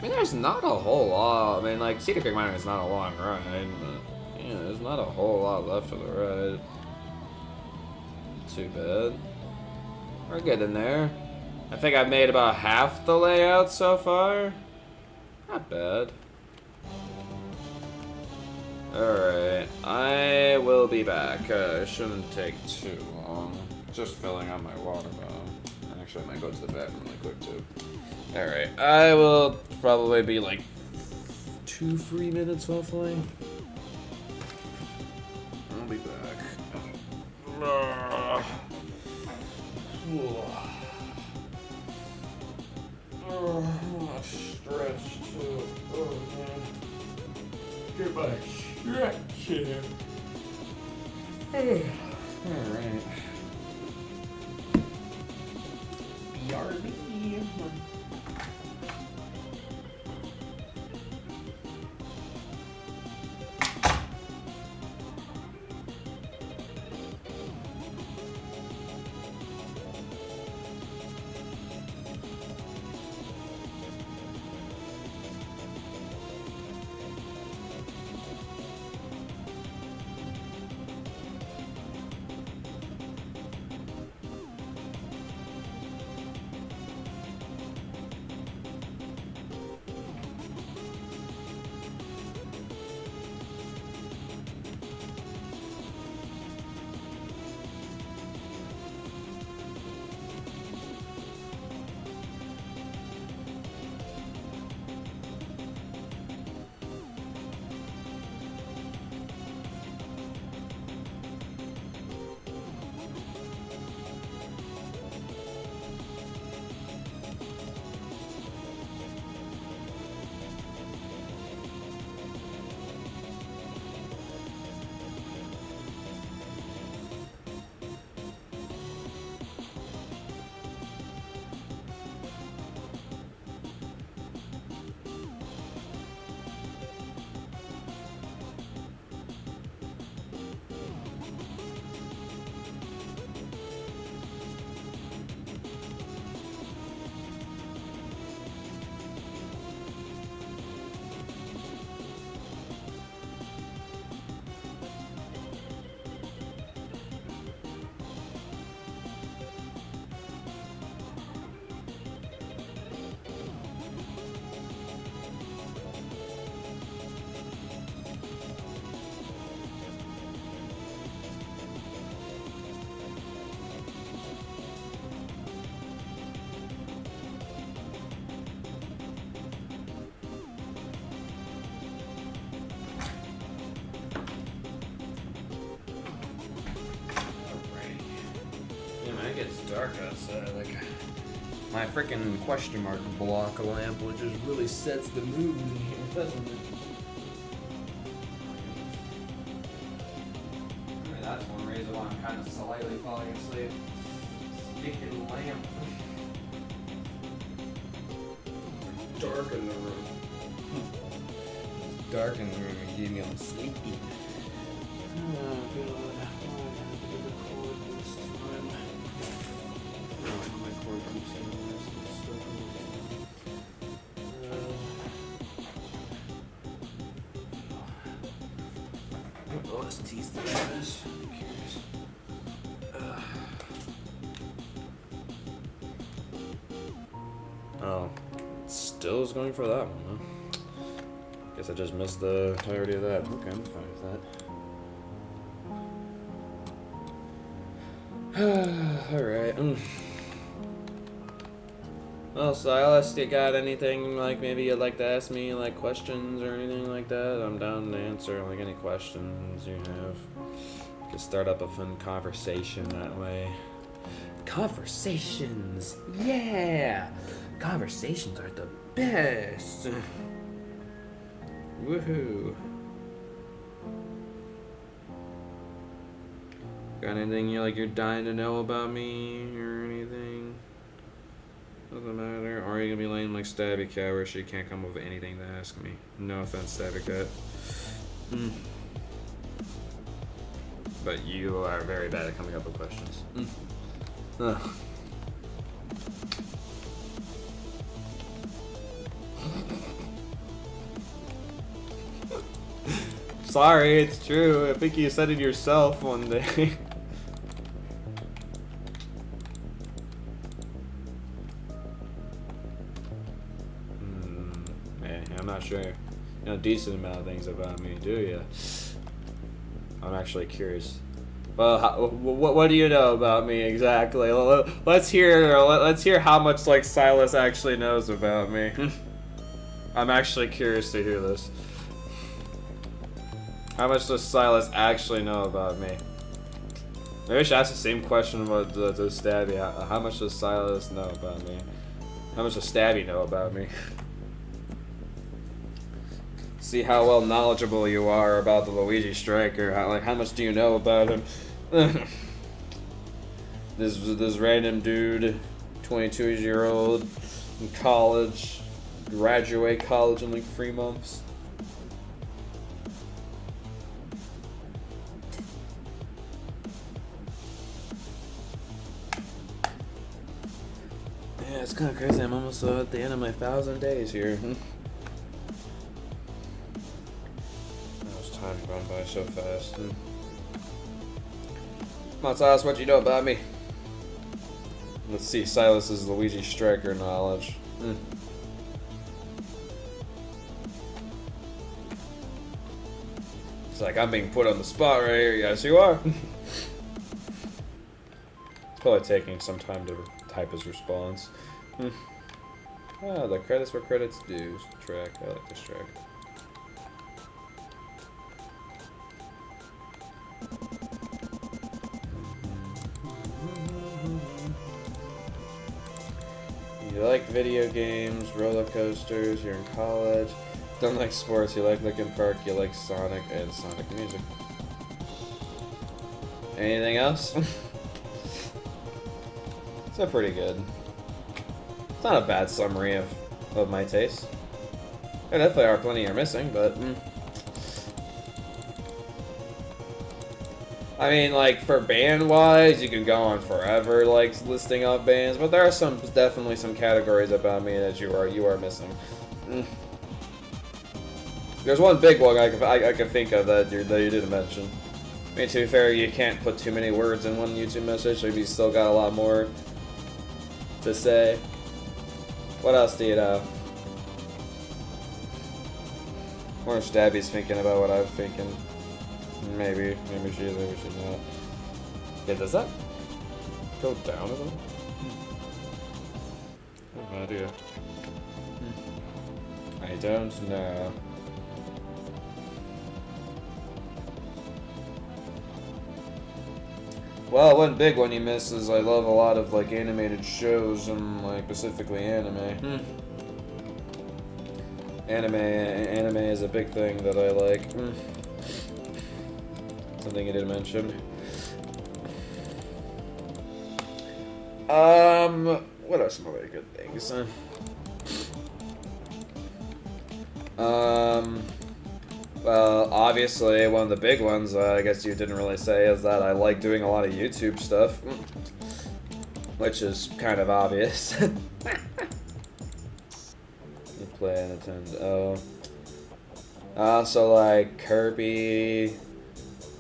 mean, there's not a whole lot. I mean, like, Cedar Creek Miner is not a long ride, but, yeah, there's not a whole lot left of the ride. Too bad. We're good in there. I think I've made about half the layout so far. Not bad. Alright, I will be back. It shouldn't take too long. Just filling out my water bottle. Actually, I might go to the bathroom really quick too. Alright, I will probably be like 2-3 minutes hopefully. I'll be back. Oh, I want to stretch too. Oh man. Get my stretch here. Alright. BRB. It gets dark outside. Like my freaking question mark block lamp, which just really sets the mood in here, doesn't it? I mean, that's one reason why I'm kind of slightly falling asleep. Stinking lamp. Dark in the room. It's dark in the room and keep me all sleepy. Oh god. Tease the ass. I'm curious. Oh, it still is going for that one, huh? Guess I just missed the entirety of that. Okay, I'm fine with that. Alright. Well, Silas, you got anything, like, maybe you'd like to ask me, like, questions or anything like that? I'm down to answer, like, any questions you have. You can start up a fun conversation that way. Conversations! Yeah! Conversations are the best! Woohoo! Got anything you're dying to know about me or anything? Doesn't matter. Or are you gonna be lame like Stabby Cat where she can't come up with anything to ask me? No offense, Stabby Cat. But you are very bad at coming up with questions. Ugh. Sorry, it's true. I think you said it yourself one day. I'm not sure. You know a decent amount of things about me, do you? I'm actually curious. Well, what do you know about me exactly? Let's hear how much like Silas actually knows about me. I'm actually curious to hear this. How much does Silas actually know about me? Maybe I should ask the same question about the Stabby. How much does Silas know about me? How much does Stabby know about me? See how well knowledgeable you are about the Luigi Striker. How much do you know about him? This random dude, 22-year-old, in college, graduate college in like 3 months. Yeah, it's kind of crazy. I'm almost at the end of my 1,000 days here. Time run by so fast. Come on, Silas, what you know about me? Let's see Silas's Luigi Striker knowledge. It's like I'm being put on the spot right here. Yes, you are. It's probably taking some time to type his response. Ah, the credits where credits due. Track. I like this track. You like video games, roller coasters, you're in college, don't like sports, you like Linkin Park, you like Sonic and Sonic music. Anything else? It's pretty good. It's not a bad summary of my taste. There definitely are plenty you're missing, but I mean, like, for band-wise, you can go on forever, like, listing off bands, but there are definitely some categories about me that you are missing. There's one big one I can think of that you didn't mention. I mean, to be fair, you can't put too many words in one YouTube message, so you still got a lot more to say. What else do you know? Or if Stabby's thinking about what I'm thinking. Maybe she is, maybe she's not. Yeah, does that go down at all? I have no idea. I don't know. Well, one big one you miss is I love a lot of like animated shows and like specifically anime. Anime is a big thing that I like. Something you didn't mention. What are some other good things? Well, obviously, one of the big ones, I guess you didn't really say, is that I like doing a lot of YouTube stuff. Which is kind of obvious. You play Nintendo. I also like Kirby.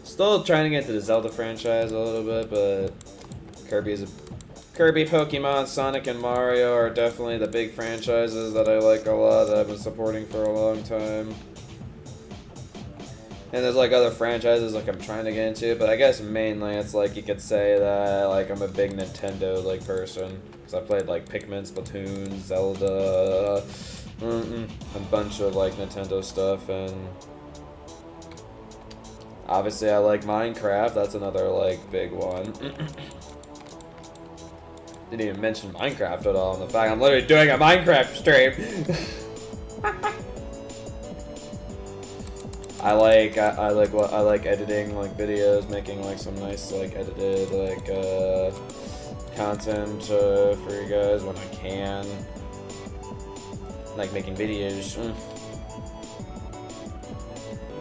Still trying to get into the Zelda franchise a little bit, but Kirby, Pokemon, Sonic, and Mario are definitely the big franchises that I like a lot, that I've been supporting for a long time. And there's like other franchises like I'm trying to get into, but I guess mainly it's like you could say that like I'm a big Nintendo like person, because I played like Pikmin, Splatoon, Zelda, a bunch of like Nintendo stuff, and obviously I like Minecraft. That's another like big one. Didn't even mention Minecraft at all. In the fact I'm literally doing a Minecraft stream. I like editing like videos, making like some nice like edited like content for you guys when I can. Like making videos.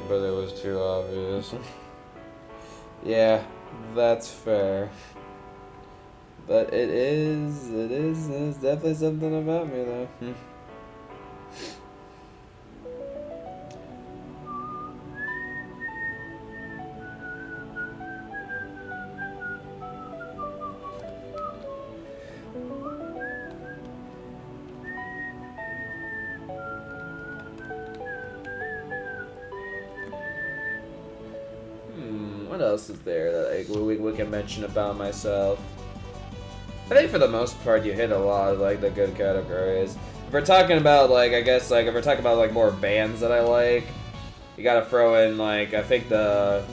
But it was too obvious. Yeah, that's fair. But it's definitely something about me though. What else is there that we can mention about myself? I think for the most part you hit a lot of like the good categories. If we're talking about like, I guess like if we're talking about like more bands that I like, you gotta throw in like, I think the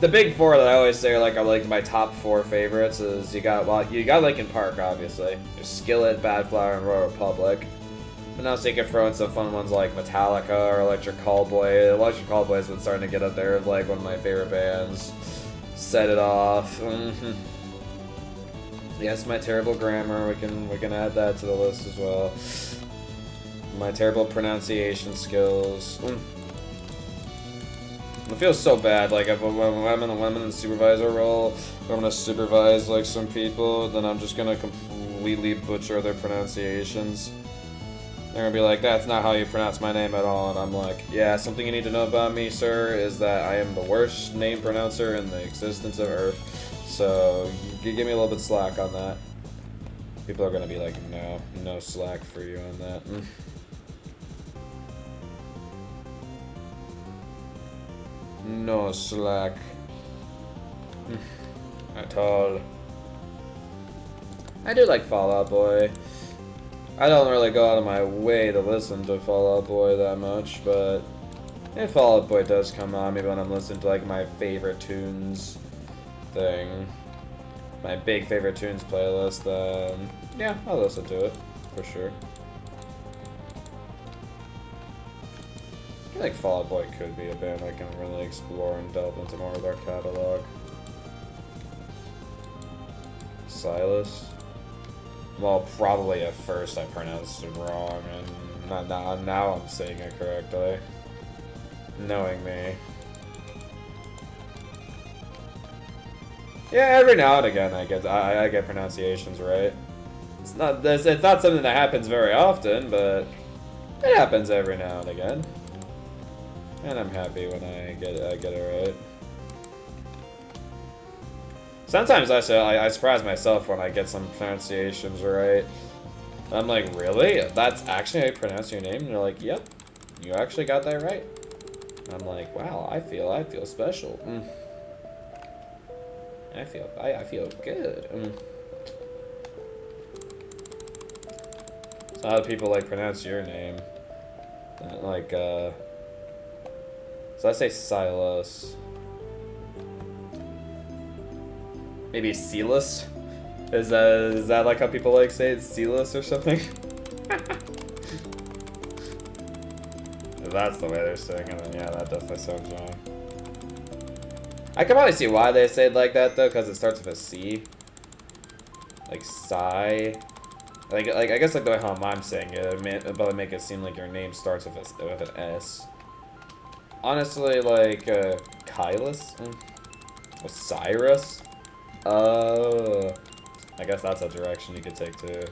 the big four that I always say are like my top 4 favorites is you got Linkin Park, obviously. There's Skillet, Badflower, and Royal Republic. But now so you can throw in some fun ones like Metallica or Electric Callboy. Electric Callboy's been starting to get up there as like one of my favorite bands. Set It Off. Yes, my terrible grammar. We can add that to the list as well. My terrible pronunciation skills. It feels so bad. Like when I'm in the supervisor role, if I'm gonna supervise like some people, then I'm just gonna completely butcher their pronunciations. They're gonna be like, "That's not how you pronounce my name at all," and I'm like, "Yeah, something you need to know about me, sir, is that I am the worst name pronouncer in the existence of Earth. So you give me a little bit slack on that." People are gonna be like, no slack for you on that. No slack at all. I do like Fall Out Boy. I don't really go out of my way to listen to Fall Out Boy that much, but if Fall Out Boy does come on, maybe when I'm listening to like my favorite tunes thing, my big favorite tunes playlist, then yeah, I'll listen to it for sure. I feel like Fall Out Boy could be a band I can really explore and delve into more of their catalog. Silas? Well, probably at first I pronounced it wrong, and now I'm saying it correctly. Knowing me. Yeah, every now and again I get pronunciations right. It's not something that happens very often, but it happens every now and again. And I'm happy when I get it right. Sometimes I surprise myself when I get some pronunciations right. I'm like, really? That's actually how you pronounce your name? And they're like, yep, you actually got that right. I'm like, wow, I feel special. I feel good. So how do people like pronounce your name? Like, so I say Silas. Maybe Silas? Is that like how people like say it's Silas or something? If that's the way they're saying it, then yeah, that definitely sounds wrong. I can probably see why they say it like that though, because it starts with a C. Like Psy. Like I guess like the way how I'm saying it, it'd probably make it seem like your name starts with an S. Honestly, like Kylus? Osiris? I guess that's a direction you could take too.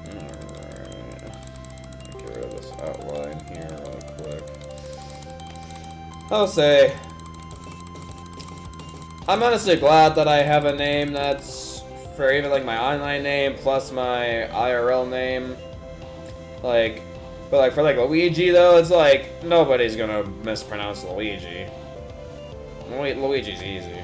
Alright. Get rid of this outline here real quick. I'll say, I'm honestly glad that I have a name that's for even like my online name plus my IRL name. Like, but like for like Luigi though, it's like nobody's gonna mispronounce Luigi. Luigi's easy.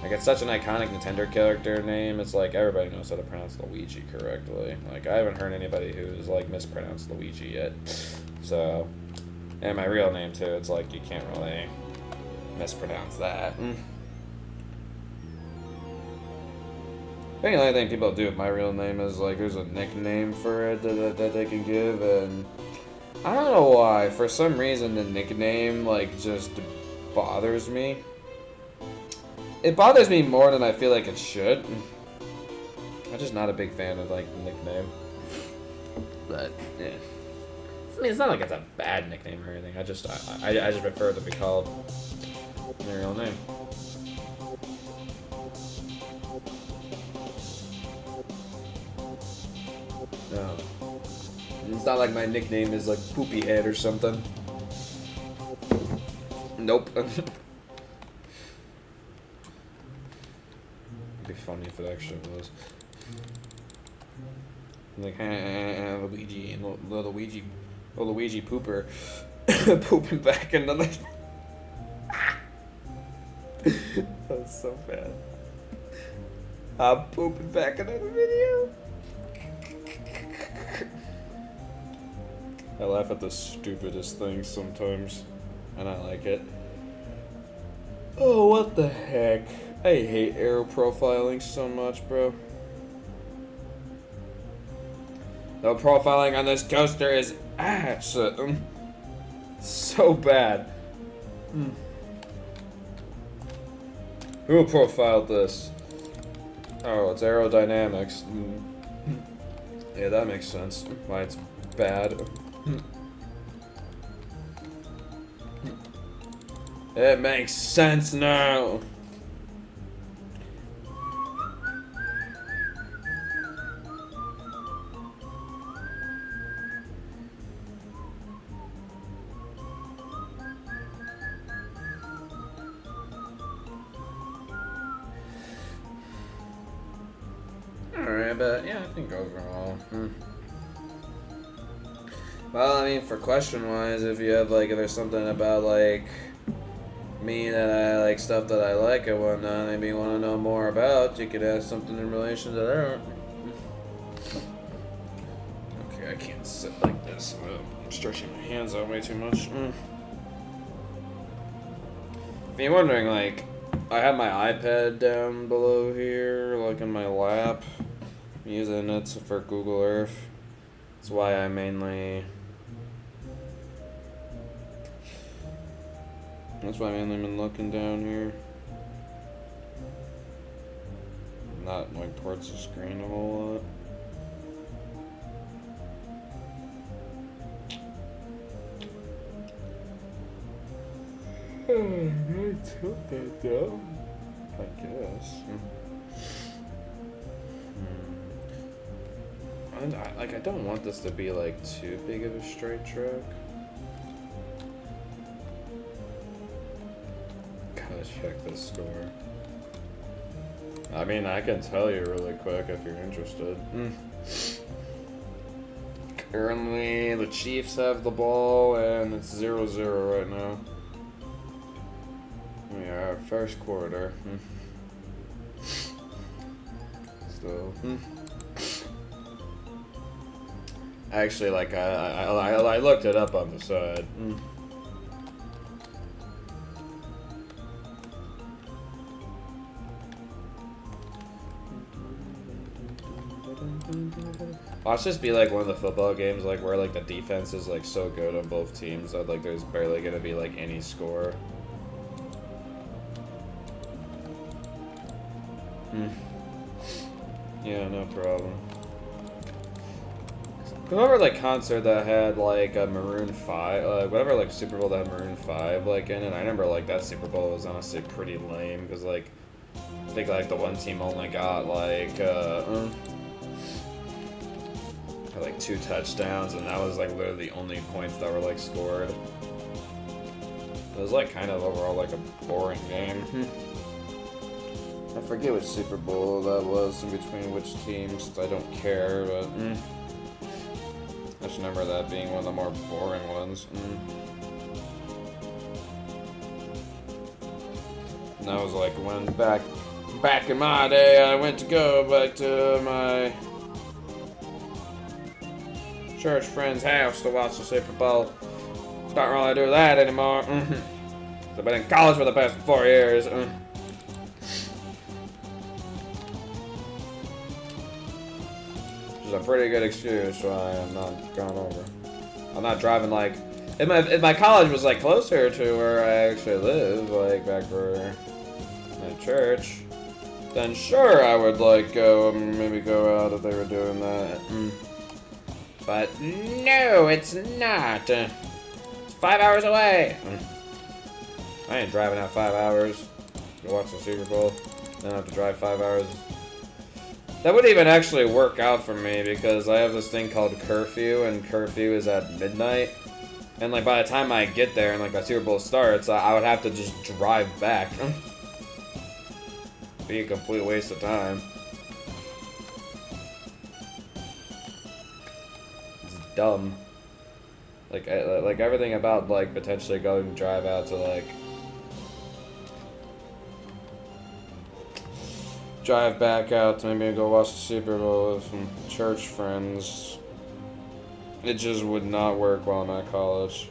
Like it's such an iconic Nintendo character name. It's like everybody knows how to pronounce Luigi correctly. Like I haven't heard anybody who's like mispronounced Luigi yet. So, and my real name too. It's like you can't really mispronounce that. I think the only thing people do with my real name is like there's a nickname for it that they can give, and I don't know why. For some reason, the nickname like just bothers me. It bothers me more than I feel like it should. I'm just not a big fan of like the nickname. But yeah, I mean it's not like it's a bad nickname or anything. I just prefer to be called my real name. No. It's not like my nickname is like Poopy Head or something. Nope. It'd be funny if it actually was. Like, Luigi, Luigi pooper. Pooping back into the... That was so bad. I'm pooping back another video. I laugh at the stupidest things sometimes, and I like it. Oh, what the heck? I hate arrow profiling so much, bro. The profiling on this coaster is ass. So bad. Who profiled this? Oh, it's aerodynamics. Yeah, that makes sense. Why it's bad. It makes sense now. Alright, but yeah, I think overall. Well, I mean, for question-wise, if you have, like, if there's something about, like, me that I like, stuff that I like and whatnot, maybe you want to know more about, you could ask something in relation to that. Okay, I can't sit like this. I'm stretching my hands out way too much. If you're wondering, like, I have my iPad down below here, like, in my lap. I'm using it for Google Earth. That's why I mainly... That's why I've been looking down here. Not like towards the screen a whole lot. I took that down, I guess. And I don't want this to be like too big of a straight track. Gotta check this score. I mean, I can tell you really quick if you're interested. Currently, the Chiefs have the ball, and it's 0-0 right now. We are first quarter. Still. Actually, like, I looked it up on the side. Watch this be like one of the football games, like where like the defense is like so good on both teams that like there's barely gonna be like any score. Yeah, no problem. Whatever like concert that had like a Maroon 5, whatever like Super Bowl that had Maroon 5 like in it, I remember like that Super Bowl was honestly pretty lame because like I think like the one team only got like like 2 touchdowns, and that was like literally the only points that were like scored. It was like kind of overall like a boring game. I forget which Super Bowl that was in between which teams. I don't care, but I just remember that being one of the more boring ones. And that was like when back in my day, I went to go back to my church friend's house to watch the Super Bowl. Don't really do that anymore. I've been in college for the past 4 years. Which is a pretty good excuse why I'm not going over. I'm not driving like... If my college was like closer to where I actually live, like back where my church, then sure I would like go, maybe go out if they were doing that. But no, it's not. It's 5 hours away. I ain't driving out 5 hours to watch the Super Bowl. Then I have to drive 5 hours. That would even actually work out for me because I have this thing called curfew, and curfew is at midnight. And like by the time I get there and like the Super Bowl starts, I would have to just drive back. Be a complete waste of time. Dumb. Like everything about like potentially going to drive out to like drive back out to maybe go watch the Super Bowl with some church friends. It just would not work while I'm at college.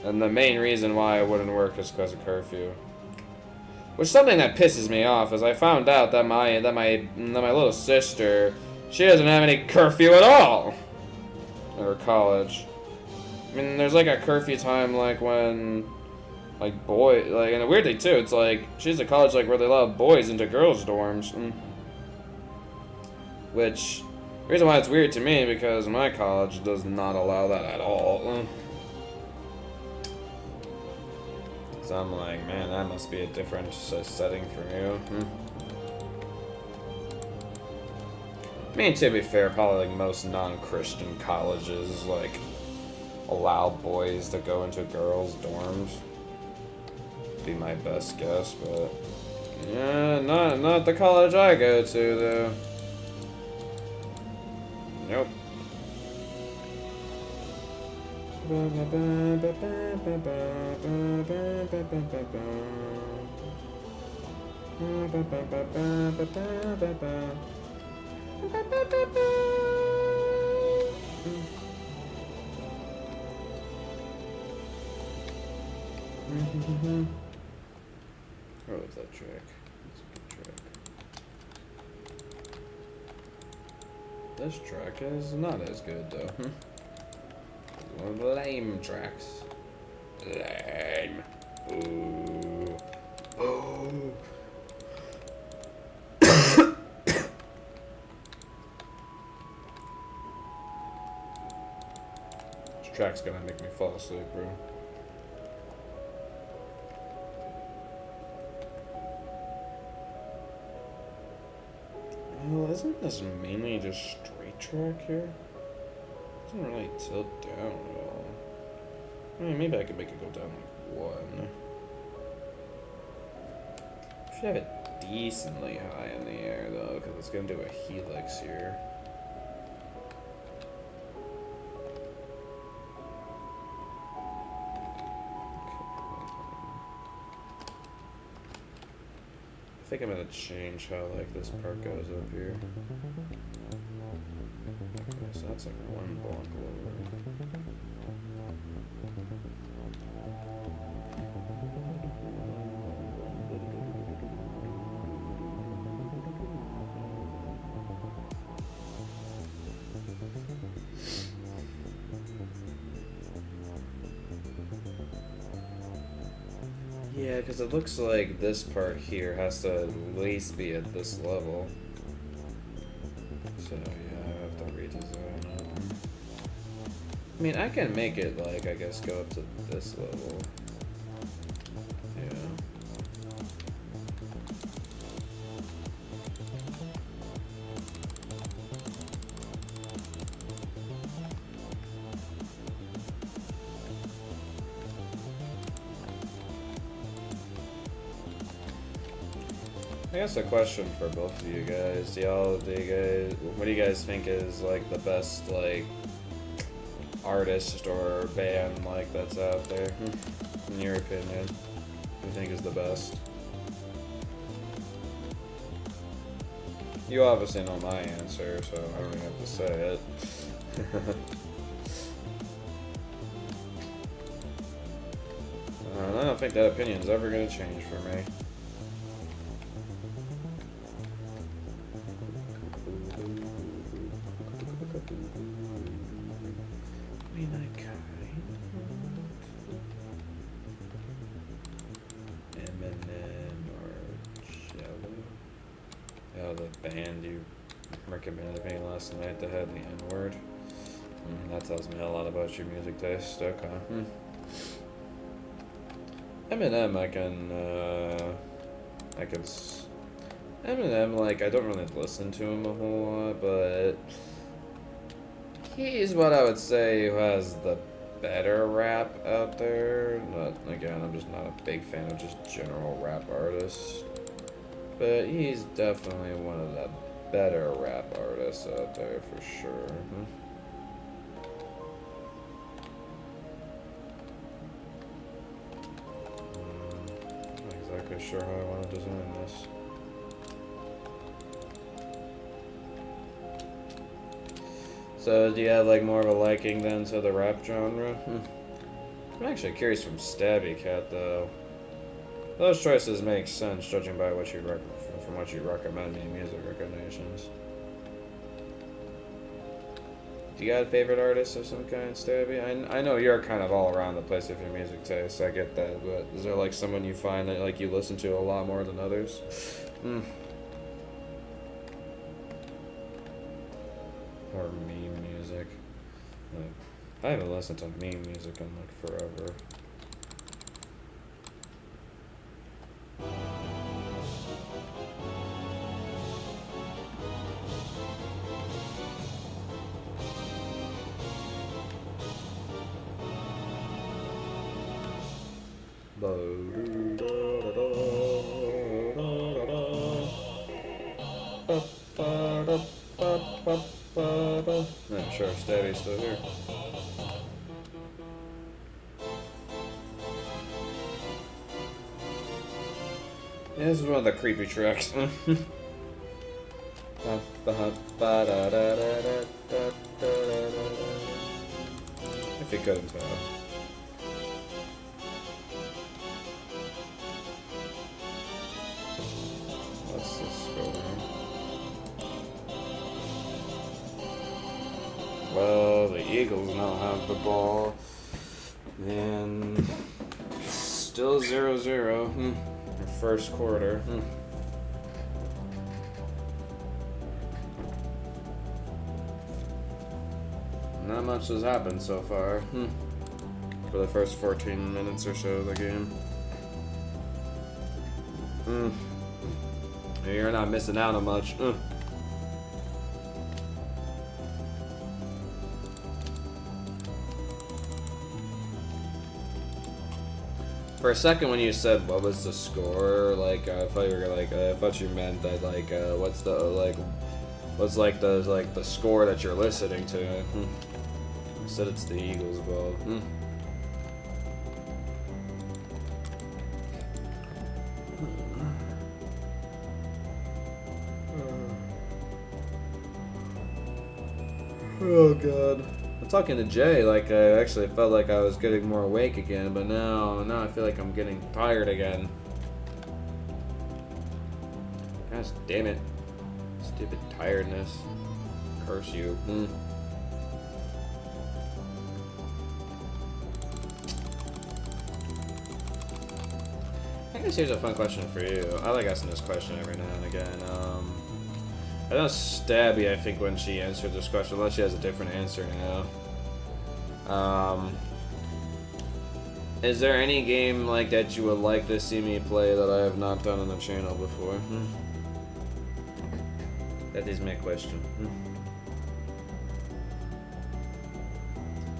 And the main reason why it wouldn't work is because of curfew. Which is something that pisses me off is I found out that my little sister, she doesn't have any curfew at all at her college. I mean, there's like a curfew time like when and a weird thing too, it's like she's at college like where they allow boys into girls' dorms. Which the reason why it's weird to me because my college does not allow that at all. So I'm like, man, that must be a different setting for you. I mean, to be fair, probably like most non-Christian colleges like allow boys to go into girls' dorms. Be my best guess, but yeah, not the college I go to though. Nope. I love that track. It's a good track. This track is not as good though. One of the lame tracks. Lame. Ooh. Oh. This track's gonna make me fall asleep, bro. Well, isn't this mainly just straight track here? It doesn't really tilt down at all. I mean, maybe I could make it go down like 1. Should have it decently high in the air though, because it's gonna do a helix here. I think I'm gonna change how like this part goes up here. Okay, so that's like 1 block lower. Yeah, because it looks like this part here has to at least be at this level. So yeah, I have to redesign it. I mean, I can make it like, I guess, go up to this level. Yeah. I guess a question for both of you guys. What do you guys think is like the best like artist or band like that's out there? In your opinion, who do you think is the best? You obviously know my answer, so I don't even have to say it. I don't think that opinion's ever gonna change for me. Band you recommended me last night that had the N-word. That tells me a lot about your music taste. Okay. Eminem, Eminem, like, I don't really listen to him a whole lot, but he's what I would say who has the better rap out there. Again, I'm just not a big fan of just general rap artists. But he's definitely one of the better rap artists out there for sure. Not exactly sure how I want to design this. So do you have like more of a liking then to the rap genre? I'm actually curious from Stabby Cat though. Those choices make sense judging by what you from what you recommend in music recommendations. Do you got a favorite artist of some kind, Stabby? I know you're kind of all around the place with your music taste. I get that, but is there like someone you find that like you listen to a lot more than others? Or meme music. Like, I haven't listened to meme music in like forever. I'm sure Stabby's still here. Yeah, this is one of the creepy tracks. If you couldn't tell. What's this score? Well, the Eagles now have the ball. And still 0-0. First quarter. Not much has happened so far. For the first 14 minutes or so of the game. You're not missing out on much. For a second, when you said what was the score, like I thought you were like I thought you meant that like what's the the score that you're listening to. You said it's the Eagles ball. Oh god. I'm talking to Jay, like I actually felt like I was getting more awake again, but now I feel like I'm getting tired again. Gosh damn it. Stupid tiredness. Curse you. I guess here's a fun question for you. I like asking this question every now and again. I know Stabby, I think, when she answered this question, unless she has a different answer now. Is there any game like that you would like to see me play that I have not done on the channel before? That is my question.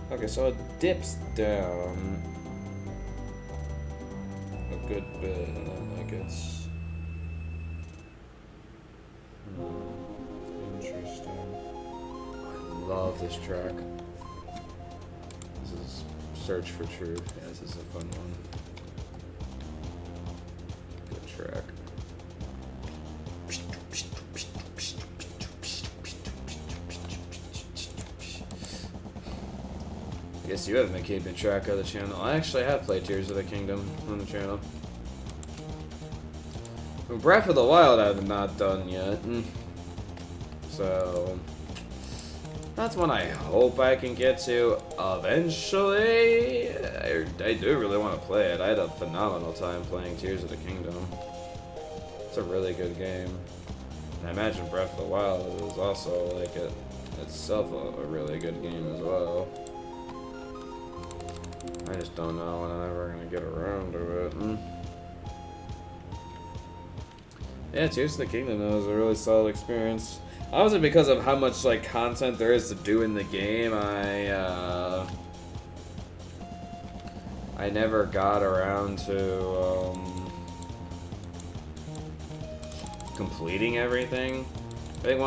Okay, so it dips down a good bit, and then like it's interesting. I love this track. This is Search for Truth. Yeah, this is a fun one. Good track. I guess you haven't been keeping track of the channel. I actually have played Tears of the Kingdom on the channel. Breath of the Wild I have not done yet. So that's one I hope I can get to eventually. I do really want to play it. I had a phenomenal time playing Tears of the Kingdom. It's a really good game. And I imagine Breath of the Wild is also like itself a really good game as well. I just don't know when I'm ever gonna get around to it. Yeah, Tears of the Kingdom though was a really solid experience. Honestly, because of how much like content there is to do in the game, I never got around to completing everything. I think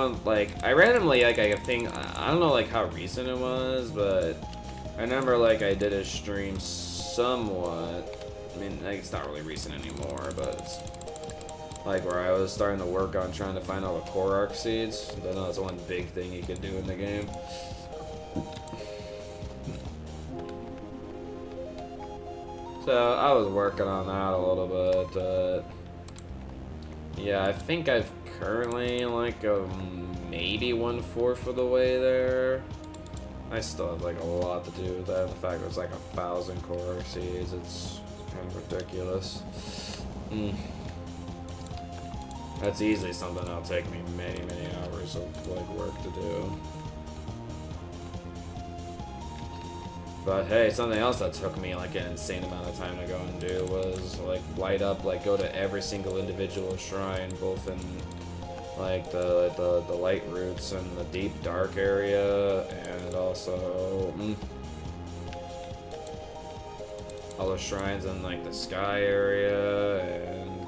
I randomly I think I don't know like how recent it was, but I remember like I did a stream somewhat. I mean, it's not really recent anymore, but it's like where I was starting to work on trying to find all the core arc seeds. I know that's one big thing you can do in the game. So I was working on that a little bit. Yeah, I think I've currently like maybe 1/4 of the way there. I still have like a lot to do with that. In fact, it's like 1,000 core seeds. It's kind of ridiculous. That's easily something that'll take me many hours of like work to do. But hey, something else that took me like an insane amount of time to go and do was like light up, like go to every single individual shrine, both in like the light roots and the deep dark area, and also all the shrines in like the sky area and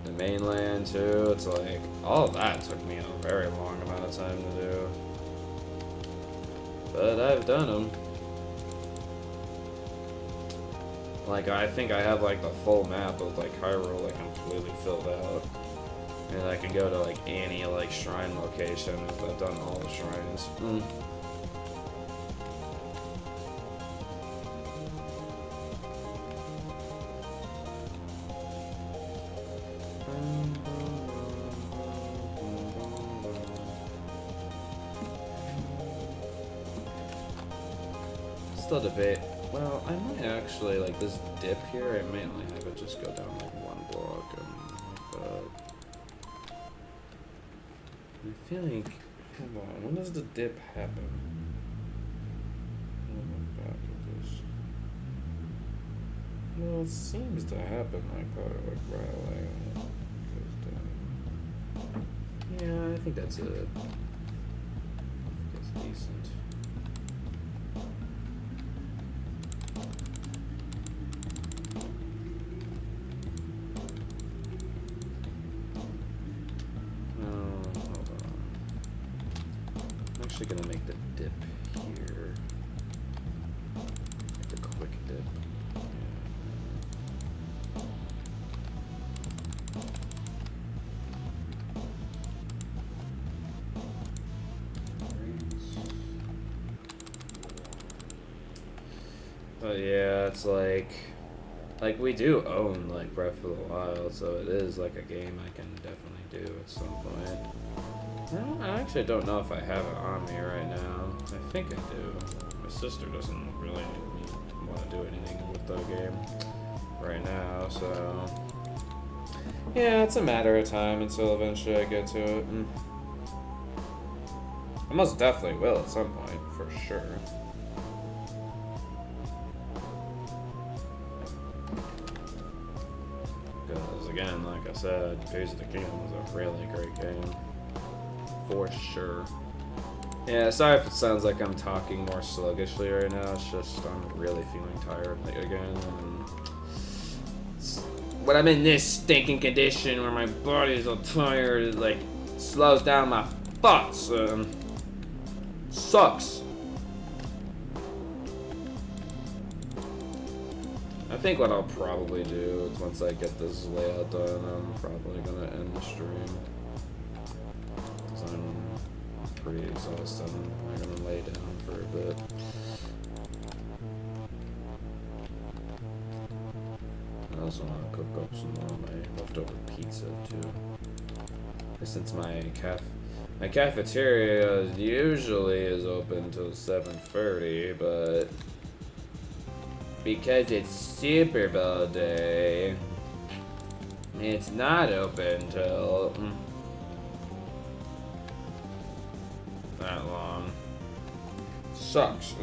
the mainland too. It's like all of that took me a very long amount of time to do. But I've done them. Like, I think I have, like, the full map of, like, Hyrule, like, completely filled out. And I can go to, like, any, like, shrine location if I've done all the shrines. Still debate. Well, I might actually, like, this dip here, I might only have it just go down, like, 1 block and like that. I feel like, hold on, when does the dip happen? Back at this. Well, it seems to happen, like, probably, like, right away when it goes down. Yeah, I think that's it. That's decent. Gonna make the dip here. Make the quick dip. But yeah, it's like we do own like Breath of the Wild, so it is like a game I can definitely do at some point. I actually don't know if I have it on me right now. I think I do. My sister doesn't really want to do anything with the game right now, so yeah, it's a matter of time until eventually I get to it. I most definitely will at some point, for sure. Because again, like I said, Tears of the Kingdom was a really great game. For sure. Yeah, sorry if it sounds like I'm talking more sluggishly right now. It's just I'm really feeling tired again. And when I'm in this stinking condition where my body's all tired, it like slows down my thoughts. Sucks. I think what I'll probably do is once I get this layout done, I'm probably gonna end the stream. I'm pretty exhausted. I'm gonna lay down for a bit. I also want to cook up some more of my leftover pizza too. Since my cafeteria usually is open till 7:30, but because it's Super Bowl day, it's not open till that long. Sucks.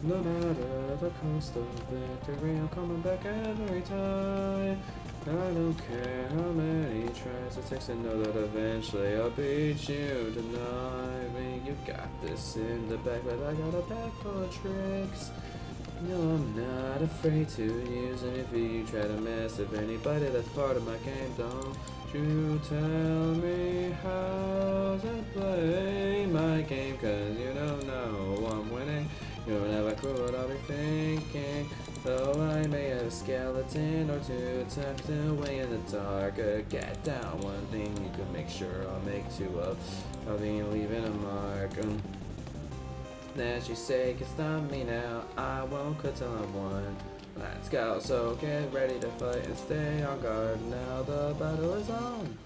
No matter the cost of victory, I'm coming back every time. I don't care how many tries it takes to know that eventually I'll beat you tonight. I mean, you got this in the bag, but I got a bag full of tricks. No, I'm not afraid to use it if you try to mess with anybody that's part of my game. Don't you tell me how to play my game, cause you don't know I'm winning. You'll never clue what I'll be thinking. Though I may have a skeleton or two tucked away in the dark, get down. One thing you can make sure I'll make two of. I'll be leaving a mark. That you say can stop me now. I won't quit till I'm won. Let's go. So get ready to fight and stay on guard. Now the battle is on.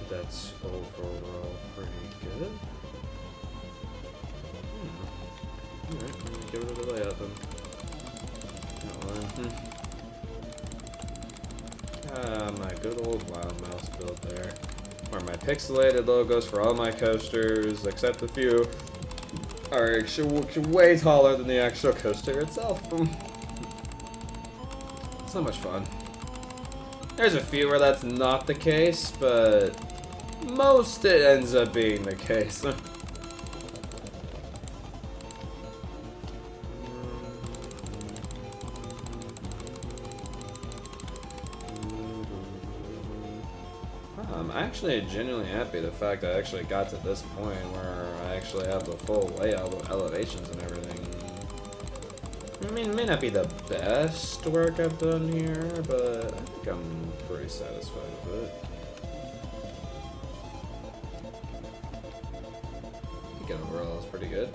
That's overall pretty good. Alright, give it a layout then. My good old Wild Mouse build there. Where my pixelated logos for all my coasters, except a few, are actually way taller than the actual coaster itself. So much fun. There's a few where that's not the case, but most it ends up being the case. I'm actually genuinely happy the fact I actually got to this point where I actually have the full layout with elevations and everything. I mean, it may not be the best work I've done here, but I think I'm pretty satisfied with it. I think overall it's pretty good.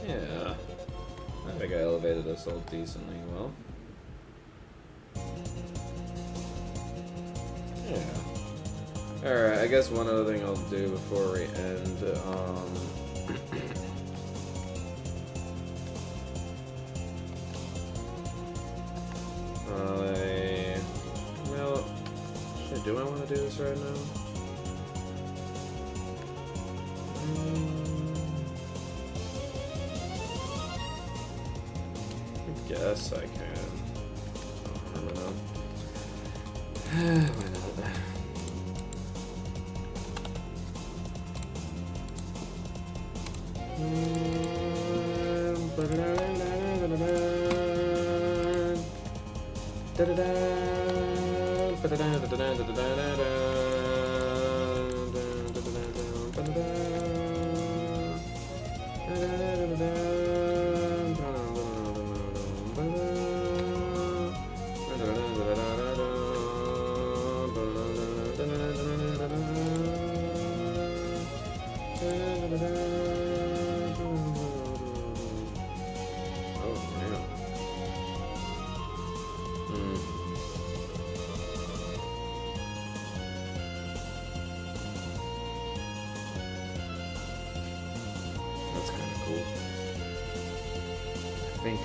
Yeah, I think I elevated this all decently well. Yeah. Alright, I guess one other thing I'll do before we end, well, shit, do I want to do this right now? I guess I can. I don't know. Why not?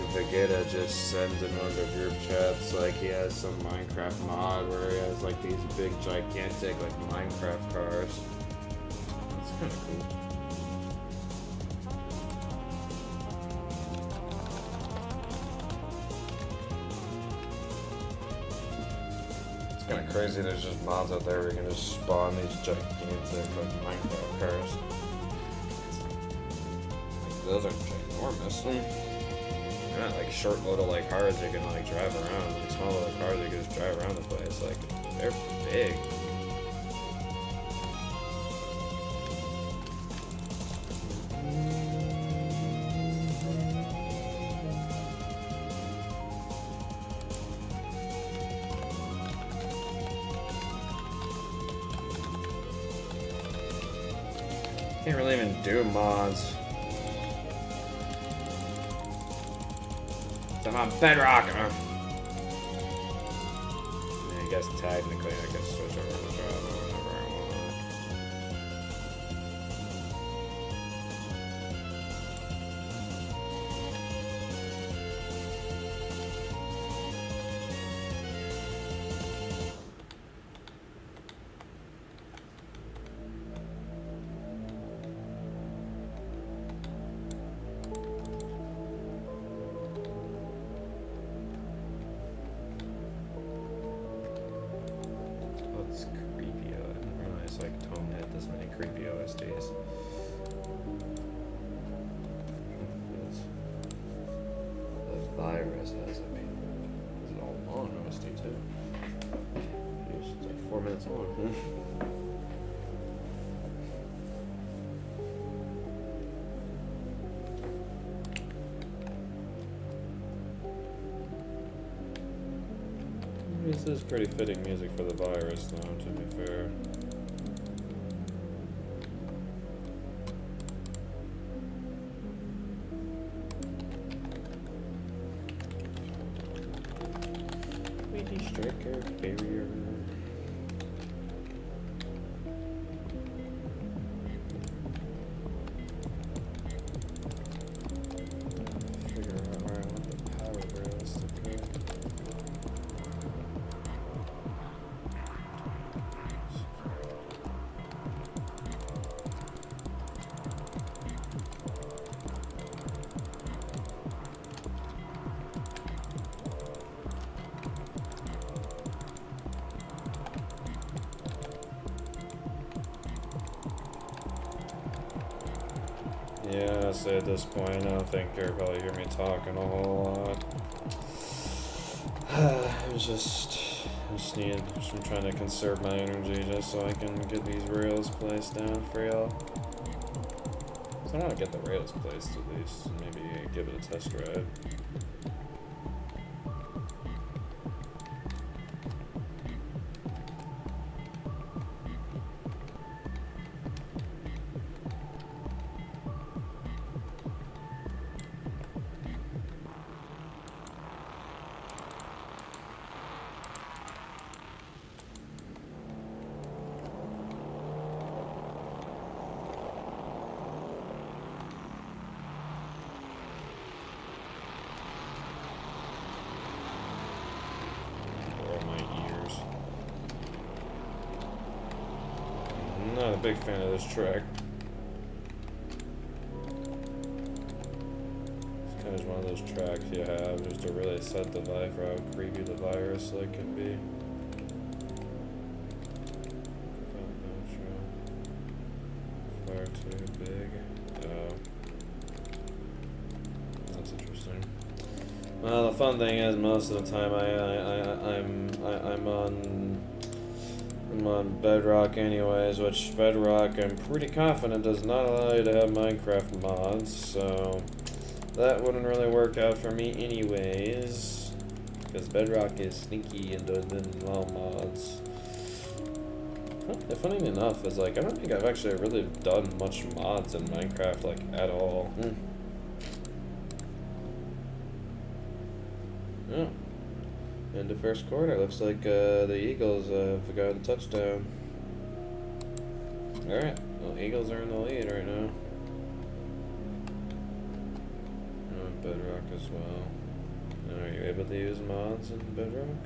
Vegeta just sends in one of the group chats like he has some Minecraft mod where he has like these big gigantic like Minecraft cars. That's kind of cool. It's kind of crazy. There's just mods out there where you can just spawn these gigantic like Minecraft cars. Like, those are ginormous. Not like short little like cars you can like drive around, like small little cars you can just drive around the place. Like they're big. Can't really even do mods. I'm on Bedrock. Yeah, I guess technically I can switch over to Java whenever I want. Virus has it. This is all long OSD too. Jeez, it's like 4 minutes long. This is pretty fitting music for the virus, though, to be fair. Striker barrier. Figure out where I want the power rails to go. Yeah, so at this point, I don't think you'll probably hear me talking a whole lot. I'm trying to conserve my energy just so I can get these rails placed down for y'all. So I want to get the rails placed at least, and maybe give it a test ride. Not a big fan of this track. It's kind of one of those tracks you have just to really set the vibe for how creepy the virus like can be. Well, the fun thing is, most of the time I'm on Bedrock anyways, which Bedrock I'm pretty confident does not allow you to have Minecraft mods, so that wouldn't really work out for me anyways, because Bedrock is sneaky and doesn't allow mods. Funny enough, is like I don't think I've actually really done much mods in Minecraft like at all. Yeah. Into first quarter, looks like the Eagles have got a touchdown. Alright, well, Eagles are in the lead right now. On Bedrock as well. Are you able to use mods in Bedrock?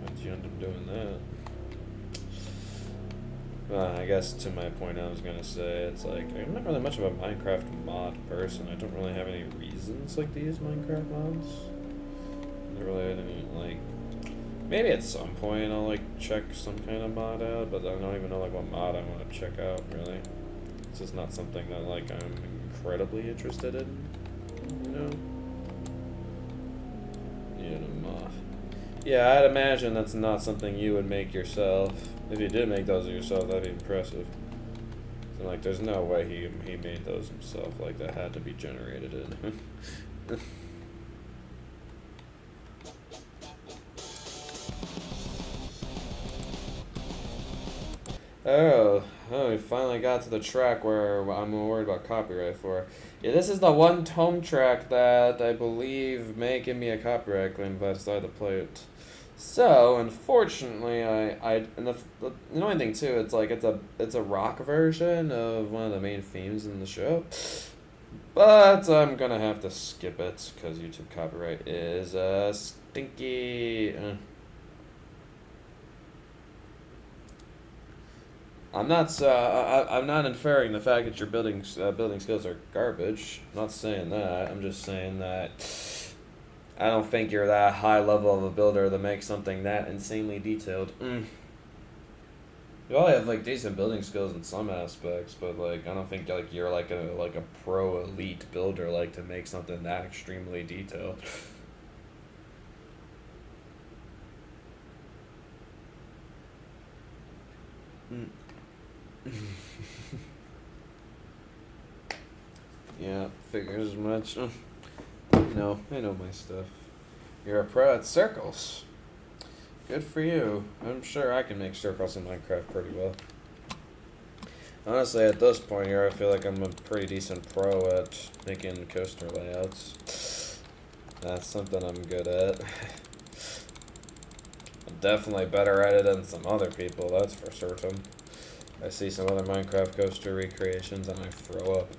How'd you end up doing that? I guess to my point, I was gonna say, it's like, I'm not really much of a Minecraft mod person. I don't really have any reasons like to use Minecraft mods. Really, I didn't, like, maybe at some point I'll like check some kind of mod out, but I don't even know like what mod I want to check out. Really, it's just not something that like I'm incredibly interested in. You know? Yeah, mod. Yeah, I'd imagine that's not something you would make yourself. If you did make those yourself, that'd be impressive. So, like, there's no way he made those himself. Like, that had to be generated in. Oh, we finally got to the track where I'm worried about copyright for. Yeah, this is the one tome track that I believe may give me a copyright claim if I decide to play it. So, unfortunately, and the annoying thing too, it's like it's a rock version of one of the main themes in the show. But I'm gonna have to skip it because YouTube copyright is stinky. I'm not inferring the fact that your building skills are garbage. I'm not saying that. I'm just saying that I don't think you're that high level of a builder to make something that insanely detailed. You probably have like decent building skills in some aspects, but like I don't think like you're like a pro elite builder like to make something that extremely detailed. Yeah, figures as much. No, I know my stuff. You're a pro at circles. Good for you. I'm sure I can make circles in Minecraft pretty well. Honestly, at this point here, I feel like I'm a pretty decent pro at making coaster layouts. That's something I'm good at. I'm definitely better at it than some other people, that's for certain. I see some other Minecraft coaster recreations and I throw up.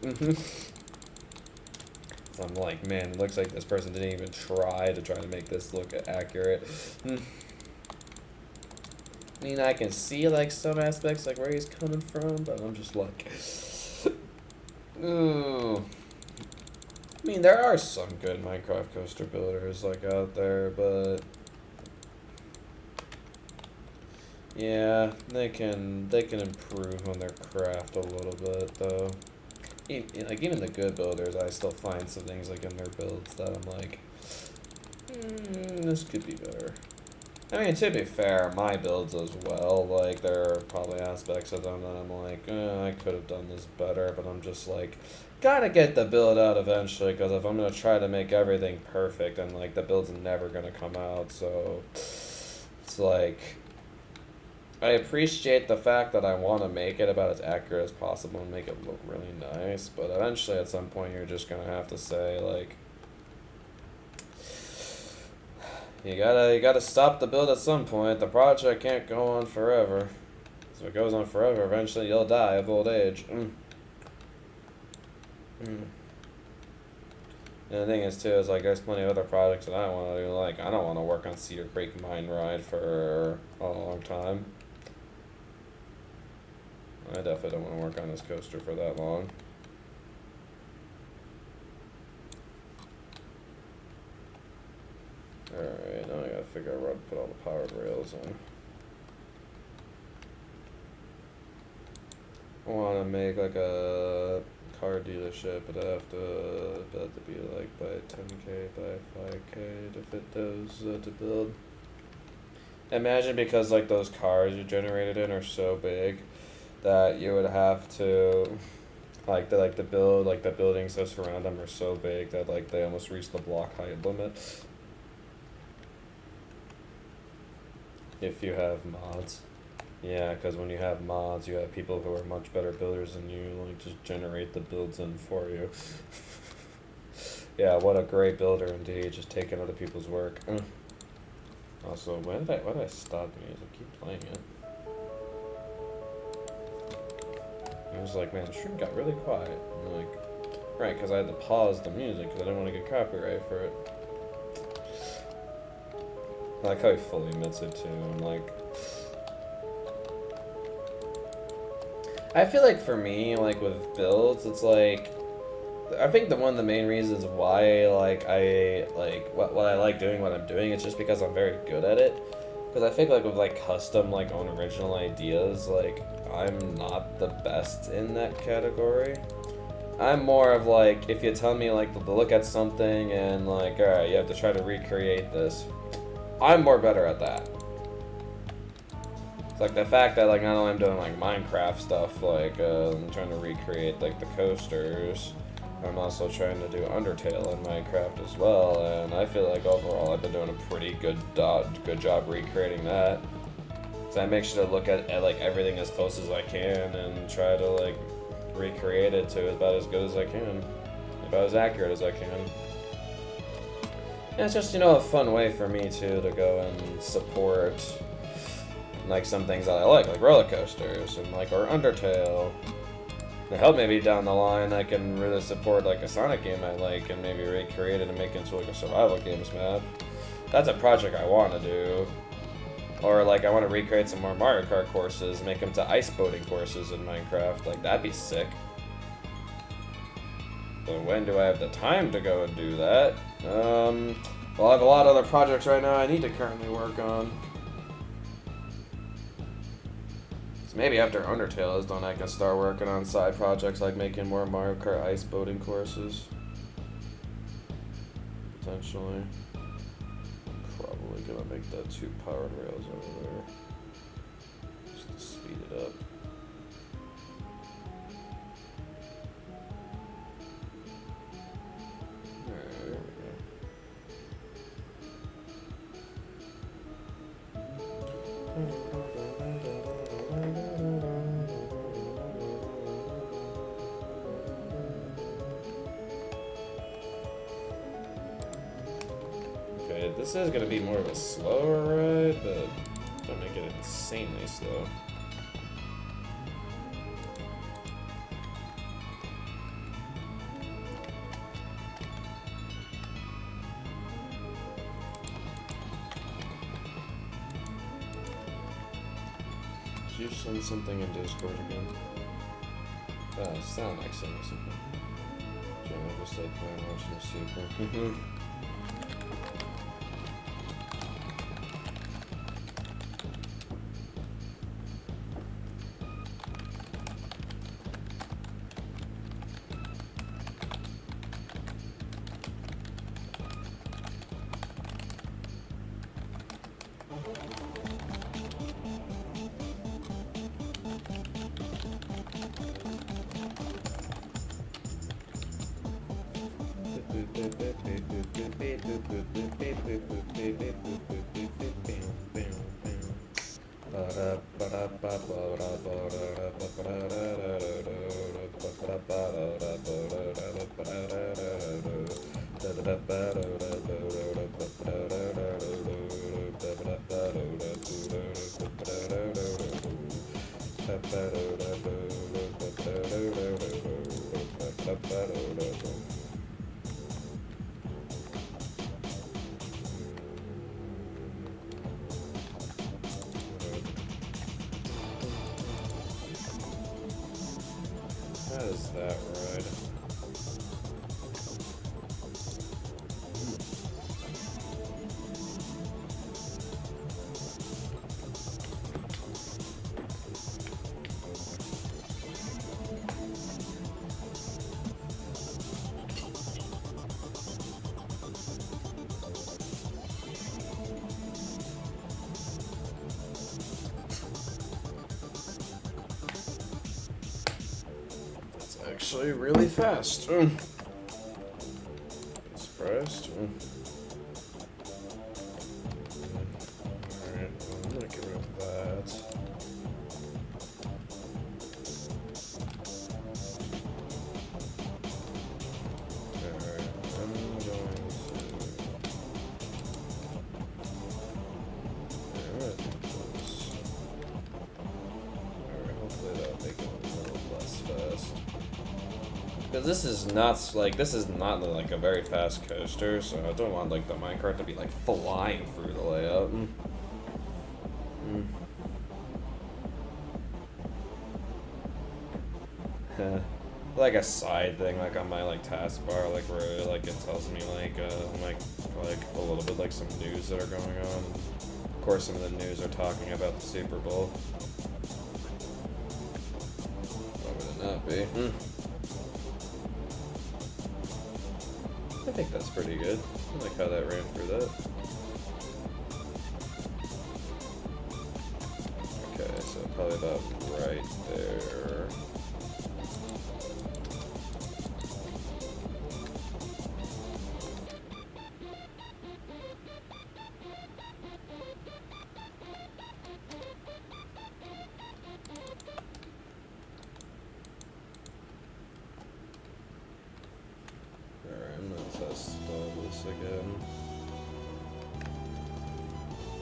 So I'm like, man, it looks like this person didn't even try to make this look accurate. I mean, I can see like some aspects, like where he's coming from, but I'm just like, ooh. I mean, there are some good Minecraft coaster builders like out there, but yeah, they can improve on their craft a little bit though. Like even the good builders, I still find some things like in their builds that I'm like, this could be better. I mean, to be fair, my builds as well, like, there are probably aspects of them that I'm like, I could have done this better, but I'm just like, gotta get the build out eventually, because if I'm gonna try to make everything perfect, then, like, the build's never gonna come out, so, it's like, I appreciate the fact that I want to make it about as accurate as possible and make it look really nice, but eventually at some point you're just gonna have to say, like, you gotta stop the build at some point. The project can't go on forever. So if it goes on forever, eventually you'll die of old age. And the thing is too, is like there's plenty of other projects that I want to do. Like I don't want to work on Cedar Creek Mineride for a long time. I definitely don't want to work on this coaster for that long. Alright, now I gotta figure out where to put all the powered rails in. I want to make like a car dealership, but I have to build to be like by 10k by 5k to fit those to build. Imagine because like those cars you generated in are so big that you would have to like the buildings that surround them are so big that like they almost reach the block height limit. If you have mods. Yeah, because when you have mods, you have people who are much better builders than you, like, just generate the builds in for you. Yeah, what a great builder indeed, just taking other people's work. Also, why did I stop the music? Keep playing it. I was like, man, the stream got really quiet. I'm like, right, because I had to pause the music because I didn't want to get copyright for it. I like how he fully admits it too. I'm like, I feel like for me, like with builds, it's like, I think one of the main reasons why like I like what I like doing what I'm doing is just because I'm very good at it. Because I think like with like custom like own original ideas, like I'm not the best in that category. I'm more of like, if you tell me like to look at something and like, alright, you have to try to recreate this, I'm more better at that. It's like the fact that like not only I'm doing like Minecraft stuff, like I'm trying to recreate like the coasters, I'm also trying to do Undertale in Minecraft as well, and I feel like overall I've been doing a pretty good job recreating that. So I make sure to look at like everything as close as I can and try to like recreate it to about as good as I can, about as accurate as I can. And it's just, you know, a fun way for me too to go and support like some things that I like roller coasters and like or Undertale. To help maybe down the line I can really support like a Sonic game I like and maybe recreate it and make it into like a survival games map. That's a project I want to do. Or like I want to recreate some more Mario Kart courses, make them to ice boating courses in Minecraft. Like that'd be sick. But when do I have the time to go and do that? Well, I have a lot of other projects right now I need to currently work on. So maybe after Undertale is done, I can start working on side projects like making more Mario Kart ice boating courses. Potentially. Probably gonna make that 2 powered rails over there. Just to speed it up. Alright, there we go. Okay, this is gonna be more of a slower ride, but don't make it insanely slow. Did you send something in Discord again? Sound like sending something. Generally just like playing watching a sequel. How is that ride? actually really fast. Surprised. Alright, well, I'm gonna get rid of that. Alright, I'm going to... Alright, hopefully that'll make it a little less fast. Because this is not like a very fast coaster, so I don't want like the minecart to be like flying through the layout. Like a side thing, like on my like taskbar, like where like it tells me like a little bit like some news that are going on. Of course, some of the news are talking about the Super Bowl. Why would it not be? I think that's pretty good. I like how that ran through that. Okay, so probably about right there.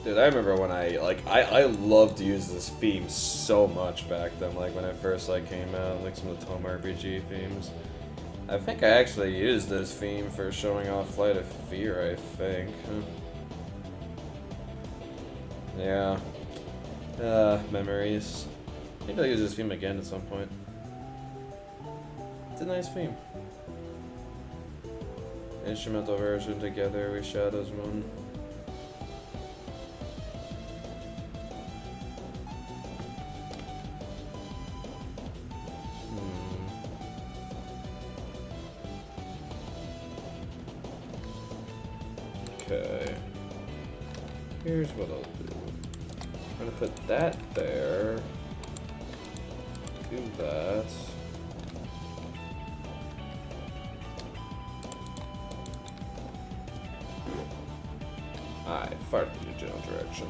Dude, I remember when I loved to use this theme so much back then, like when it first like came out, like some of the Tome RPG themes. I think I actually used this theme for showing off Flight of Fear, I think. Yeah. Memories. Maybe I'll use this theme again at some point. It's a nice theme. Instrumental version together with Shadows Moon. Okay. Here's what I'll do. I'm gonna put that there. Do that. I farted in your general direction.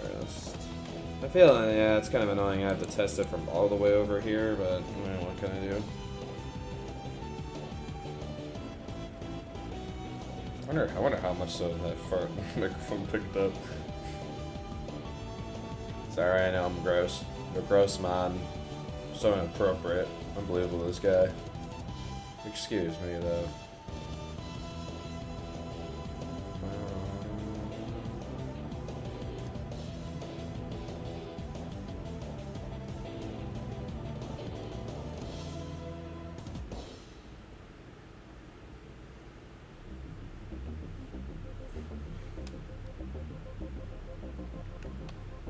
Alright, I feel, yeah, it's kind of annoying. I have to test it from all the way over here, but what can I do? I wonder how much that fart microphone picked up. Sorry, I know I'm gross. You're gross, man. So inappropriate. Unbelievable, this guy. Excuse me, though.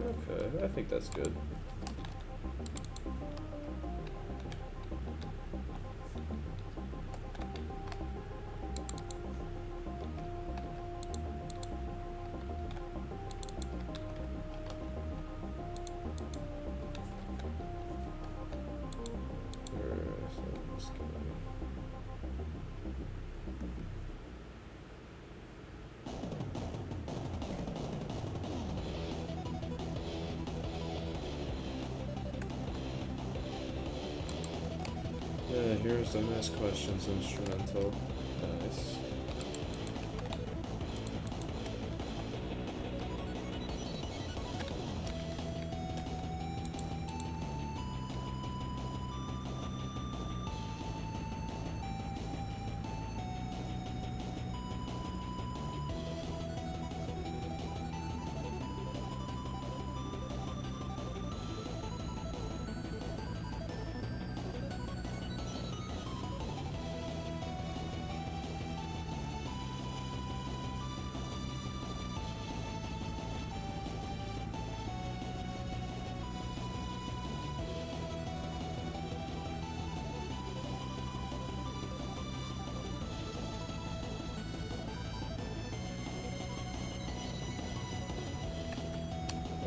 Okay, I think that's good. Yeah, here's the Ask Questions instrumental. Nice.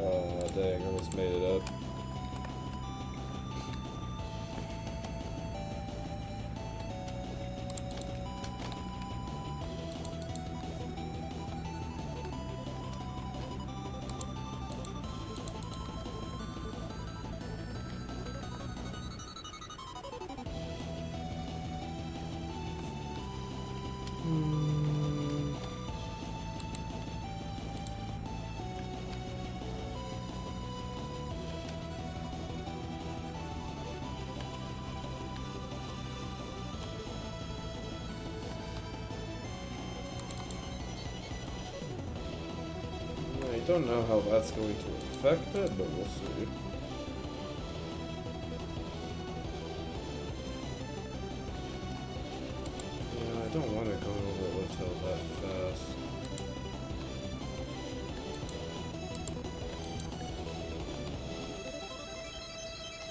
Oh, dang, I almost made it up. I don't know how that's going to affect it, but we'll see. Yeah, I don't want to go over lift hill that fast.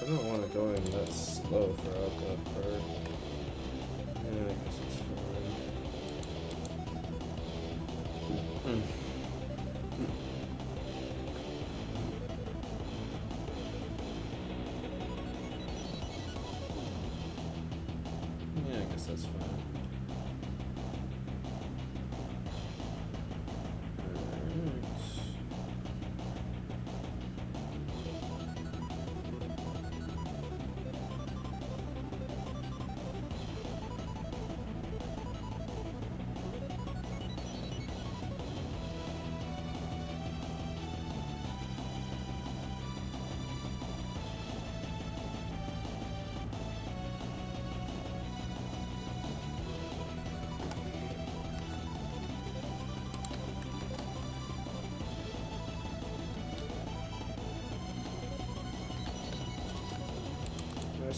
I don't want to go in that slow throughout that part. Yeah, I guess it's fine. Yeah, I guess that's fine.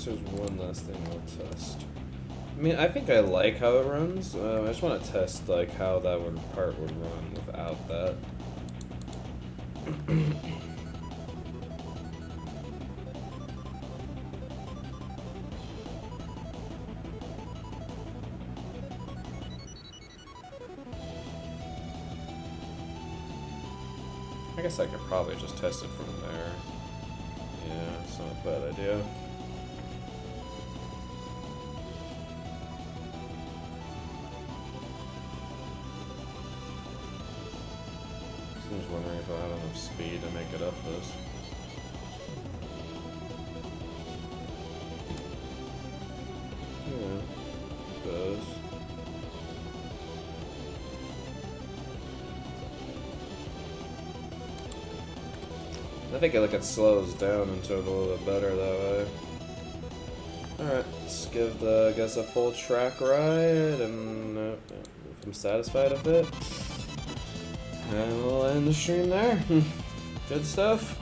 There's one last thing I'll test. I mean, I think I like how it runs. I just want to test like how that part would run without that. I guess I could probably just test it from there. Yeah, it's not a bad idea. I was wondering if I have enough speed to make it up this. Yeah, it does. I think it slows down into it a little bit better that way. Alright, let's give the, I guess, a full track ride, and if I'm satisfied with it. And we'll end the stream there. Good stuff.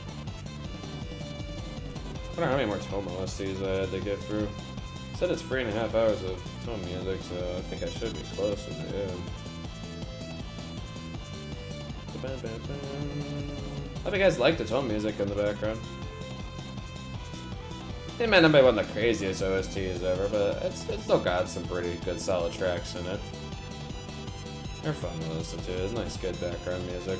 I don't know how many more tone OSTs I had to get through. It said it's 3.5 hours of tone music, so I think I should be close at the end. I hope you guys like the tone music in the background. It might not be one of the craziest OSTs ever, but it's still got some pretty good solid tracks in it. They're fun to listen to. It's nice, good background music.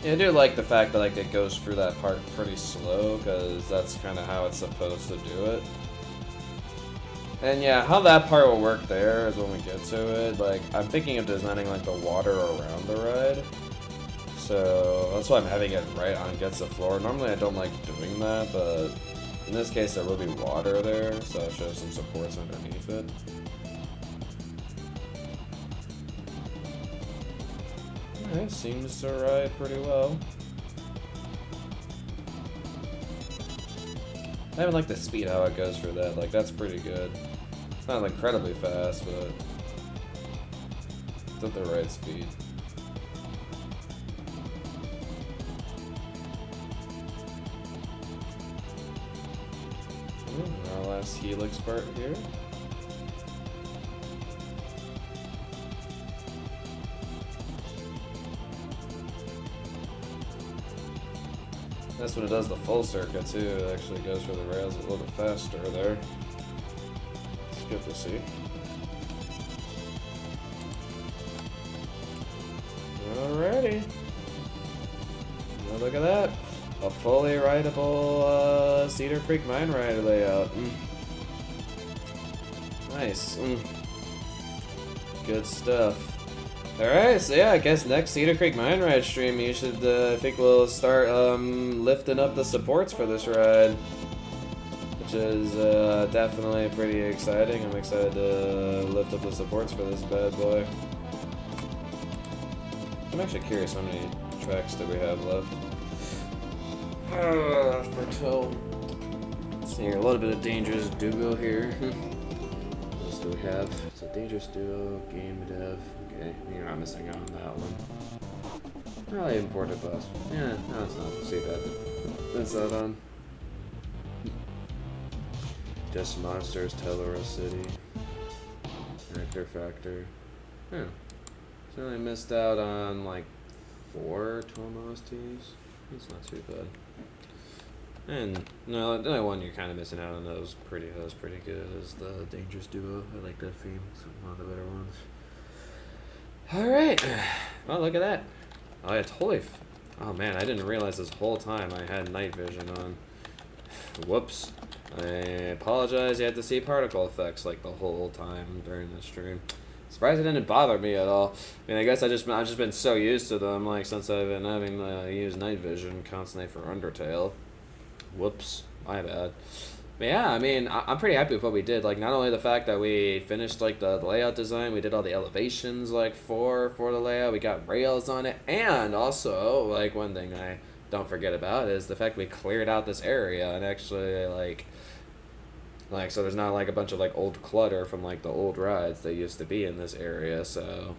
Yeah, I do like the fact that it goes through that part pretty slow, because that's kind of how it's supposed to do it. And yeah, how that part will work there is when we get to it. I'm thinking of designing the water around the ride. So that's why I'm having it right on against the floor. Normally I don't like doing that, but in this case there will be water there, so I'll show some supports underneath it. It seems to ride pretty well. I even like the speed how it goes for that. That's pretty good. It's not incredibly fast, but it's at the right speed. Our last helix part here. That's when it does the full circuit too. It actually goes for the rails a little bit faster there. It's good to see. Alrighty. Now look at that. A fully rideable Cedar Creek Mine Ride layout. Nice. Good stuff. Alright, so yeah, I guess next Cedar Creek Mine Ride stream, you should, I think we'll start lifting up the supports for this ride. Which is definitely pretty exciting. I'm excited to lift up the supports for this bad boy. I'm actually curious how many tracks do we have left. For tow. Let's see here, a little bit of Dangerous Duo here. What else do we have? It's a Dangerous Duo, Game Dev. Okay, you're not missing out on that one. Probably imported bus. Yeah, no, it's not. See that. That's that on. Just Monsters, Tellura City. Actor Factor. Yeah. So I missed out on like 4 Tomo STs. That's not too bad. And no, the only one you're kind of missing out on that was pretty good is the Dangerous Duo. I like that theme. It's one of the better ones. Alright. Well, look at that. Oh, yeah, totally. Oh, man, I didn't realize this whole time I had night vision on. Whoops. I apologize. You had to see particle effects like the whole time during the stream. Surprised it didn't bother me at all. I mean, I guess I've just been so used to them, like, since I've been having to use night vision constantly for Undertale. Whoops. My bad. But yeah, I mean, I'm pretty happy with what we did. Like, not only the fact that we finished, like, the layout design, we did all the elevations, like, for the layout, we got rails on it, and also, like, one thing I don't forget about is the fact we cleared out this area and actually, like, so there's not, like, a bunch of, like, old clutter from, like, the old rides that used to be in this area, so,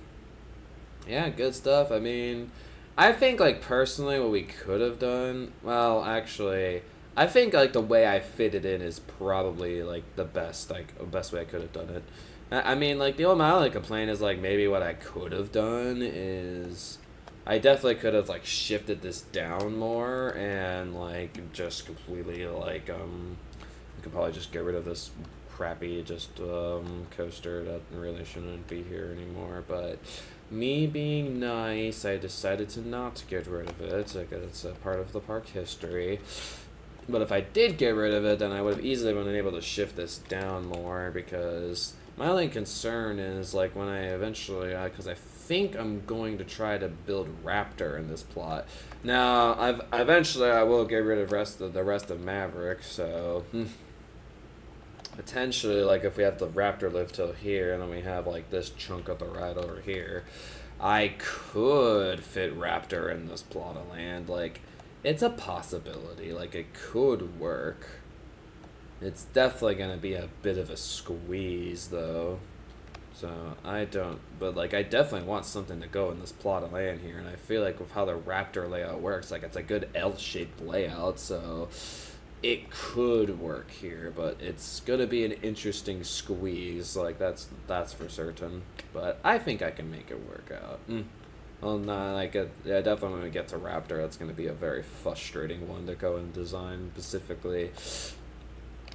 yeah, good stuff. I mean, I think, like, personally what we could have done, well, actually, I think, like, the way I fit it in is probably, like, the best way I could have done it. I mean, like, the only my only complaint is, like, maybe what I could have done is I definitely could have, like, shifted this down more and, like, just completely, like, I could probably just get rid of this crappy coaster that really shouldn't be here anymore, but me being nice, I decided to not get rid of it because it's a part of the park history. But if I did get rid of it, then I would have easily been able to shift this down more, because my only concern is, like, when I eventually, because I think I'm going to try to build Raptor in this plot. Now, eventually I will get rid of the rest of Maverick, so potentially, like, if we have the Raptor live till here, and then we have, like, this chunk of the ride over here, I could fit Raptor in this plot of land. Like, it's a possibility. Like, it could work. It's definitely going to be a bit of a squeeze, though. So, but, like, I definitely want something to go in this plot of land here, and I feel like with how the Raptor layout works, like, it's a good L-shaped layout, so it could work here, but it's going to be an interesting squeeze, like, that's for certain. But I think I can make it work out. Well, no, like, yeah, definitely when we get to Raptor, that's going to be a very frustrating one to go and design specifically.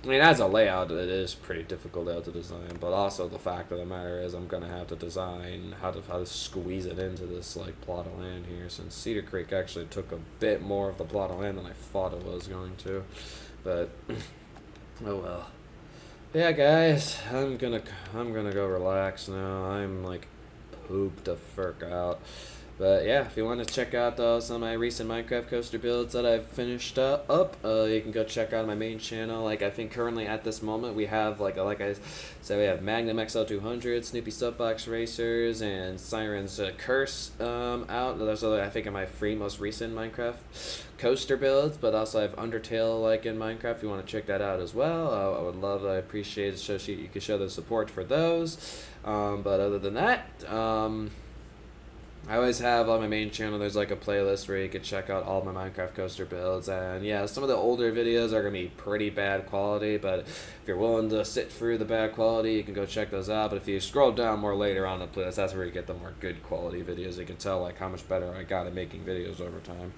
I mean, as a layout, it is pretty difficult layout to design, but also the fact of the matter is I'm going to have to design how to squeeze it into this, like, plot of land here, since Cedar Creek actually took a bit more of the plot of land than I thought it was going to. But, oh well. Yeah, guys, I'm gonna go relax now. I'm, like, pooped the frick out. But yeah, if you want to check out some of my recent Minecraft coaster builds that I've finished up, you can go check out my main channel. Like, I think currently at this moment we have, like I said, we have Magnum XL200, Snoopy Soapbox Racers, and Siren's Curse out. Those are, I think, are my 3 most recent Minecraft coaster builds, but also I have Undertale, like, in Minecraft if you want to check that out as well. I would love, I appreciate it, you could show the support for those. But other than that, I always have on my main channel, there's, like, a playlist where you can check out all my Minecraft coaster builds, and yeah, some of the older videos are going to be pretty bad quality, but if you're willing to sit through the bad quality, you can go check those out. But if you scroll down more later on the playlist, that's where you get the more good quality videos. You can tell, like, how much better I got at making videos over time.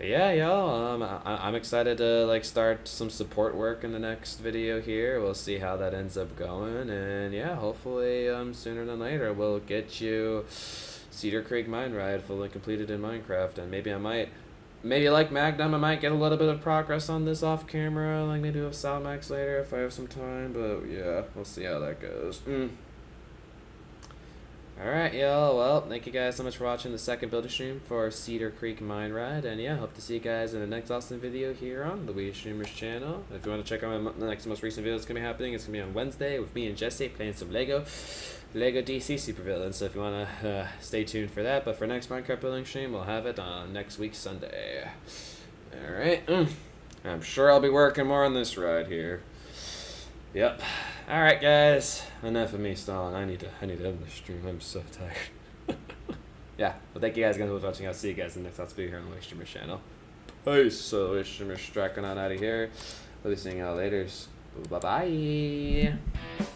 Yeah, y'all, I'm excited to, like, start some support work in the next video here. We'll see how that ends up going, and yeah, hopefully sooner than later we'll get you Cedar Creek Mine Ride fully completed in Minecraft, and maybe I might maybe like Magnum, I might get a little bit of progress on this off camera, like maybe with Salmax later if I have some time, but yeah, we'll see how that goes. Alright, y'all, well, thank you guys so much for watching the second building stream for Cedar Creek Mineride, and yeah, hope to see you guys in the next awesome video here on Louise Streamer's channel. If you want to check out the next most recent video that's going to be happening, it's going to be on Wednesday with me and Jesse playing some Lego DC Supervillains, so if you want to stay tuned for that, but for next Minecraft building stream, we'll have it on next week Sunday. Alright, I'm sure I'll be working more on this ride here. Yep. Alright guys, enough of me stalling. I need to end the stream. I'm so tired. Yeah, well thank you guys again for watching. I'll see you guys in the next video here on the Louise Streamer's channel. Peace. So Louise Streamer's tracking on out of here. We'll be seeing y'all later. Bye bye.